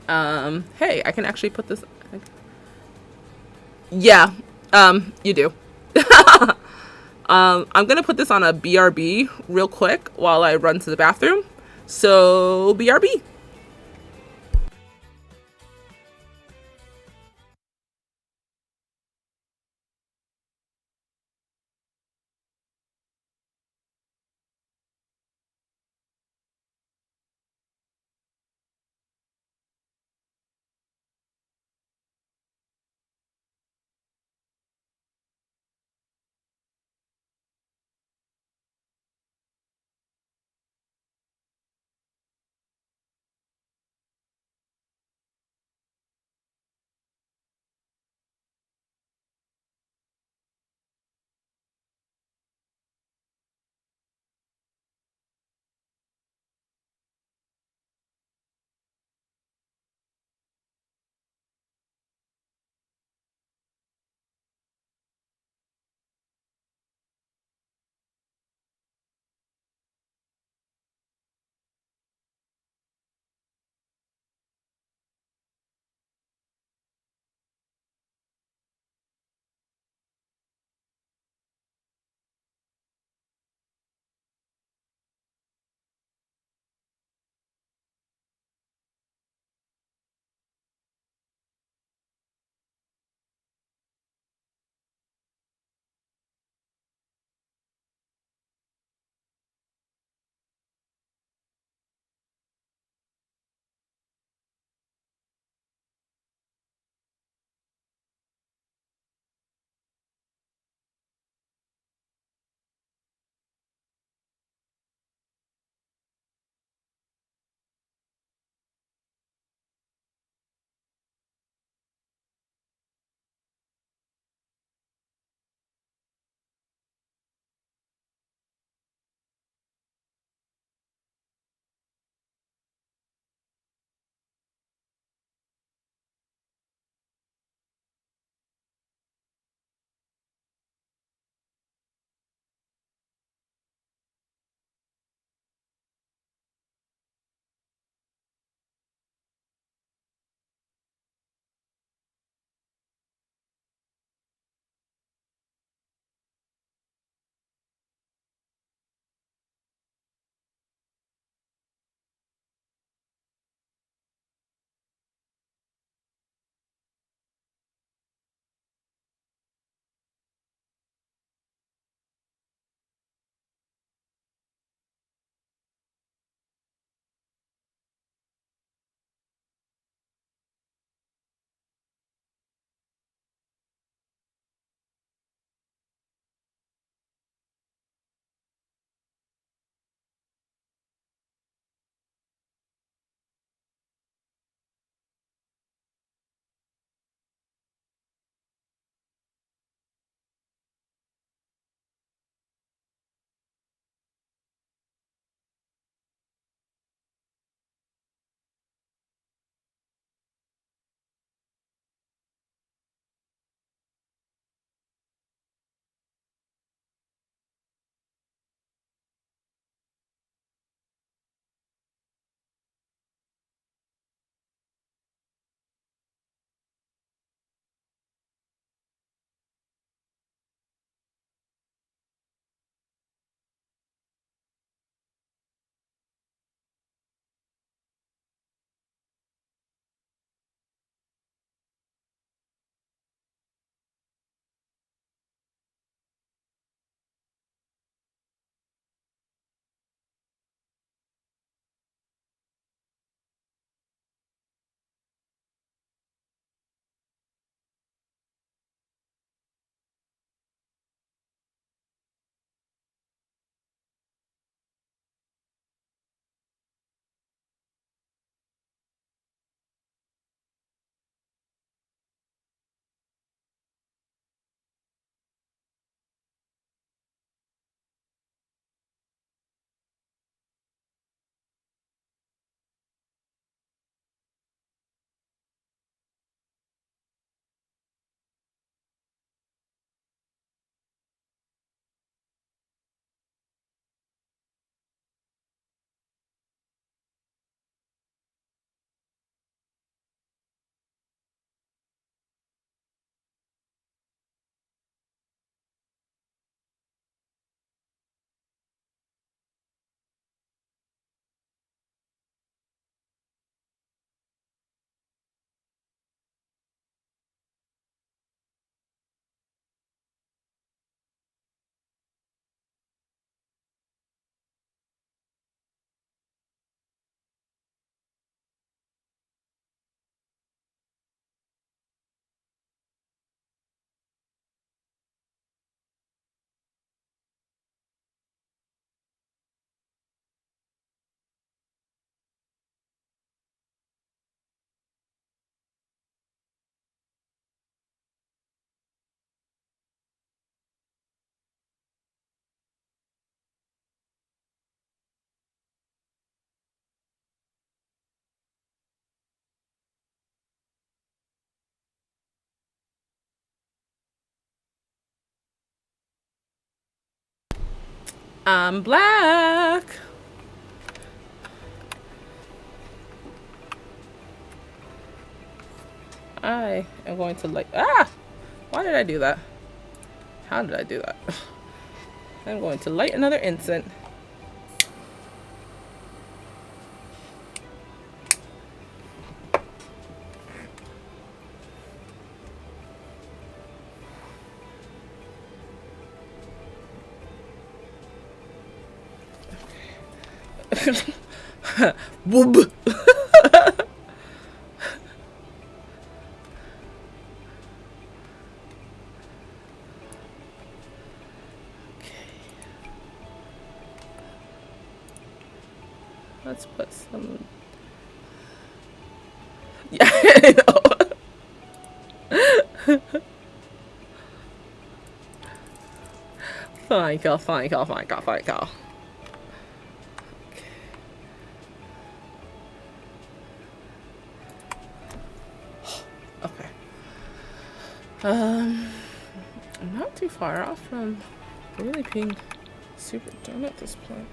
Hey, I can actually put this. I think. Yeah, you do. I'm gonna put this on a BRB real quick while I run to the bathroom. So, BRB. I'm black. I am going to light. Ah! Why did I do that? How did I do that? I'm going to light another incense. Whoop. Let's put some. Yeah, I know. Fine, girl, fine, girl, fine, girl, fine, girl. Okay. I'm not too far off from really being super done at this point.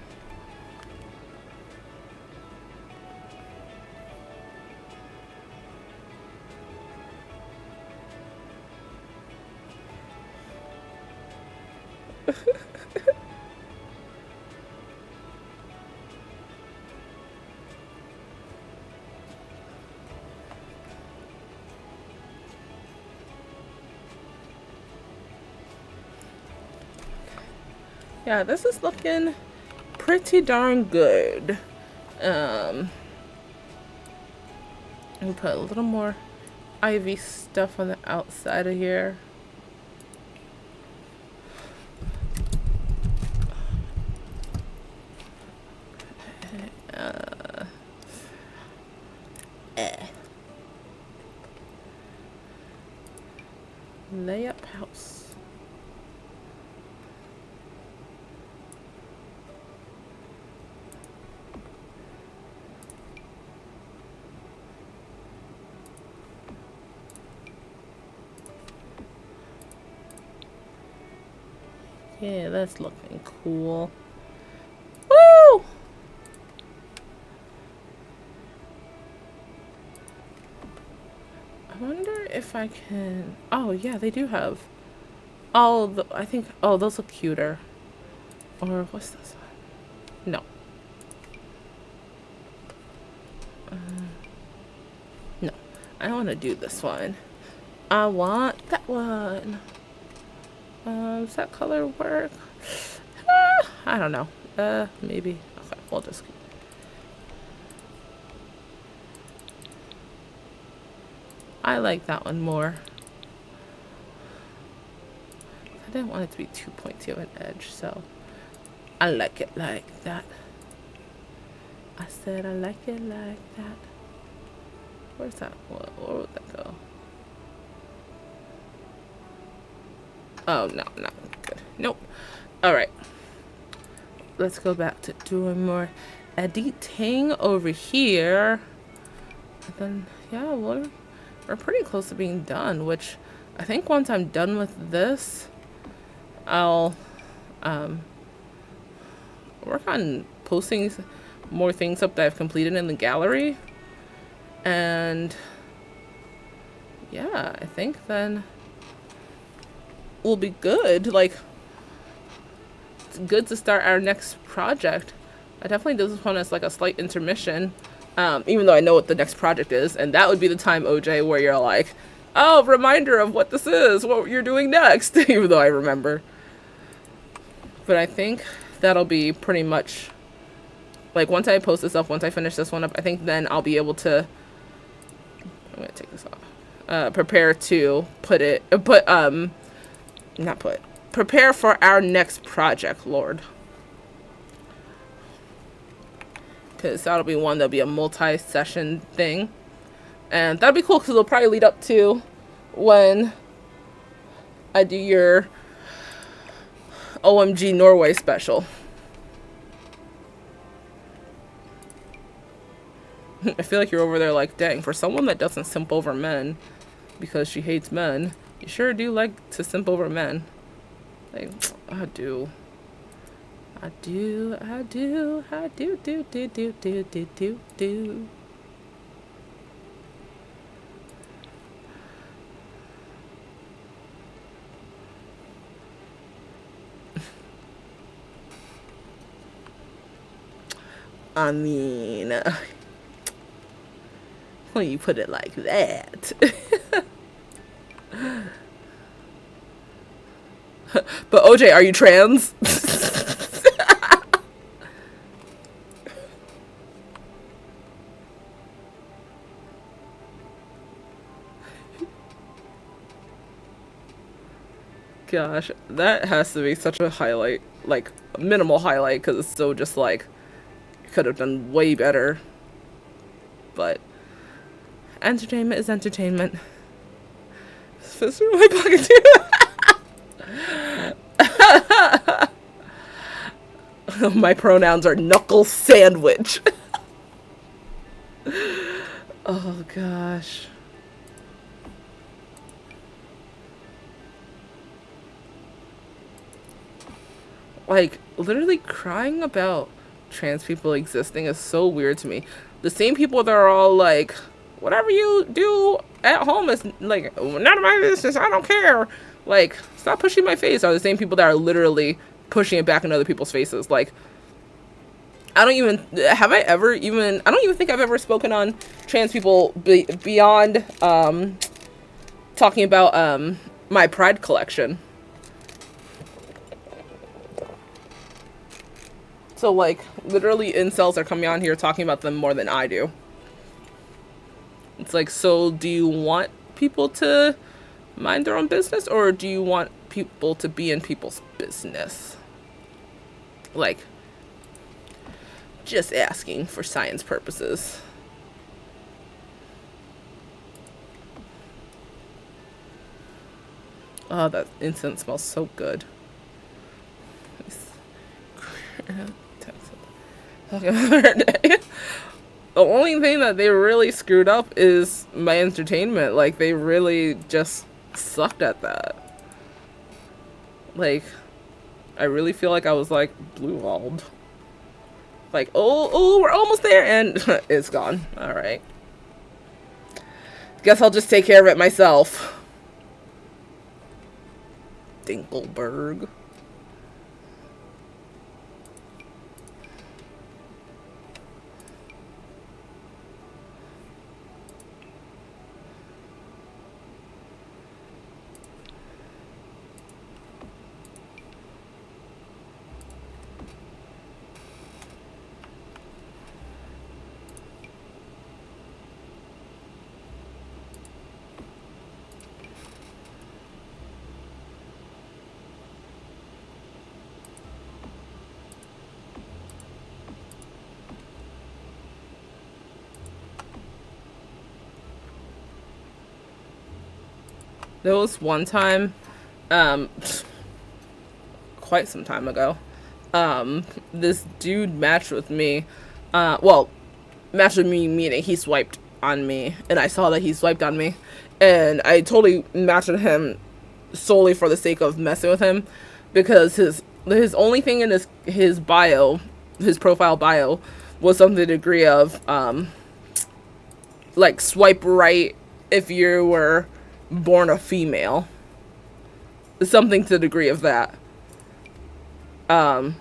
Yeah, this is looking pretty darn good. We'll put a little more ivy stuff on the outside of here. Layup house. Yeah, that's looking cool. Woo! I wonder if I can. Oh, yeah, they do have. Oh, I think. Oh, those look cuter. Or what's this one? No. No. I don't want to do this one. I want that one. Does that color work? I don't know. Maybe. Okay, we'll just. I like that one more. I didn't want it to be too pointy of an edge, so I like it like that. I said I like it like that. Where's that? Where would that go? Oh, no, not good. Nope. All right. Let's go back to doing more editing over here. And then, yeah, we're pretty close to being done, which I think once I'm done with this, I'll work on posting more things up that I've completed in the gallery. And yeah, I think then we'll be good. Like, it's good to start our next project. I definitely do this one as like a slight intermission, even though I know what the next project is, and that would be the time, OJ, where you're like, oh, reminder of what this is, what you're doing next, even though I remember. But I think that'll be pretty much, like, once I post this up, once I finish this one up, I think then I'll be able to, I'm gonna take this off, prepare to prepare for our next project, Lord. Because that'll be a multi-session thing. And that'll be cool because it'll probably lead up to when I do your OMG Norway special. I feel like you're over there like, dang, for someone that doesn't simp over men because she hates men, you sure do like to simp over men. Like, I do. I do, do. I mean, when you put it like that. But OJ, are you trans? Gosh, that has to be such a highlight, like minimal highlight, because it's so just like could have done way better. But entertainment is entertainment. Fist in my pocket too. My pronouns are knuckle sandwich. Oh gosh. Like, literally crying about trans people existing is so weird to me. The same people that are all like, whatever you do at home is like none of my business, I don't care. Like, stop pushing my face, are the same people that are literally pushing it back in other people's faces. Like, I don't even think I've ever spoken on trans people beyond talking about my Pride collection. So, like, literally incels are coming on here talking about them more than I do. It's like, so do you want people to mind their own business, or do you want people to be in people's business? Like, just asking for science purposes. Oh, that incense smells so good. The only thing that they really screwed up is my entertainment. Like, they really just sucked at that. Like, I really feel like I was like blue-walled. Like, oh, we're almost there, and it's gone. All right. Guess I'll just take care of it myself. Dinkelberg. There was one time, quite some time ago, this dude matched with me. Matched with me meaning he swiped on me, and I saw that he swiped on me, and I totally matched with him solely for the sake of messing with him, because his only thing in his bio, his profile bio, was something to the degree of like, swipe right if you were born a female. Something to the degree of that. And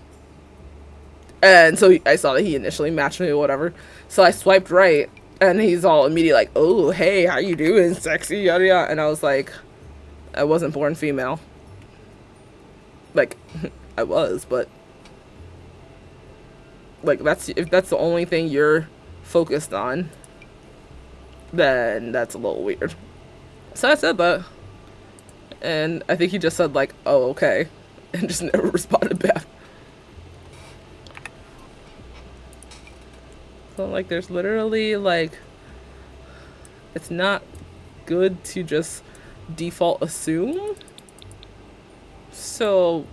so I saw that he initially matched me or whatever. So I swiped right, and he's all immediately like, oh, hey, how you doing, sexy, yada yada. And I was like, I wasn't born female. Like, I was, but like, if that's the only thing you're focused on, then that's a little weird. So I said that, and I think he just said like, oh, okay, and just never responded back. So, like, there's literally, like, it's not good to just default assume. So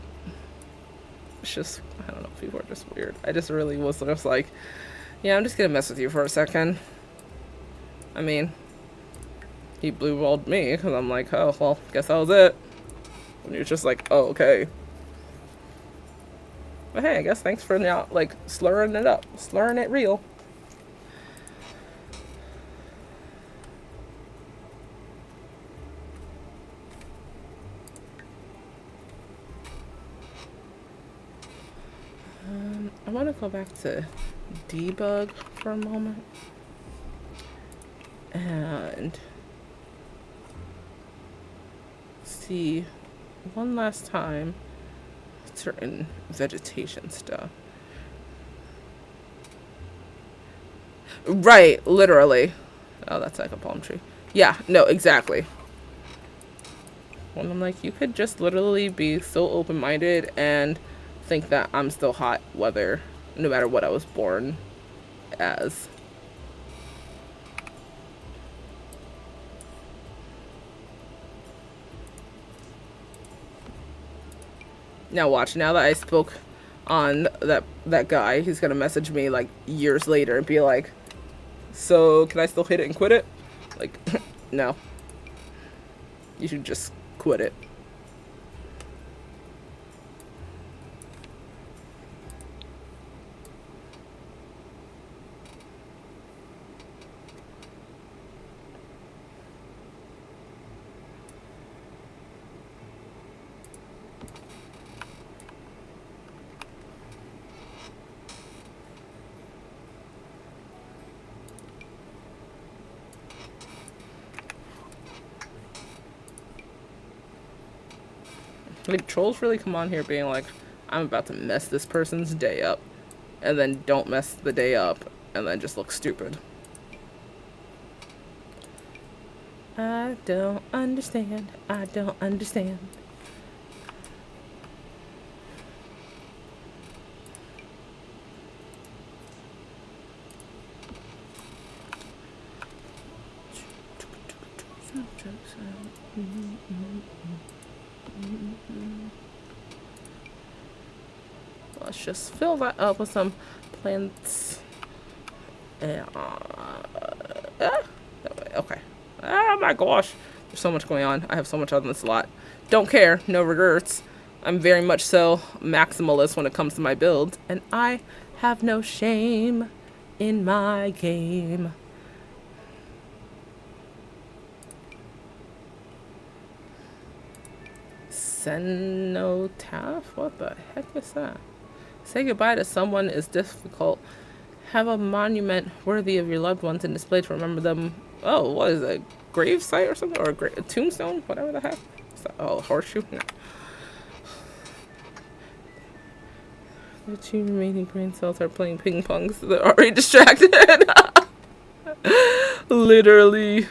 it's just, I don't know, people are just weird. I just really was just like, yeah, I'm just gonna mess with you for a second. I mean, he blue-walled me, because I'm like, oh, well, guess that was it. And he was just like, oh, okay. But hey, I guess thanks for now, like, slurring it up. Slurring it real. I want to go back to debug for a moment. And see one last time certain vegetation stuff. Right, literally. Oh, that's like a palm tree. Yeah, no, exactly. When I'm like, you could just literally be so open-minded and think that I'm still hot, whether, no matter what I was born as. Now watch, now that I spoke on that guy, he's gonna message me like years later and be like, so can I still hit it and quit it? Like, no. You should just quit it. Like, trolls really come on here being like, I'm about to mess this person's day up. And then don't mess the day up. And then just look stupid. I don't understand. I don't understand. Let's just fill that up with some plants. And, okay. Oh my gosh. There's so much going on. I have so much on this lot. Don't care. No regrets. I'm very much so maximalist when it comes to my build. And I have no shame in my game. Cenotaph? What the heck is that? Say goodbye to someone is difficult. Have a monument worthy of your loved ones and display to remember them. Oh, what is it? Grave site or something? Or a tombstone? Whatever the heck. Oh, horseshoe? No. The two remaining brain cells are playing ping pong, so they're already distracted. Literally.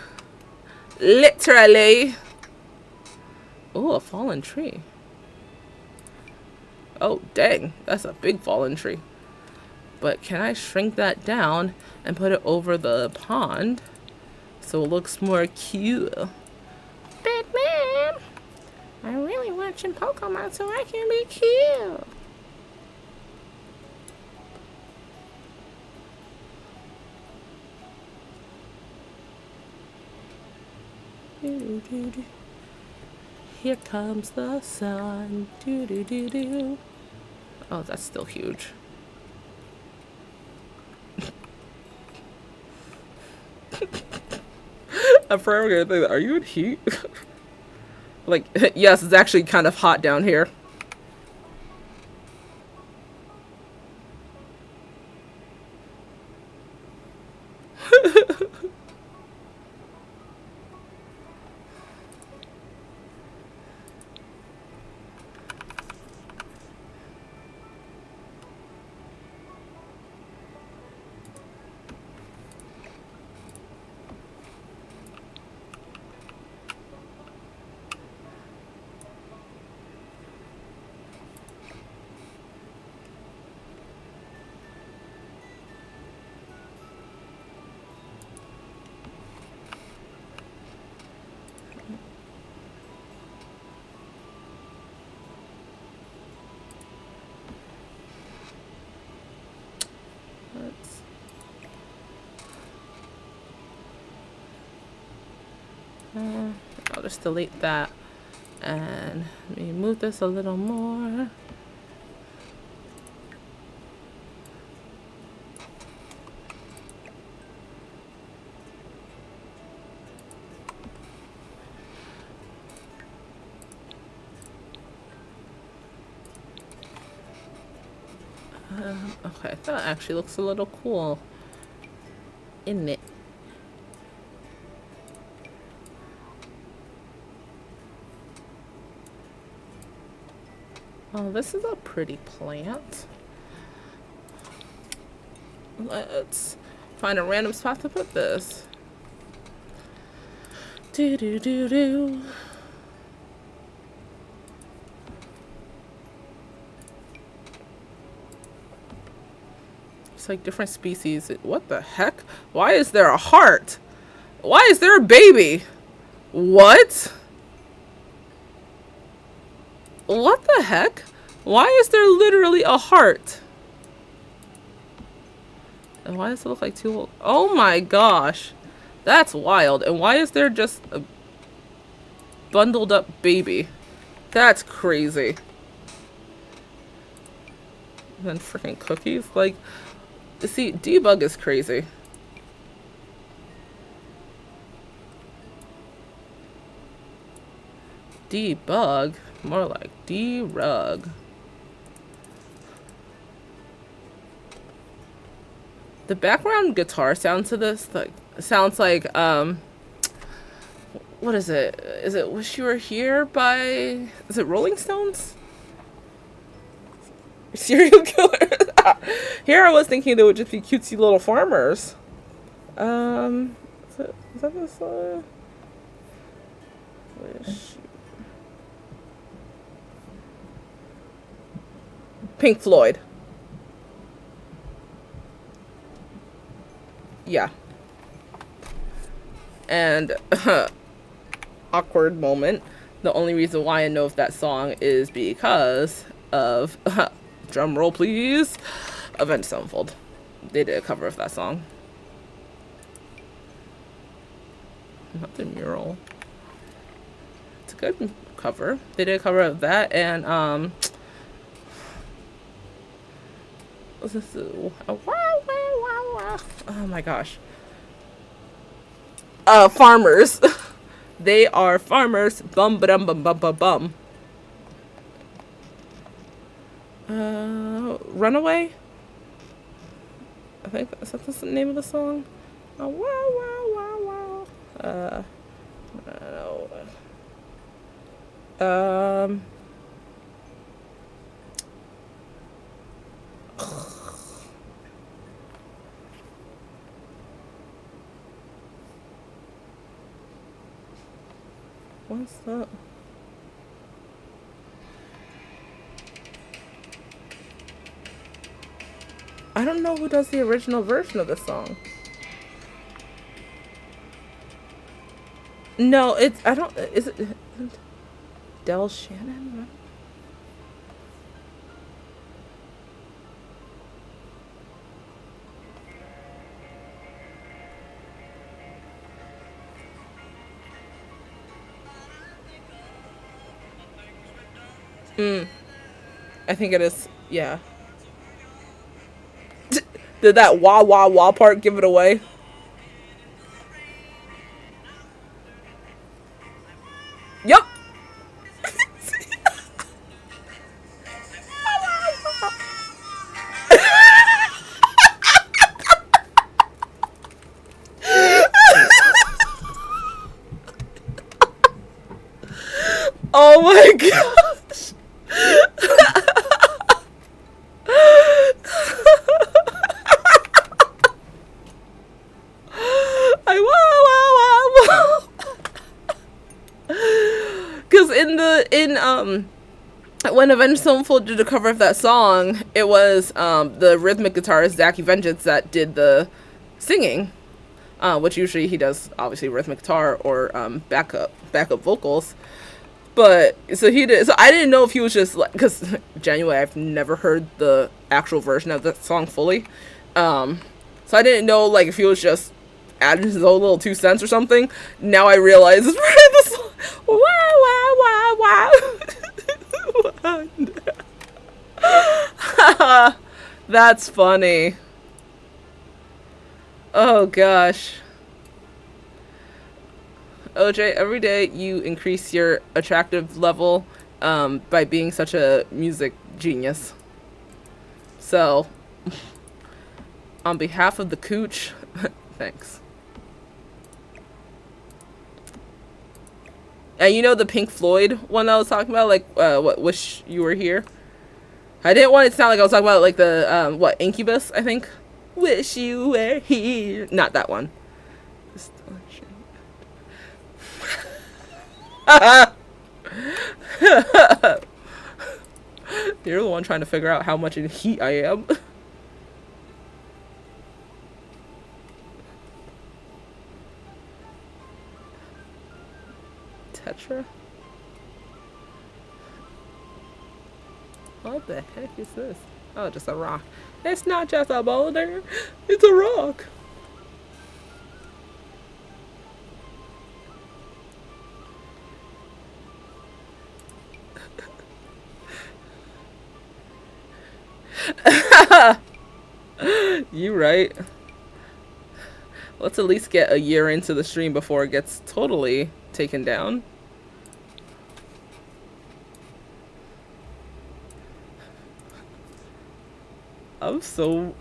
Literally. Oh, a fallen tree. Oh, dang. That's a big fallen tree. But can I shrink that down and put it over the pond so it looks more cute? Batman! I'm really watching Pokemon so I can be cute. Here comes the sun. Do do do do. Oh, that's still huge. I'm forever gonna think that. Are you in heat? Like, yes, it's actually kind of hot down here. I'll just delete that and let me move this a little more. Okay, that actually looks a little cool, isn't it? Oh, this is a pretty plant. Let's find a random spot to put this. Do do do do. It's like different species. What the heck? Why is there a heart? Why is there a baby? What? What the heck? Why is there literally a heart? And why does it look like two? Oh my gosh. That's wild. And why is there just a bundled up baby? That's crazy. And then freaking cookies. Like, see, debug is crazy. Debug? More like derug. The background guitar sound to this like sounds like what is it? Is it Wish You Were Here by, is it Rolling Stones? Serial killer. Here I was thinking they would just be cutesy little farmers. Is that this Wish. Pink Floyd. Yeah. And awkward moment. The only reason why I know of that song is because of drum roll please, Avenged Sevenfold. They did a cover of that song. Not the mural. It's a good cover. They did a cover of that and what's this? Oh my gosh. Farmers. They are farmers. Bum ba dum bum bum bum bum. Runaway? I think is that the name of the song? Wow wow wow wow. What's that? I don't know who does the original version of the song. No, it's I don't. Is it Del Shannon? I think it is. Yeah. Did that wah wah wah part give it away? Yup. Oh my gosh. Because when Avenged Sevenfold did a cover of that song, it was the rhythmic guitarist Zachy Vengeance that did the singing, which usually he does obviously rhythmic guitar or backup vocals. But so he did. So I didn't know if he was just like, because genuinely I've never heard the actual version of that song fully. So I didn't know like if he was just adding his own little 2 cents or something. Now I realize it's part of the song. Wow, wow, wow, wow. That's funny. Oh gosh. OJ, every day you increase your attractive level by being such a music genius. So, on behalf of the cooch, thanks. And you know the Pink Floyd one I was talking about, like, what, Wish You Were Here? I didn't want it to sound like I was talking about, like, the, what, Incubus, I think? Wish you were here. Not that one. You're the one trying to figure out how much in heat I am. Tetra? What the heck is this? Oh, just a rock. It's not just a boulder. It's a rock. You right. Let's at least get a year into the stream before it gets totally taken down. I'm so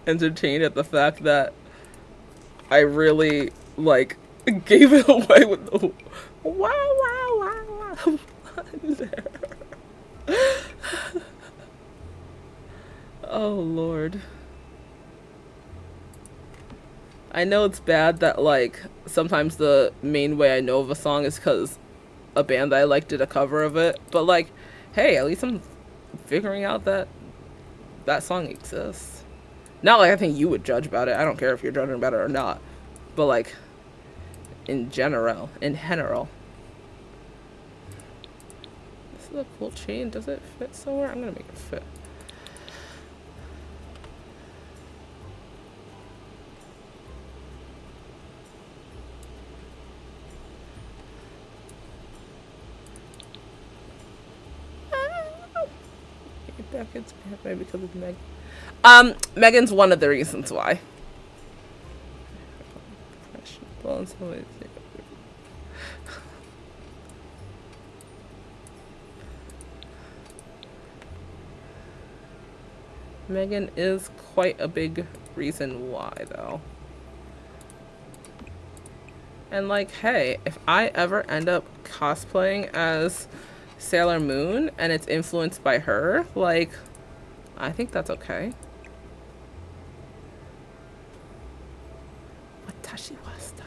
entertained at the fact that I really, like, gave it away with the wow there. Oh, Lord. I know it's bad that, like, sometimes the main way I know of a song is because a band that I like did a cover of it. But, like, hey, at least I'm figuring out that that song exists. Not like I think you would judge about it. I don't care if you're judging about it or not. But, like, in general. This is a cool chain. Does it fit somewhere? I'm gonna make it fit. Beckett's bad because of Meg. Megan's one of the reasons why. Megan is quite a big reason why, though. And, like, hey, if I ever end up cosplaying as Sailor Moon and it's influenced by her, like, I think that's okay. Watashi wa stop.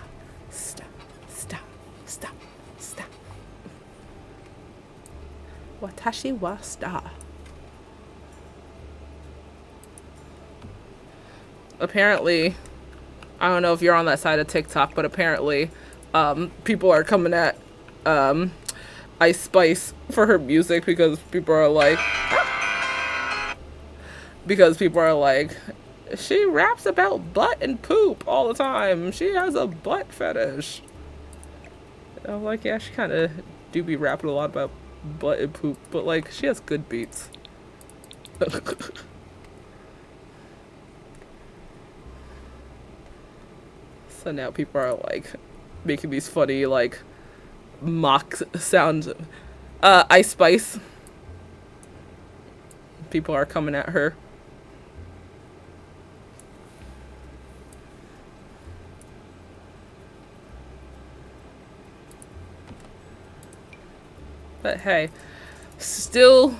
Watashi wa stop. Apparently, I don't know if you're on that side of TikTok, but apparently, people are coming at, Ice Spice for her music because people are like, she raps about butt and poop all the time. She has a butt fetish. And I'm like, yeah, she kind of do be rapping a lot about butt and poop, but, like, she has good beats. So now people are, like, making these funny, like, mock sounds. Ice Spice. People are coming at her. But hey, still,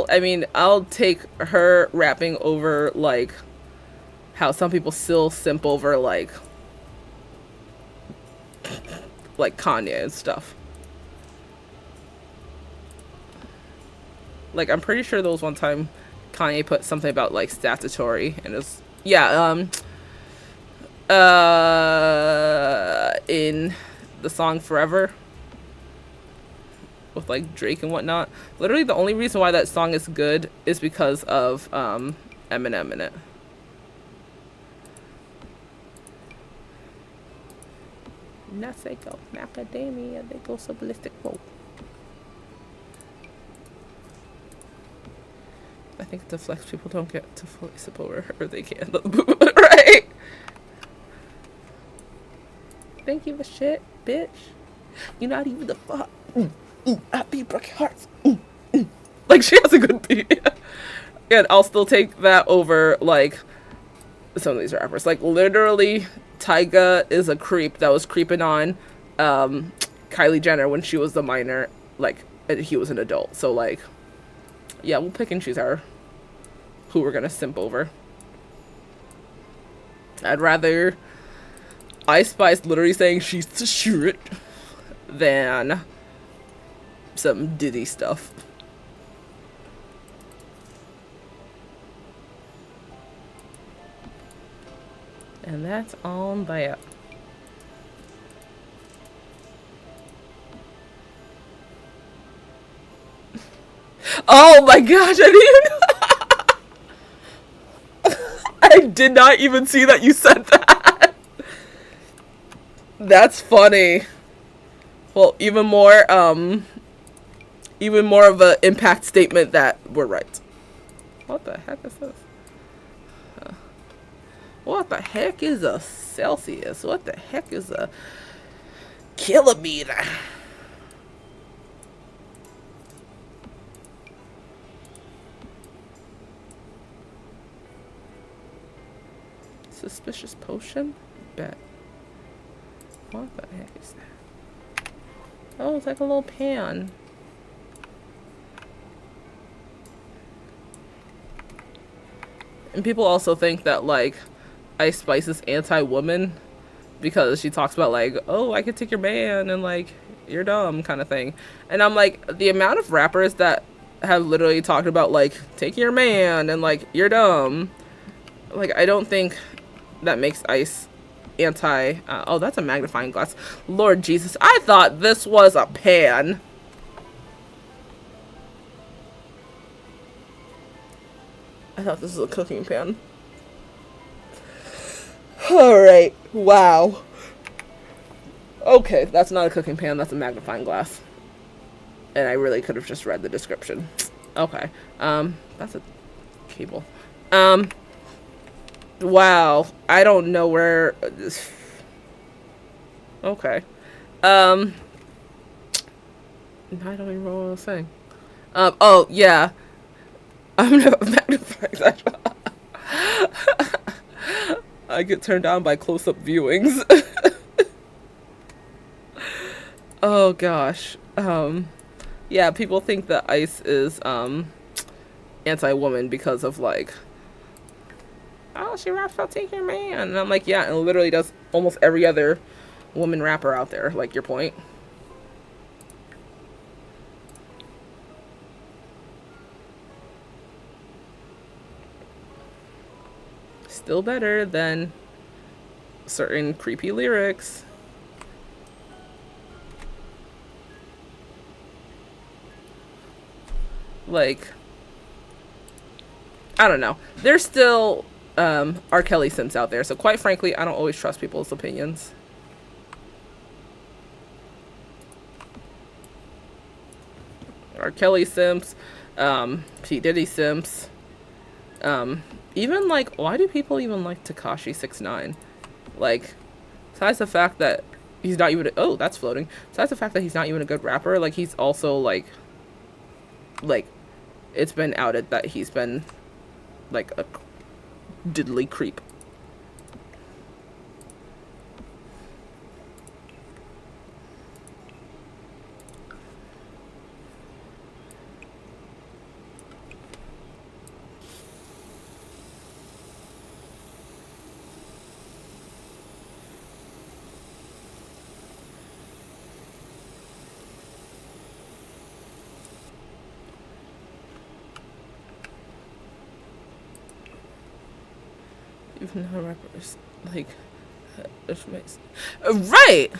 I mean, I'll take her rapping over, like, how some people still simp over, like Kanye and stuff. Like, I'm pretty sure there was one time Kanye put something about, like, statutory, and it's, yeah, in the song Forever with, like, Drake and whatnot. Literally the only reason why that song is good is because of Eminem in it. Naseko, macadamia, they go so ballistic. Whoa. I think the flex people don't get to fully sip over, or they can, right? Thank you for shit, bitch. You're not even the fuck. I beat broken hearts. Like, she has a good beat. And I'll still take that over, like, some of these rappers. Like, literally, Tyga is a creep that was creeping on Kylie Jenner when she was the minor, like, and he was an adult. So, like, yeah, we'll pick and choose who we're gonna simp over. I'd rather Ice Spice literally saying she's the shit than some Diddy stuff. And that's on that. Oh my gosh, I did not even see that you said that. That's funny. Well, even more of an impact statement that we're right. What the heck is this? What the heck is a Celsius? What the heck is a kilometer? Suspicious potion? Bet. What the heck is that? Oh, it's like a little pan. And people also think that, like, Ice Spice is anti-woman because she talks about, like, oh, I could take your man and, like, you're dumb kind of thing. And I'm like, the amount of rappers that have literally talked about, like, take your man and, like, you're dumb. Like, I don't think that makes Ice anti... oh, that's a magnifying glass. Lord Jesus, I thought this was a pan. I thought this was a cooking pan. Alright, wow. Okay, that's not a cooking pan, that's a magnifying glass. And I really could have just read the description. Okay, that's a cable. Wow, I don't know where... Okay. I don't even know what I was saying. Oh, yeah. I'm never magnifying that. I get turned on by close-up viewings. Oh, gosh. Yeah, people think that Ice is, anti-woman because of, like... Oh, she raps about taking your man. And I'm like, yeah, and literally does almost every other woman rapper out there. Like, your point. Still better than certain creepy lyrics. Like, I don't know. There's still R. Kelly simps out there, so quite frankly, I don't always trust people's opinions. R. Kelly simps, P. Diddy simps, even, like, why do people even like Tekashi 6ix9ine? Like, besides the fact that he's not even oh, that's floating. Besides the fact that he's not even a good rapper, like, he's also, like, it's been outed that he's been, like, a diddly creep. Even though rappers, like, right!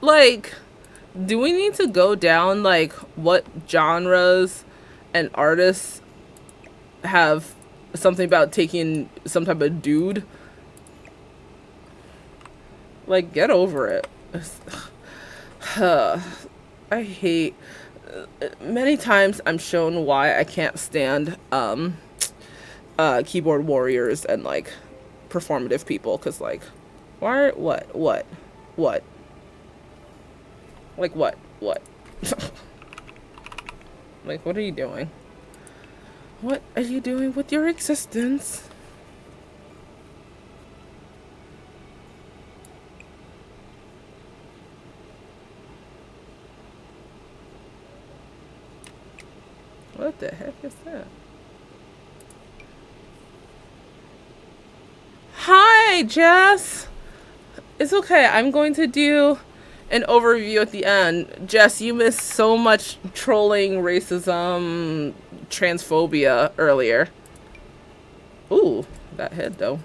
Like, do we need to go down, like, what genres and artists have something about taking some type of dude? Like, get over it. I hate... Many times I'm shown why I can't stand, keyboard warriors and, like, performative people, because, like, why, what, like, what Like, what are you doing? What are you doing with your existence? What the heck is that? Hi, Jess! It's okay. I'm going to do an overview at the end. Jess, you missed so much trolling, racism, transphobia earlier. Ooh, that head though.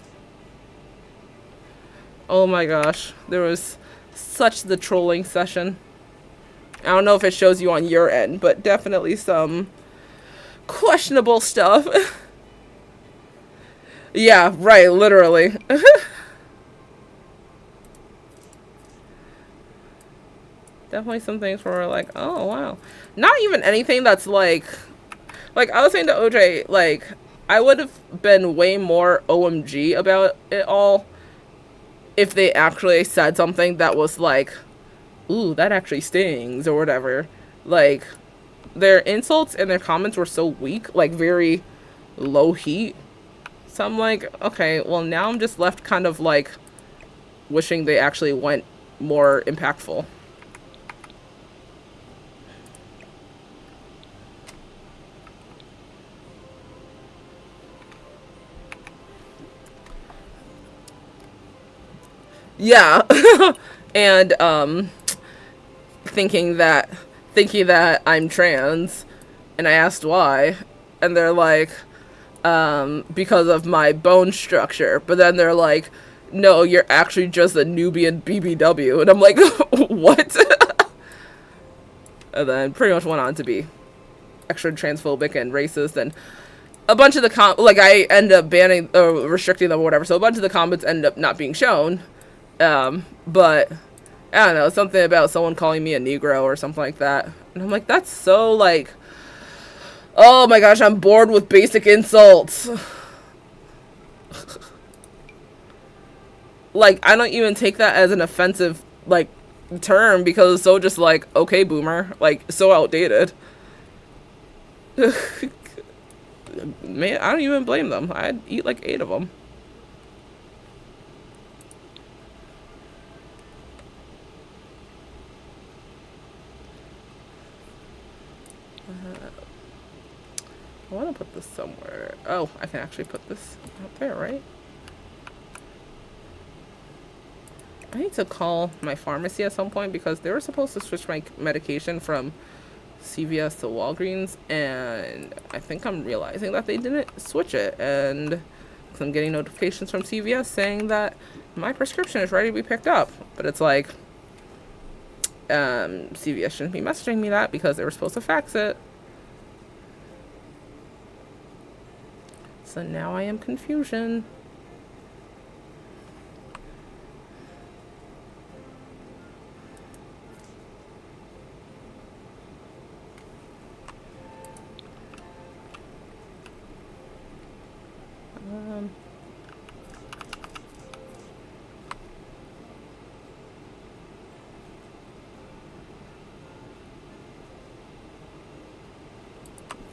Oh my gosh. There was such the trolling session. I don't know if it shows you on your end, but definitely some questionable stuff. Yeah, right, literally. Definitely some things where we're like, oh wow. Not even anything that's like I was saying to OJ, like I would have been way more OMG about it all if they actually said something that was like, ooh, that actually stings or whatever. Like their insults and their comments were so weak, like very low heat. So I'm like, okay, well now I'm just left kind of like wishing they actually went more impactful. Yeah. And thinking that thinking that I'm trans and I asked why and they're like because of my bone structure. But then they're like, no, you're actually just a Nubian BBW. And I'm like, what? And then pretty much went on to be extra transphobic and racist. And a bunch of the like I end up banning or restricting them or whatever. So a bunch of the comments end up not being shown. But I don't know, something about someone calling me a Negro or something like that. And I'm like, that's so like, oh my gosh, I'm bored with basic insults. Like, I don't even take that as an offensive, like, term because it's so just like, okay, boomer. Like, so outdated. Man, I don't even blame them. I'd eat like 8 of them. I want to put this somewhere. Oh, I can actually put this out there, right? I need to call my pharmacy at some point because they were supposed to switch my medication from CVS to Walgreens, and I think I'm realizing that they didn't switch it, and I'm getting notifications from CVS saying that my prescription is ready to be picked up. But it's like, CVS shouldn't be messaging me that because they were supposed to fax it. So now I am confusion.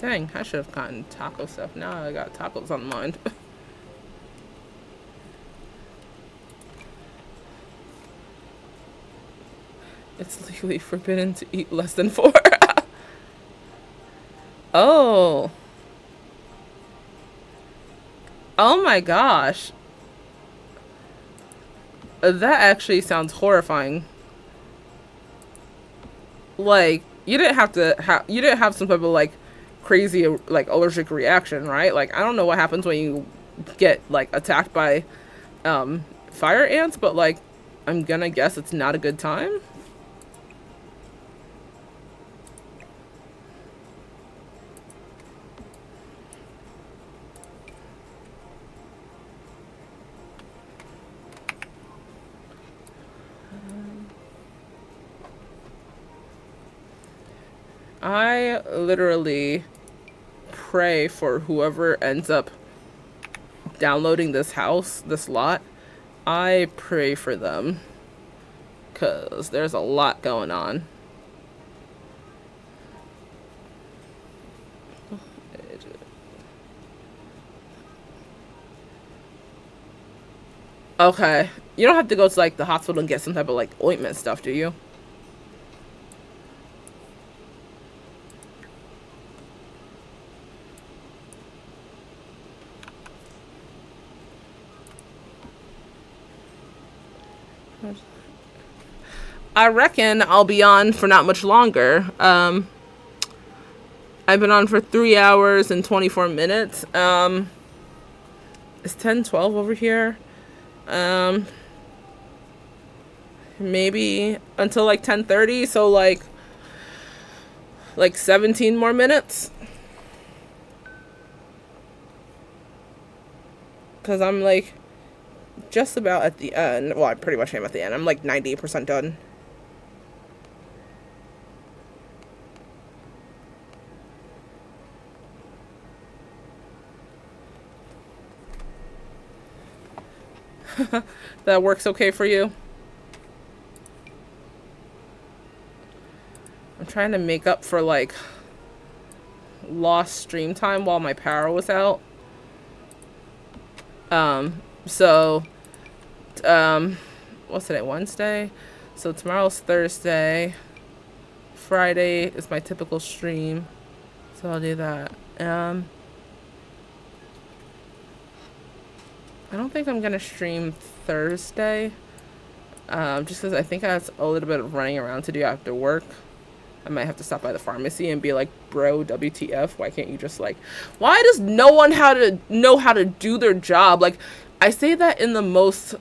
Dang, I should have gotten taco stuff. Now I got tacos on mind. It's legally forbidden to eat less than 4. Oh. Oh my gosh. That actually sounds horrifying. Like, you didn't have some type of like crazy like allergic reaction, right? Like, I don't know what happens when you get like attacked by fire ants, but like I'm gonna guess it's not a good time. I literally pray for whoever ends up downloading this lot. I pray for them because there's a lot going on. Okay. You don't have to go to like the hospital and get some type of like ointment stuff, do you? I reckon I'll be on for not much longer. I've been on for 3 hours and 24 minutes. It's 10:12 over here. Um, Maybe until like 10:30. So like 17 more minutes. Cause I'm like just about at the end. Well, I pretty much am at the end. I'm like 98% done. That works okay for you? I'm trying to make up for like lost stream time while my power was out. So what's today? Wednesday? So tomorrow's Thursday. Friday is my typical stream. So I'll do that. I don't think I'm gonna stream Thursday. Just because I think I have a little bit of running around to do after work. I might have to stop by the pharmacy and be like, bro, WTF, why can't you just like, why does no one know how to do their job? Like, I say that in the most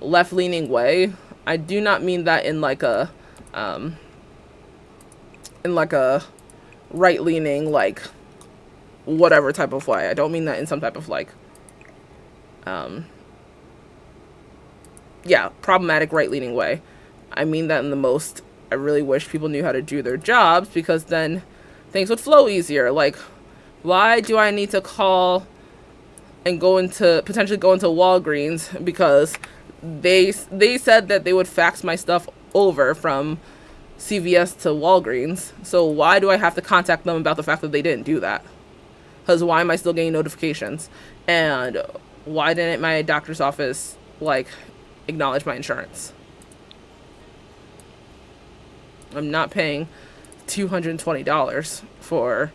left-leaning way. I do not mean that in like a right-leaning, like whatever type of way. I don't mean that in some type of like yeah, problematic right-leaning way. I mean that in the most, I really wish people knew how to do their jobs, because then things would flow easier. Like, why do I need to call and potentially go into Walgreens because they said that they would fax my stuff over from CVS to Walgreens. So why do I have to contact them about the fact that they didn't do that? Because why am I still getting notifications? And why didn't my doctor's office like acknowledge my insurance? I'm not paying $220 for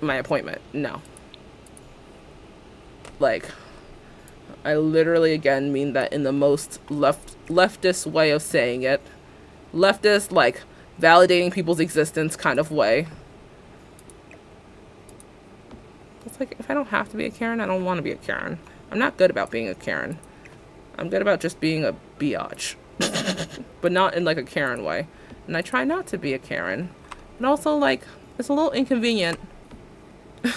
my appointment. No. Like, I literally again mean that in the most leftist way of saying it. Leftist, like, validating people's existence kind of way. It's like, if I don't have to be a Karen, I don't want to be a Karen. I'm not good about being a Karen. I'm good about just being a biatch. But not in, like, a Karen way. And I try not to be a Karen. And also, like, it's a little inconvenient. I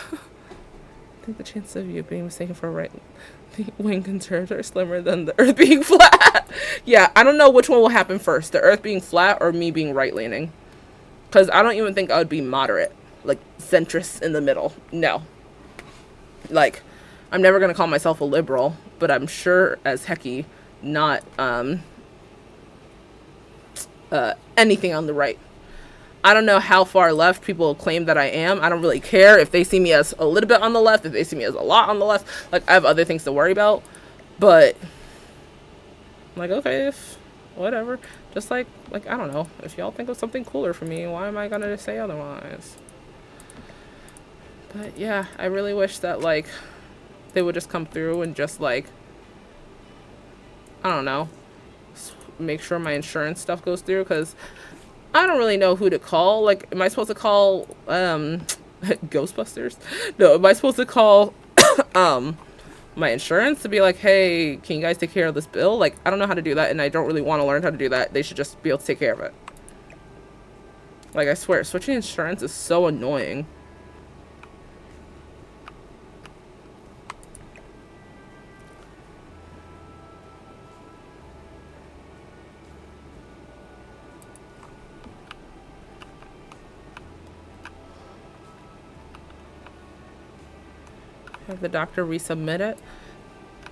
think the chances of you being mistaken for a right-wing conservative are slimmer than the earth being flat. Yeah, I don't know which one will happen first. The earth being flat or me being right-leaning. Because I don't even think I would be moderate. Like, centrist in the middle. No. Like, I'm never going to call myself a liberal. But I'm sure as hecky not anything on the right. I don't know how far left people claim that I am. I don't really care if they see me as a little bit on the left, if they see me as a lot on the left. Like, I have other things to worry about. But, like, okay, if, whatever. Just like, I don't know. If y'all think of something cooler for me, why am I gonna say otherwise? But, yeah, I really wish that, like, they would just come through and just, like, I don't know, make sure my insurance stuff goes through, because I don't really know who to call. Like, am I supposed to call Ghostbusters? No, am I supposed to call my insurance to be like, hey, can you guys take care of this bill? Like, I don't know how to do that, and I don't really want to learn how to do that. They should just be able to take care of it. Like, I swear, switching insurance is so annoying. Have the doctor resubmit it?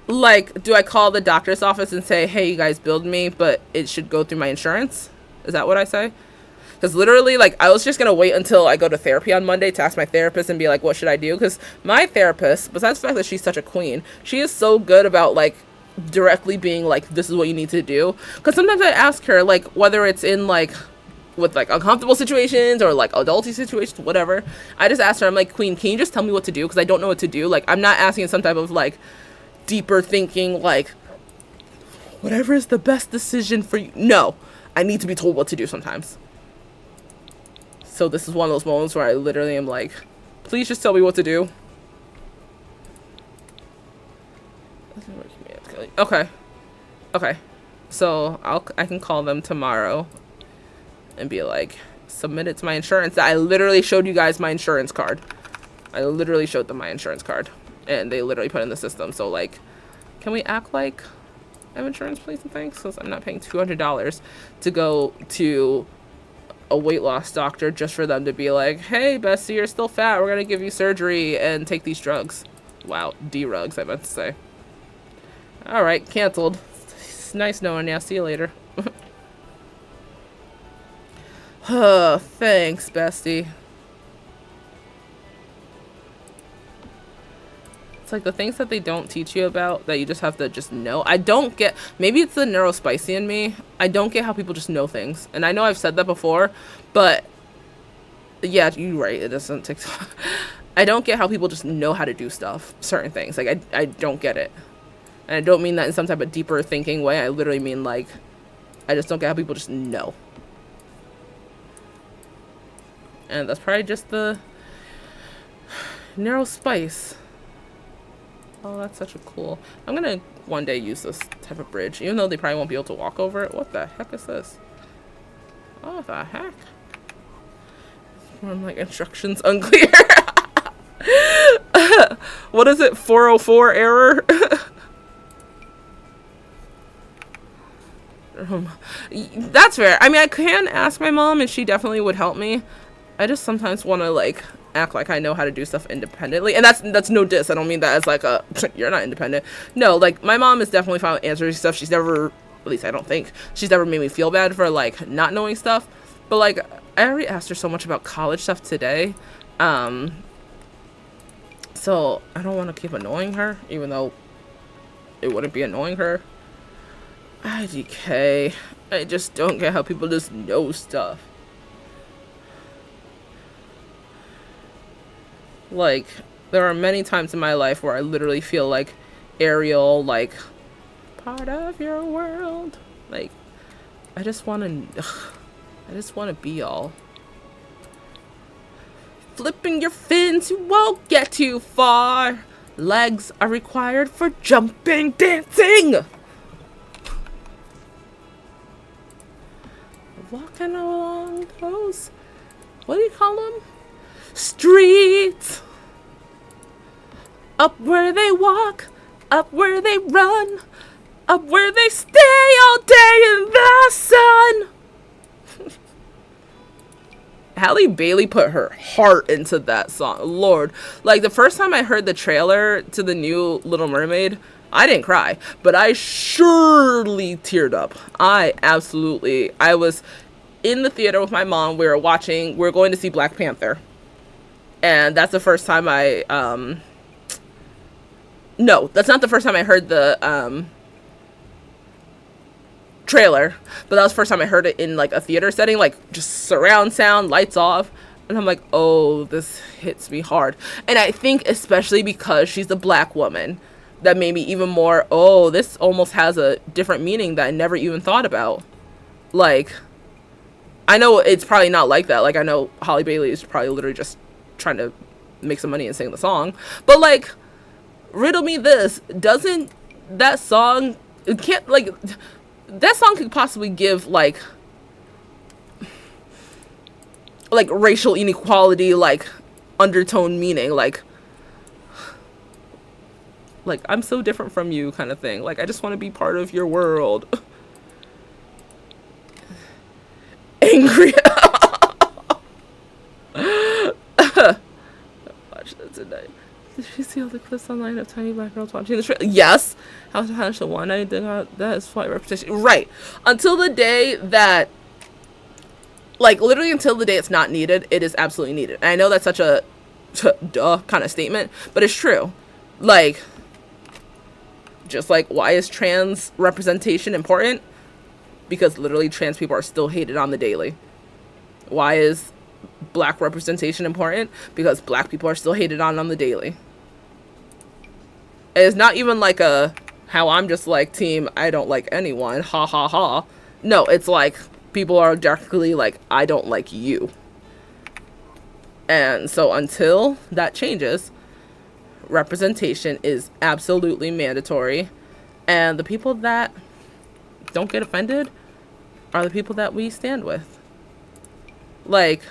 Like, do I call the doctor's office and say, hey, you guys billed me, but it should go through my insurance? Is that what I say? Because literally, like, I was just gonna wait until I go to therapy on Monday to ask my therapist and be like, what should I do? Because my therapist, besides the fact that she's such a queen, she is so good about, like, directly being like, this is what you need to do. Because sometimes I ask her, like, whether it's in, like, with, like, uncomfortable situations or, like, adulty situations, whatever. I just asked her, I'm like, Queen, can you just tell me what to do? Because I don't know what to do. Like, I'm not asking some type of, like, deeper thinking, like, whatever is the best decision for you. No, I need to be told what to do sometimes. So this is one of those moments where I literally am like, please just tell me what to do. Okay. Okay. So I can call them tomorrow and be like, submit it to my insurance. I literally showed you guys my insurance card. I literally showed them my insurance card. And they literally put it in the system. So, like, can we act like I have insurance, please and thanks? Because I'm not paying $200 to go to a weight loss doctor just for them to be like, hey, Bessie, you're still fat. We're going to give you surgery and take these drugs. Wow, D-rugs, I meant to say. All right, canceled. It's nice knowing you. See you later. Thanks, Bestie. It's like the things that they don't teach you about that you just have to just know. I don't get, maybe it's the neurospicy in me. I don't get how people just know things. And I know I've said that before, but yeah, you're right. It doesn't take, I don't get how people just know how to do stuff, certain things. Like, I don't get it. And I don't mean that in some type of deeper thinking way. I literally mean, like, I just don't get how people just know. And that's probably just the neurospice. Oh, that's such a cool... I'm gonna one day use this type of bridge, even though they probably won't be able to walk over it. What the heck is this? Oh, what the heck? I'm like, instructions unclear. What is it? 404 error? That's fair. I mean, I can ask my mom and she definitely would help me. I just sometimes want to, like, act like I know how to do stuff independently. And that's no diss. I don't mean that as like a, you're not independent. No, like, my mom is definitely fine with answering stuff. She's never, at least I don't think, she's never made me feel bad for, like, not knowing stuff. But, like, I already asked her so much about college stuff today. So I don't want to keep annoying her, even though it wouldn't be annoying her. IDK. I just don't get how people just know stuff. Like, there are many times in my life where I literally feel like Ariel, like, part of your world. Like, I just want to be all. Flipping your fins, you won't get too far. Legs are required for jumping, dancing. Walking along those, what do you call them? Streets. Up where they walk, up where they run, up where they stay all day in the sun. Halle Bailey put her heart into that song. Lord. Like, the first time I heard the trailer to the new Little Mermaid, I didn't cry, but I surely teared up. I was in the theater with my mom. We were going to see Black Panther. And that's the first time no, that's not the first time I heard the, trailer, but that was the first time I heard it in, like, a theater setting, like, just surround sound, lights off, and I'm like, oh, this hits me hard. And I think especially because she's a black woman, that made me even more, oh, this almost has a different meaning that I never even thought about. Like, I know it's probably not like that. Like, I know Halle Bailey is probably literally just trying to make some money and sing the song, but, like, riddle me this, doesn't that song, it can't, like, that song could possibly give, like racial inequality, like, undertone meaning, like, I'm so different from you kind of thing. Like, I just want to be part of your world. Angry. Watch that tonight. Did you see all the clips online of tiny black girls watching the trailer? Yes. How to punish the one I think that is flight repetition. Right. Until the day that Like, literally until the day it's not needed, it is absolutely needed. And I know that's such a duh kind of statement, but it's true. Like, just like, why is trans representation important? Because literally trans people are still hated on the daily. Why is black representation important? Because black people are still hated on the daily. It's not even like a, how I'm just like, team, I don't like anyone, ha ha ha. No, it's like, people are directly like, I don't like you. And so until that changes, representation is absolutely mandatory. And the people that don't get offended are the people that we stand with. Like,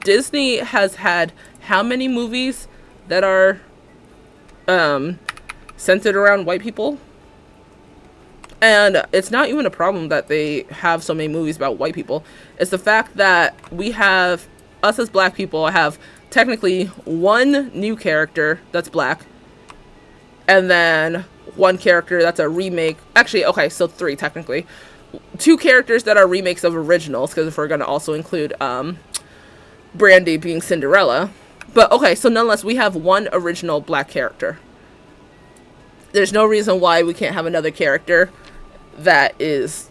Disney has had how many movies that are centered around white people? And it's not even a problem that they have so many movies about white people. It's the fact that we have, us as black people, have technically one new character that's black, and then one character that's a remake. Actually, okay, so 3 technically. 2 characters that are remakes of originals, because if we're going to also include Brandy being Cinderella. But okay, so nonetheless, we have one original black character. There's no reason why we can't have another character that is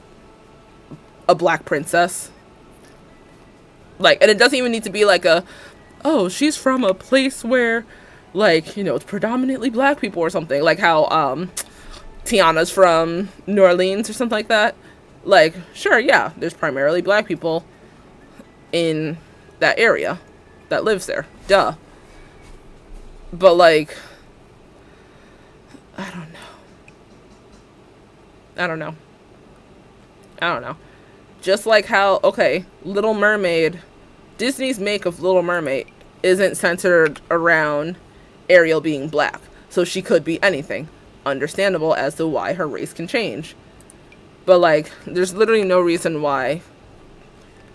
a black princess. Like, and it doesn't even need to be like a, oh, she's from a place where, like, you know, it's predominantly black people or something. Like how Tiana's from New Orleans or something like that. Like, sure, yeah, there's primarily black people in that area that lives there. Duh. But, like, I don't know. Just like how, okay, Little Mermaid, Disney's make of Little Mermaid isn't centered around Ariel being black. So she could be anything. Understandable as to why her race can change. But, like, there's literally no reason why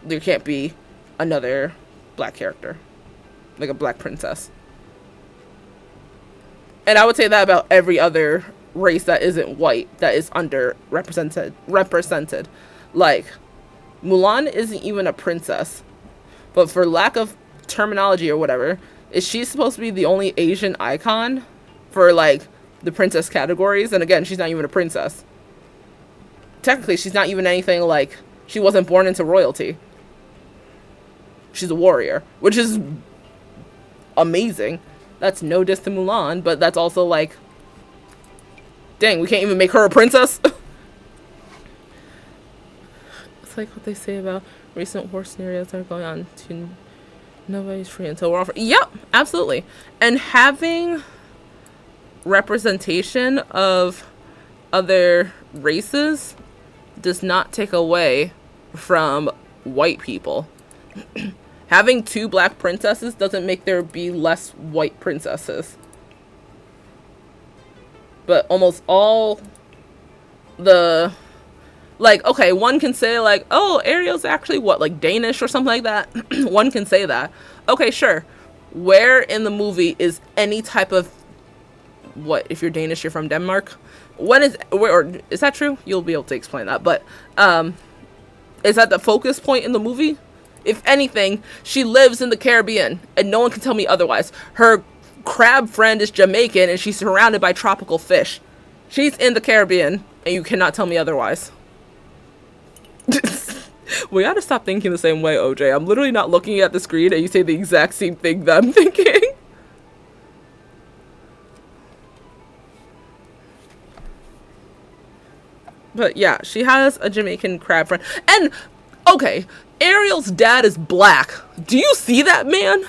there can't be another black character. Like a black princess. And I would say that about every other race that isn't white, that is underrepresented. Like, Mulan isn't even a princess. But for lack of terminology or whatever, is she supposed to be the only Asian icon for, like, the princess categories? And again, she's not even a princess. Technically, she's not even anything like, she wasn't born into royalty. She's a warrior, which is amazing. That's no diss to Mulan, but that's also like, dang, we can't even make her a princess? It's like what they say about recent war scenarios that are going on to nobody's free until we're all free. Yep, absolutely. And having representation of other races does not take away from white people. Having 2 black princesses doesn't make there be less white princesses. But almost all the, like, okay, one can say, like, oh, Ariel's actually, what, like, Danish or something like that? One can say that. Okay, sure. Where in the movie is any type of, what, if you're Danish, you're from Denmark? When is, where, or is that true? You'll be able to explain that. But, is that the focus point in the movie? If anything, she lives in the Caribbean, and no one can tell me otherwise. Her crab friend is Jamaican, and she's surrounded by tropical fish. She's in the Caribbean, and you cannot tell me otherwise. We gotta stop thinking the same way, OJ. I'm literally not looking at the screen, and you say the exact same thing that I'm thinking. But yeah, she has a Jamaican crab friend. And, okay, Ariel's dad is black. Do you see that, man?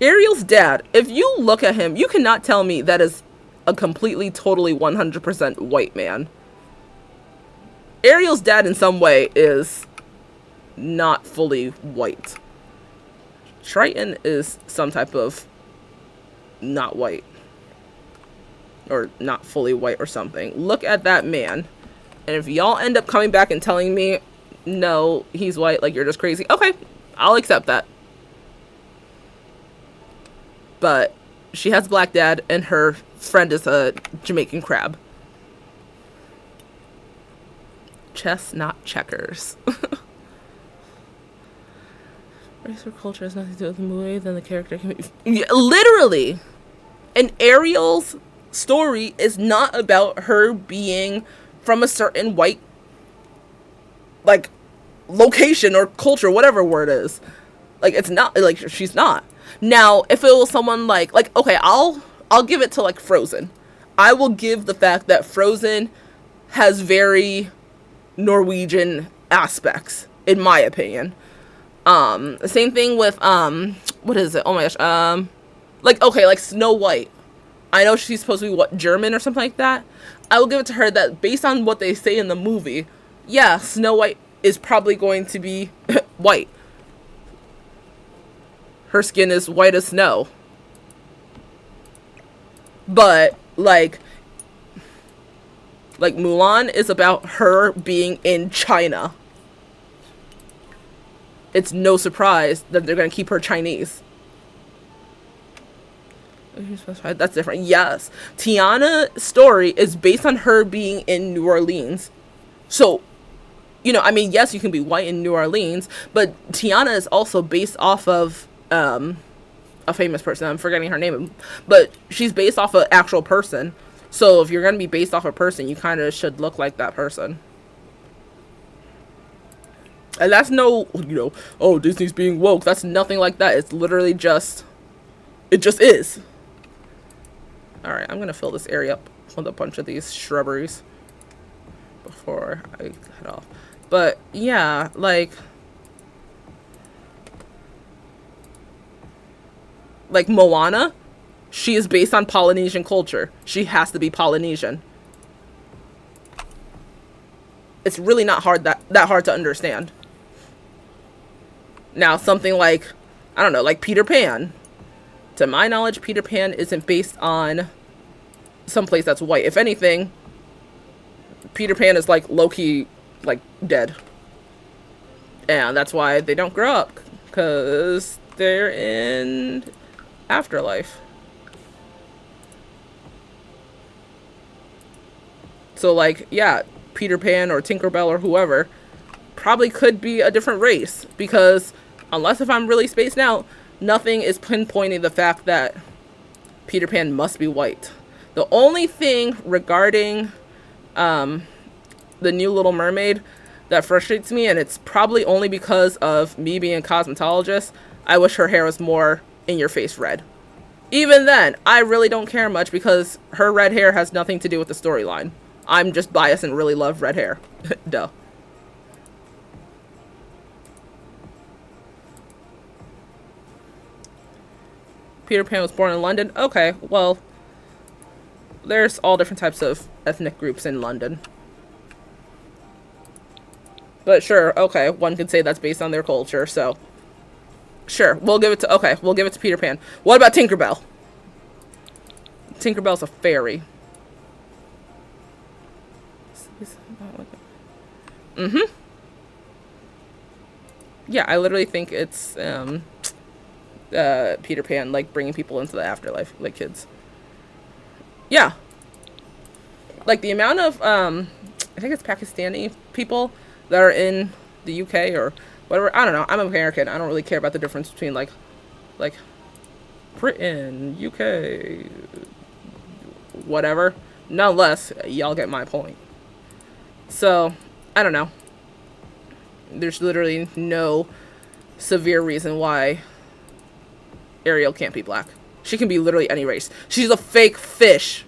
Ariel's dad, if you look at him, you cannot tell me that is a completely, totally 100% white man. Ariel's dad in some way is not fully white. Triton is some type of not white. Or not fully white or something. Look at that man. And if y'all end up coming back and telling me, no, he's white, like, you're just crazy. Okay, I'll accept that. But she has a black dad, and her friend is a Jamaican crab. chess, not checkers. Race or culture has nothing to do with the movie, then the character can be... Yeah, literally! And Ariel's story is not about her being from a certain white, like, location or culture, whatever word is. Like, it's not, like, she's not. Now, if it was someone like, okay, I'll give it to, like, Frozen. I will give the fact that Frozen has very Norwegian aspects, in my opinion. Same thing with, what is it? Oh my gosh, like, okay, like Snow White. I know she's supposed to be, what, German or something like that? I will give it to her that based on what they say in the movie, yeah, Snow White is probably going to be white. Her skin is white as snow. But, like Mulan is about her being in China. It's no surprise that they're going to keep her Chinese. That's different. Yes. Tiana's story is based on her being in New Orleans. So, you know, I mean, yes, you can be white in New Orleans, but Tiana is also based off of a famous person. I'm forgetting her name. But she's based off an actual person. So if you're going to be based off a person, you kind of should look like that person. And that's no, you know, oh, Disney's being woke. That's nothing like that. It's literally just, it just is. Alright, I'm going to fill this area up with a bunch of these shrubberies before I head off. But, yeah, like Moana, she is based on Polynesian culture. She has to be Polynesian. It's really not that hard to understand. Now, something like, I don't know, like Peter Pan. To my knowledge, Peter Pan isn't based on someplace that's white. If anything, Peter Pan is like low-key, like, dead. And that's why they don't grow up. Because they're in afterlife. So, like, yeah, Peter Pan or Tinkerbell or whoever probably could be a different race. Because, unless if I'm really spaced out, nothing is pinpointing the fact that Peter Pan must be white. The only thing regarding the new Little Mermaid that frustrates me, and it's probably only because of me being a cosmetologist, I wish her hair was more in-your-face red. Even then, I really don't care much because her red hair has nothing to do with the storyline. I'm just biased and really love red hair. Duh. Peter Pan was born in London? Okay, well, there's all different types of ethnic groups in London. But sure, okay, one could say that's based on their culture, so sure, we'll give it to Peter Pan. What about Tinkerbell? Tinkerbell's a fairy. Mm-hmm. Yeah, I literally think it's Peter Pan, like, bringing people into the afterlife, like kids. Yeah. Like, the amount of, I think it's Pakistani people that are in the UK or whatever. I don't know. I'm American. I don't really care about the difference between, like Britain, UK, whatever. Nonetheless, y'all get my point. So, I don't know. There's literally no severe reason why Ariel can't be black. She can be literally any race. She's a fake fish.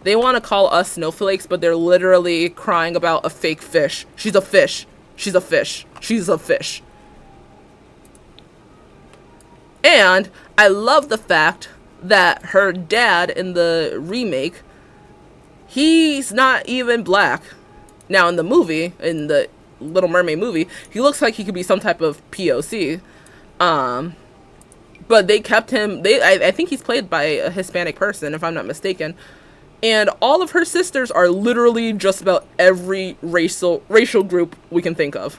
They want to call us snowflakes, but they're literally crying about a fake fish. She's a fish. She's a fish. She's a fish. And I love the fact that her dad in the remake, he's not even black. Now in the movie, in the Little Mermaid movie, he looks like he could be some type of POC. But they kept him, I think he's played by a Hispanic person, if I'm not mistaken. And all of her sisters are literally just about every racial group we can think of.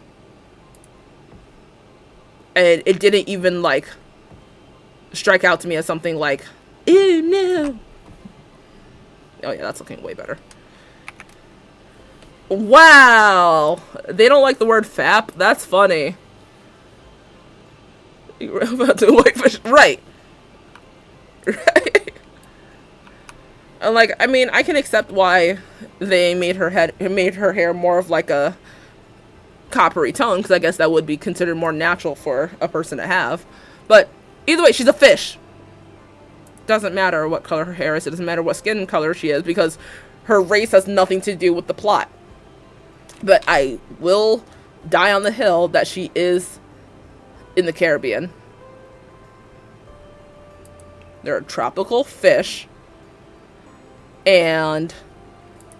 And it didn't even, like, strike out to me as something like, ew, no. Oh yeah, that's looking way better. Wow! They don't like the word fap? That's funny. You were about to whitefish. Right. Right. And like, I mean, I can accept why they made her hair more of like a coppery tone, because I guess that would be considered more natural for a person to have. But either way, she's a fish. Doesn't matter what color her hair is. It doesn't matter what skin color she is, because her race has nothing to do with the plot. But I will die on the hill that she is in the Caribbean. They're a tropical fish. And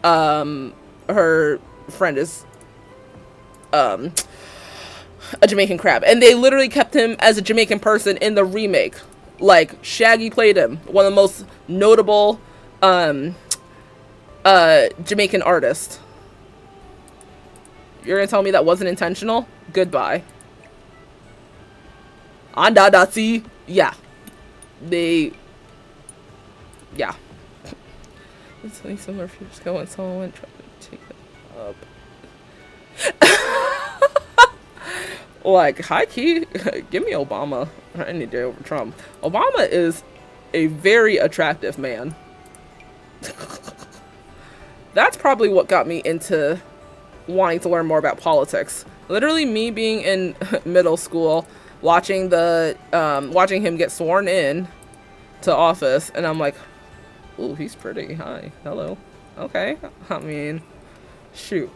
her friend is a Jamaican crab. And they literally kept him as a Jamaican person in the remake. Like, Shaggy played him. One of the most notable Jamaican artists. You're gonna tell me that wasn't intentional? Goodbye. Andadasi. Yeah. Yeah. It's like similar features go and someone went trying to take it up. Like, high key, give me Obama any day over Trump. Obama is a very attractive man. That's probably what got me into wanting to learn more about politics. Literally, me being in middle school, watching him get sworn in to office, and I'm like, ooh, he's pretty. Hi, hello. Okay, I mean, shoot.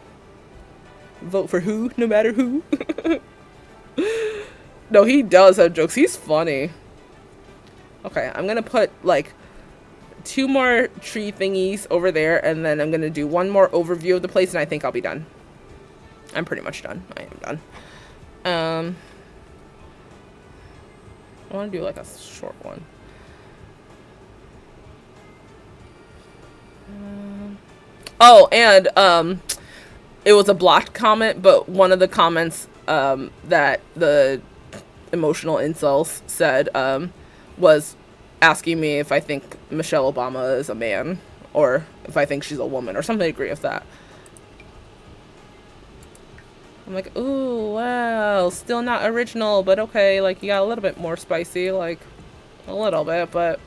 Vote for who, no matter who. No, he does have jokes. He's funny. Okay, I'm gonna put like 2 more tree thingies over there, and then I'm gonna do 1 more overview of the place, and I think I'll be done. I'm pretty much done. I am done. I want to do like a short one. Oh, and it was a blocked comment, but one of the comments that the emotional incels said was asking me if I think Michelle Obama is a man, or if I think she's a woman, or something to agree with that. I'm like, ooh, wow, still not original, but okay, like, you got a little bit more spicy, like, a little bit, but,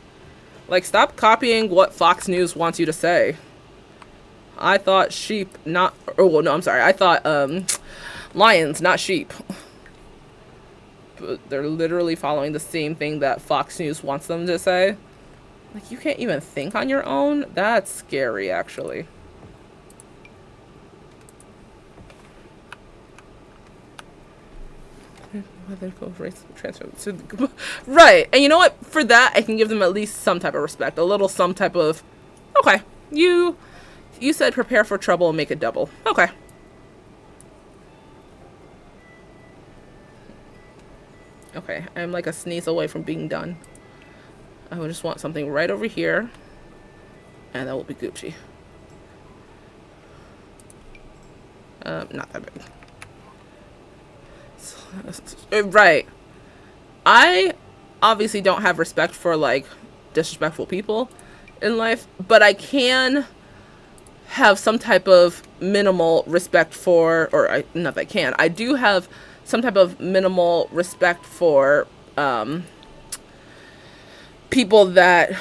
like, stop copying what Fox News wants you to say. I thought sheep, not, oh, well, no, I'm sorry, I thought, lions, not sheep. But they're literally following the same thing that Fox News wants them to say. Like, you can't even think on your own? That's scary, actually. Right, and you know what? For that, I can give them at least some type of respect. A little some type of, okay, you said prepare for trouble and make it double. Okay. Okay, I'm like a sneeze away from being done. I would just want something right over here, and that will be Gucci. Not that big. Right. I obviously don't have respect for, like, disrespectful people in life, but I can have some type of minimal respect for, or not that I can, I do have some type of minimal respect for people that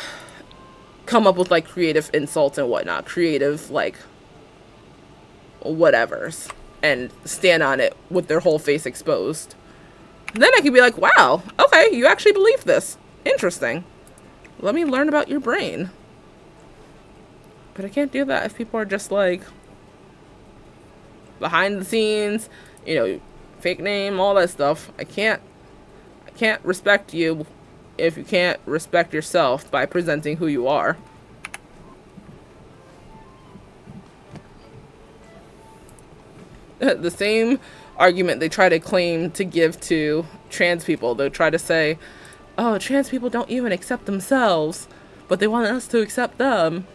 come up with, like, creative insults and whatnot, creative, like, whatevers, and stand on it with their whole face exposed. Then I could be like, wow, okay, you actually believe this. Interesting. Let me learn about your brain. But I can't do that if people are just, like, behind the scenes, you know, fake name, all that stuff. I can't respect you if you can't respect yourself by presenting who you are. The same argument they try to claim to give to trans people. They try to say, oh, trans people don't even accept themselves, but they want us to accept them.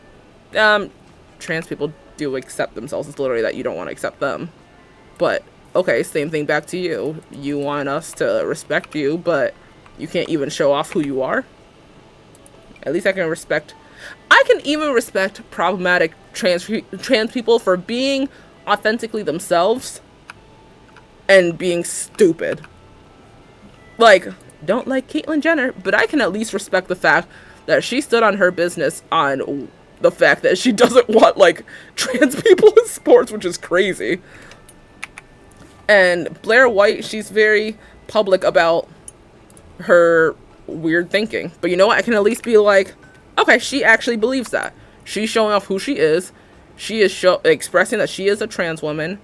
Trans people do accept themselves. It's literally that you don't want to accept them. But, okay, same thing back to you. You want us to respect you, but you can't even show off who you are? At least I can even respect problematic trans people for being authentically themselves and being stupid. Like, don't like Caitlyn Jenner, but I can at least respect the fact that she stood on her business on the fact that she doesn't want, like, trans people in sports, which is crazy. And Blair White, she's very public about her weird thinking. But you know what? I can at least be like, okay, she actually believes that. She's showing off who she is. She is expressing that she is a trans woman.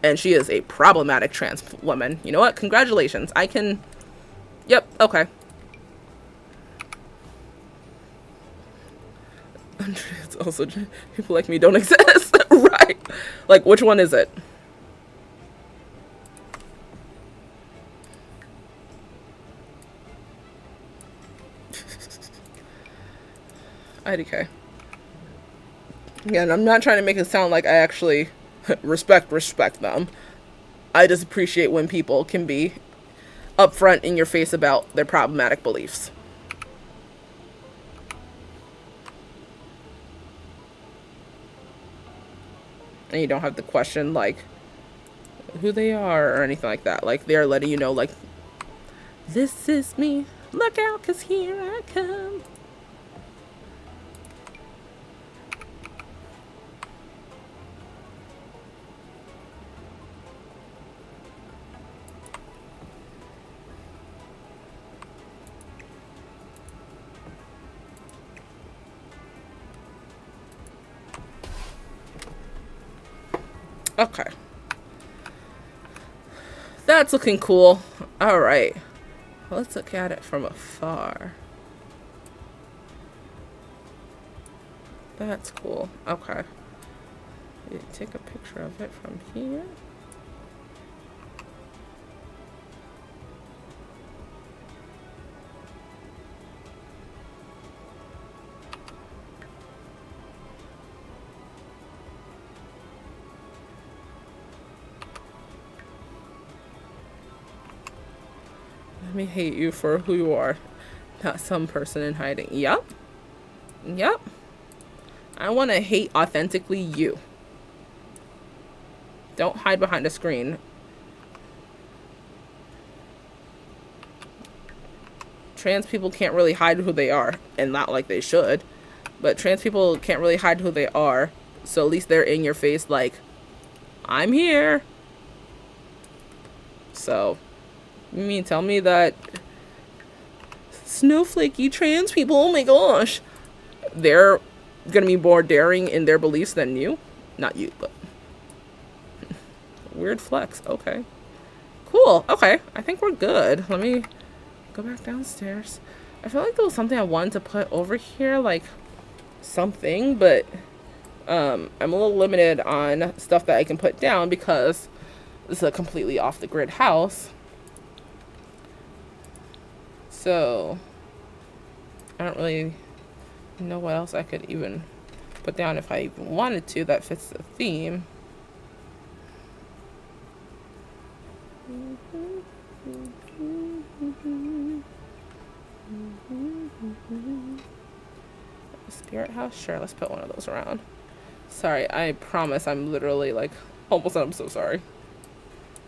And she is a problematic trans woman. You know what? Congratulations. I can... Yep, okay. It's also... People like me don't exist. Right. Like, which one is it? IDK. Again, I'm not trying to make it sound like I actually respect them. I just appreciate when people can be upfront in your face about their problematic beliefs. And you don't have to question, like, who they are or anything like that. Like, they're letting you know, like, this is me. Look out, 'cause here I come. Okay. That's looking cool. Alright. Let's look at it from afar. That's cool. Okay. Take a picture of it from here. Let me hate you for who you are, not some person in hiding. Yep. Yep. I want to hate authentically you. Don't hide behind a screen. Trans people can't really hide who they are, and not like they should. But trans people can't really hide who they are, so at least they're in your face like, I'm here. So... You mean tell me that snowflakey trans people, oh my gosh, they're gonna be more daring in their beliefs than you? Not you, but weird flex. Okay, cool. Okay, I think we're good. Let me go back downstairs. I feel like there was something I wanted to put over here, like something, but I'm a little limited on stuff that I can put down because this is a completely off the grid house. So, I don't really know what else I could even put down if I even wanted to that fits the theme. Spirit house? Sure, let's put one of those around. Sorry, I promise I'm literally like, almost, I'm so sorry.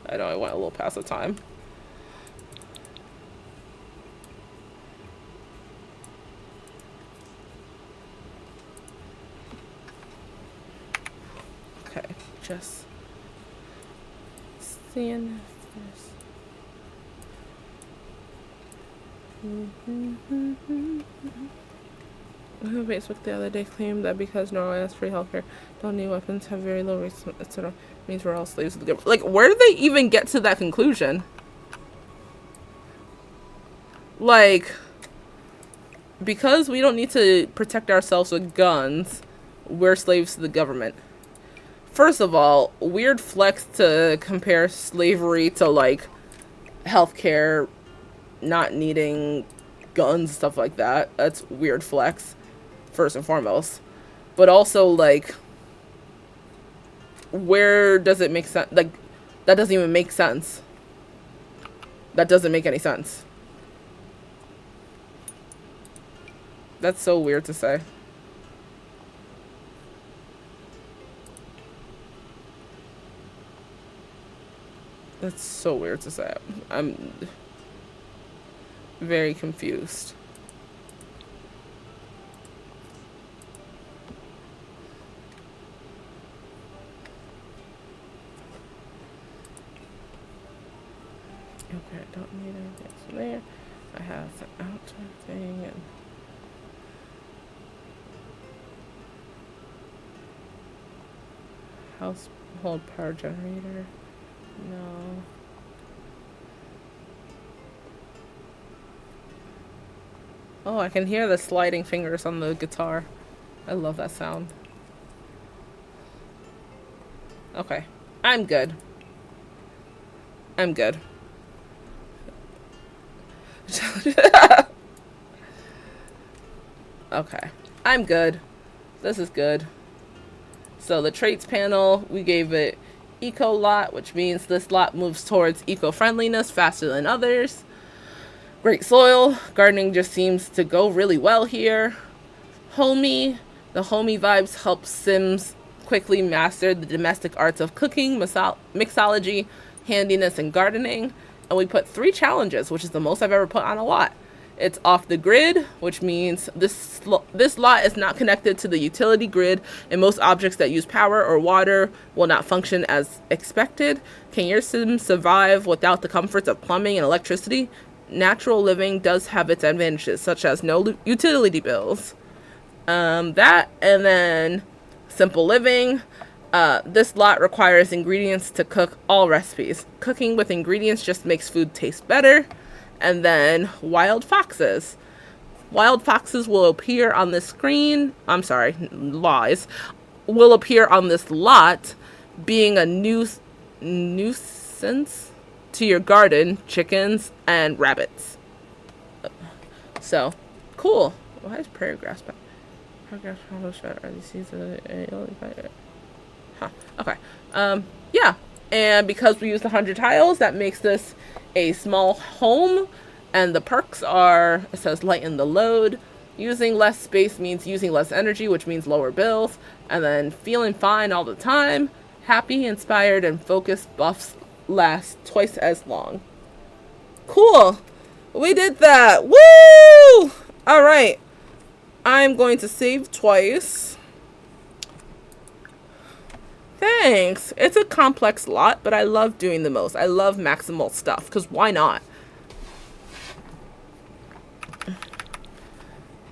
I know I went a little past the time. Okay, just seeing this. Facebook the other day claimed that because Norway has free healthcare, don't need weapons, have very low rates, etc., means we're all slaves of the government. Like, where did they even get to that conclusion? Like, because we don't need to protect ourselves with guns, we're slaves to the government. First of all, weird flex to compare slavery to, like, healthcare, not needing guns, stuff like that. That's weird flex, first and foremost. But also, like, where does it make sense? Like, that doesn't even make sense. That doesn't make any sense. That's so weird to say. That's so weird to say. I'm very confused. Okay, I don't need anything from there. I have the outdoor thing and household power generator. No. Oh, I can hear the sliding fingers on the guitar. I love that sound. Okay. I'm good. I'm good. Okay. I'm good. This is good. So the traits panel, we gave it eco lot, which means this lot moves towards eco-friendliness faster than others. Great soil. Gardening just seems to go really well here. Hoe-y. The Hoe-y vibes help Sims quickly master the domestic arts of cooking, mixology, handiness, and gardening. And we put 3 challenges, which is the most I've ever put on a lot. It's off the grid, which means this lot is not connected to the utility grid, and most objects that use power or water will not function as expected. Can your sim survive without the comforts of plumbing and electricity? Natural living does have its advantages, such as no utility bills. That, and then simple living. This lot requires ingredients to cook all recipes. Cooking with ingredients just makes food taste better. And then wild foxes. Wild foxes will appear on this screen. I'm sorry, lies. Will appear on this lot, being a nuisance to your garden, chickens, and rabbits. So, cool. Why is prairie grass back? Prairie grass are these seeds Huh. Okay. Yeah. And because we used 100 tiles, that makes this a small home. And the perks are, it says lighten the load. Using less space means using less energy, which means lower bills. And then feeling fine all the time. Happy, inspired, and focused buffs last twice as long. Cool. We did that. Woo! All right. I'm going to save twice. Thanks. It's a complex lot, but I love doing the most. I love maximal stuff, because why not?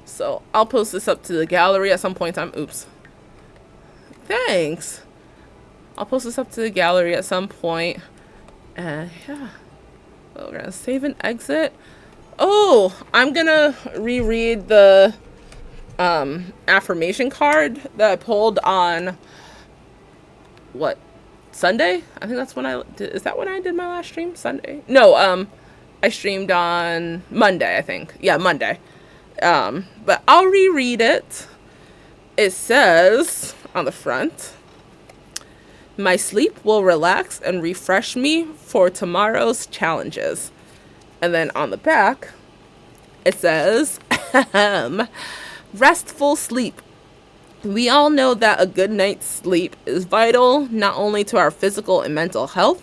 So I'll post this up to the gallery at some point in time. Oops. Thanks. I'll post this up to the gallery at some point. And yeah. Well, we're going to save and exit. Oh, I'm going to reread the affirmation card that I pulled on... what, Sunday? I think that's when I did. Is that when I did my last stream? Sunday? No, I streamed on Monday, I think. Yeah, Monday. But I'll reread it. It says on the front, my sleep will relax and refresh me for tomorrow's challenges. And then on the back, it says, restful sleep. We all know that a good night's sleep is vital, not only to our physical and mental health,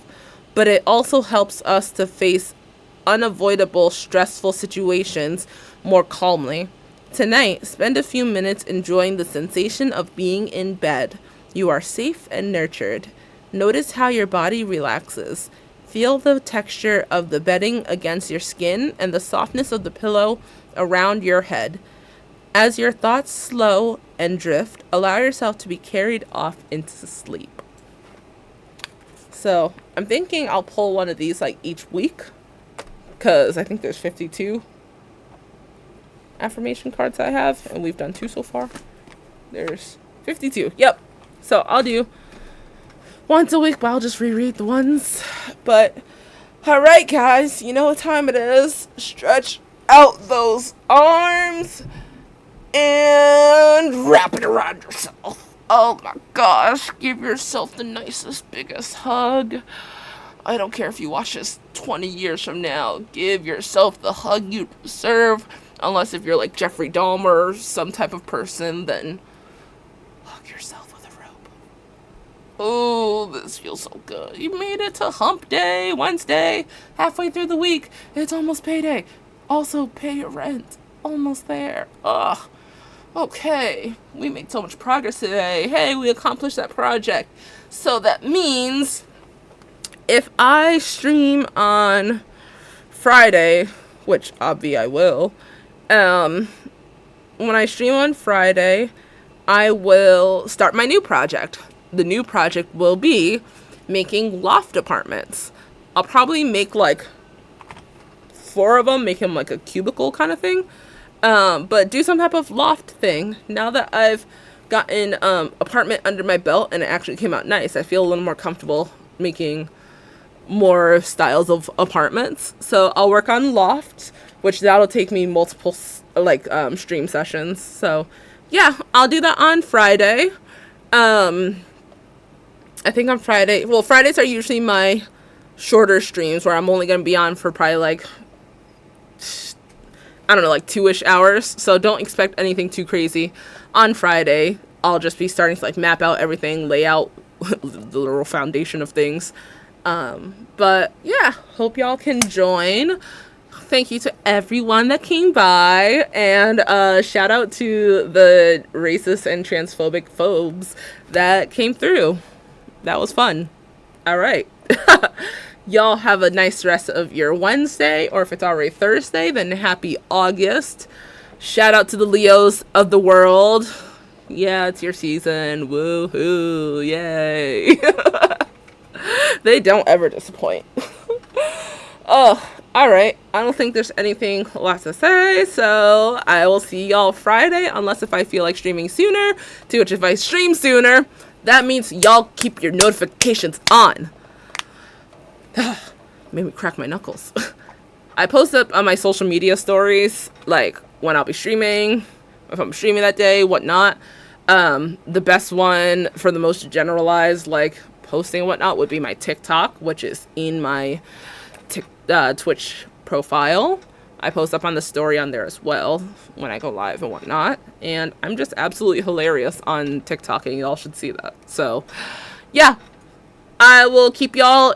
but it also helps us to face unavoidable stressful situations more calmly. Tonight, spend a few minutes enjoying the sensation of being in bed. You are safe and nurtured. Notice how your body relaxes. Feel the texture of the bedding against your skin and the softness of the pillow around your head. As your thoughts slow and drift, allow yourself to be carried off into sleep. So I'm thinking I'll pull one of these like each week, because I think there's 52 affirmation cards I have, and we've done 2 so far. There's 52. Yep. So I'll do once a week, but I'll just reread the ones. But all right, guys, you know what time it is. Stretch out those arms and wrap it around yourself. Oh my gosh, give yourself the nicest, biggest hug. I don't care if you watch this 20 years from now. Give yourself the hug you deserve. Unless if you're like Jeffrey Dahmer or some type of person, then hug yourself with a rope. Oh, this feels so good. You made it to hump day, Wednesday, halfway through the week. It's almost payday. Also, pay your rent. Almost there. Ugh. Okay, we made so much progress today. Hey, we accomplished that project. So that means if I stream on Friday, which obvi I will, when I stream on Friday, I will start my new project. The new project will be making loft apartments. I'll probably make like 4 of them, make them like a cubicle kind of thing. But do some type of loft thing. Now that I've gotten apartment under my belt and it actually came out nice, I feel a little more comfortable making more styles of apartments. So I'll work on loft, which that'll take me multiple stream sessions. So yeah, I'll do that on Friday. I think on Friday, well, Fridays are usually my shorter streams where I'm only going to be on for probably like, I don't know, like 2-ish hours. So don't expect anything too crazy. On Friday, I'll just be starting to like map out everything, lay out the literal foundation of things. But yeah, hope y'all can join. Thank you to everyone that came by, and shout out to the racist and transphobic phobes that came through. That was fun. All right. Y'all have a nice rest of your Wednesday, or if it's already Thursday, then happy August. Shout out to the Leos of the world. Yeah, it's your season. Woohoo. Yay. They don't ever disappoint. Oh, all right. I don't think there's anything left to say, so I will see y'all Friday, unless if I feel like streaming sooner, to which if I stream sooner, that means y'all keep your notifications on. Made me crack my knuckles. I post up on my social media stories, like when I'll be streaming, if I'm streaming that day, whatnot. The best one for the most generalized, like posting and whatnot, would be my TikTok, which is in my Twitch profile. I post up on the story on there as well when I go live and whatnot. And I'm just absolutely hilarious on TikTok, and y'all should see that. So, yeah, I will keep y'all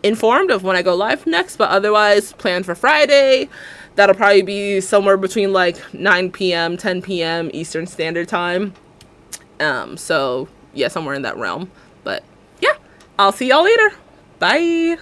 informed of when I go live next. But otherwise, plan for Friday. That'll probably be somewhere between like 9 p.m., 10 p.m. Eastern Standard Time. So, yeah, somewhere in that realm. But, yeah, I'll see y'all later. Bye.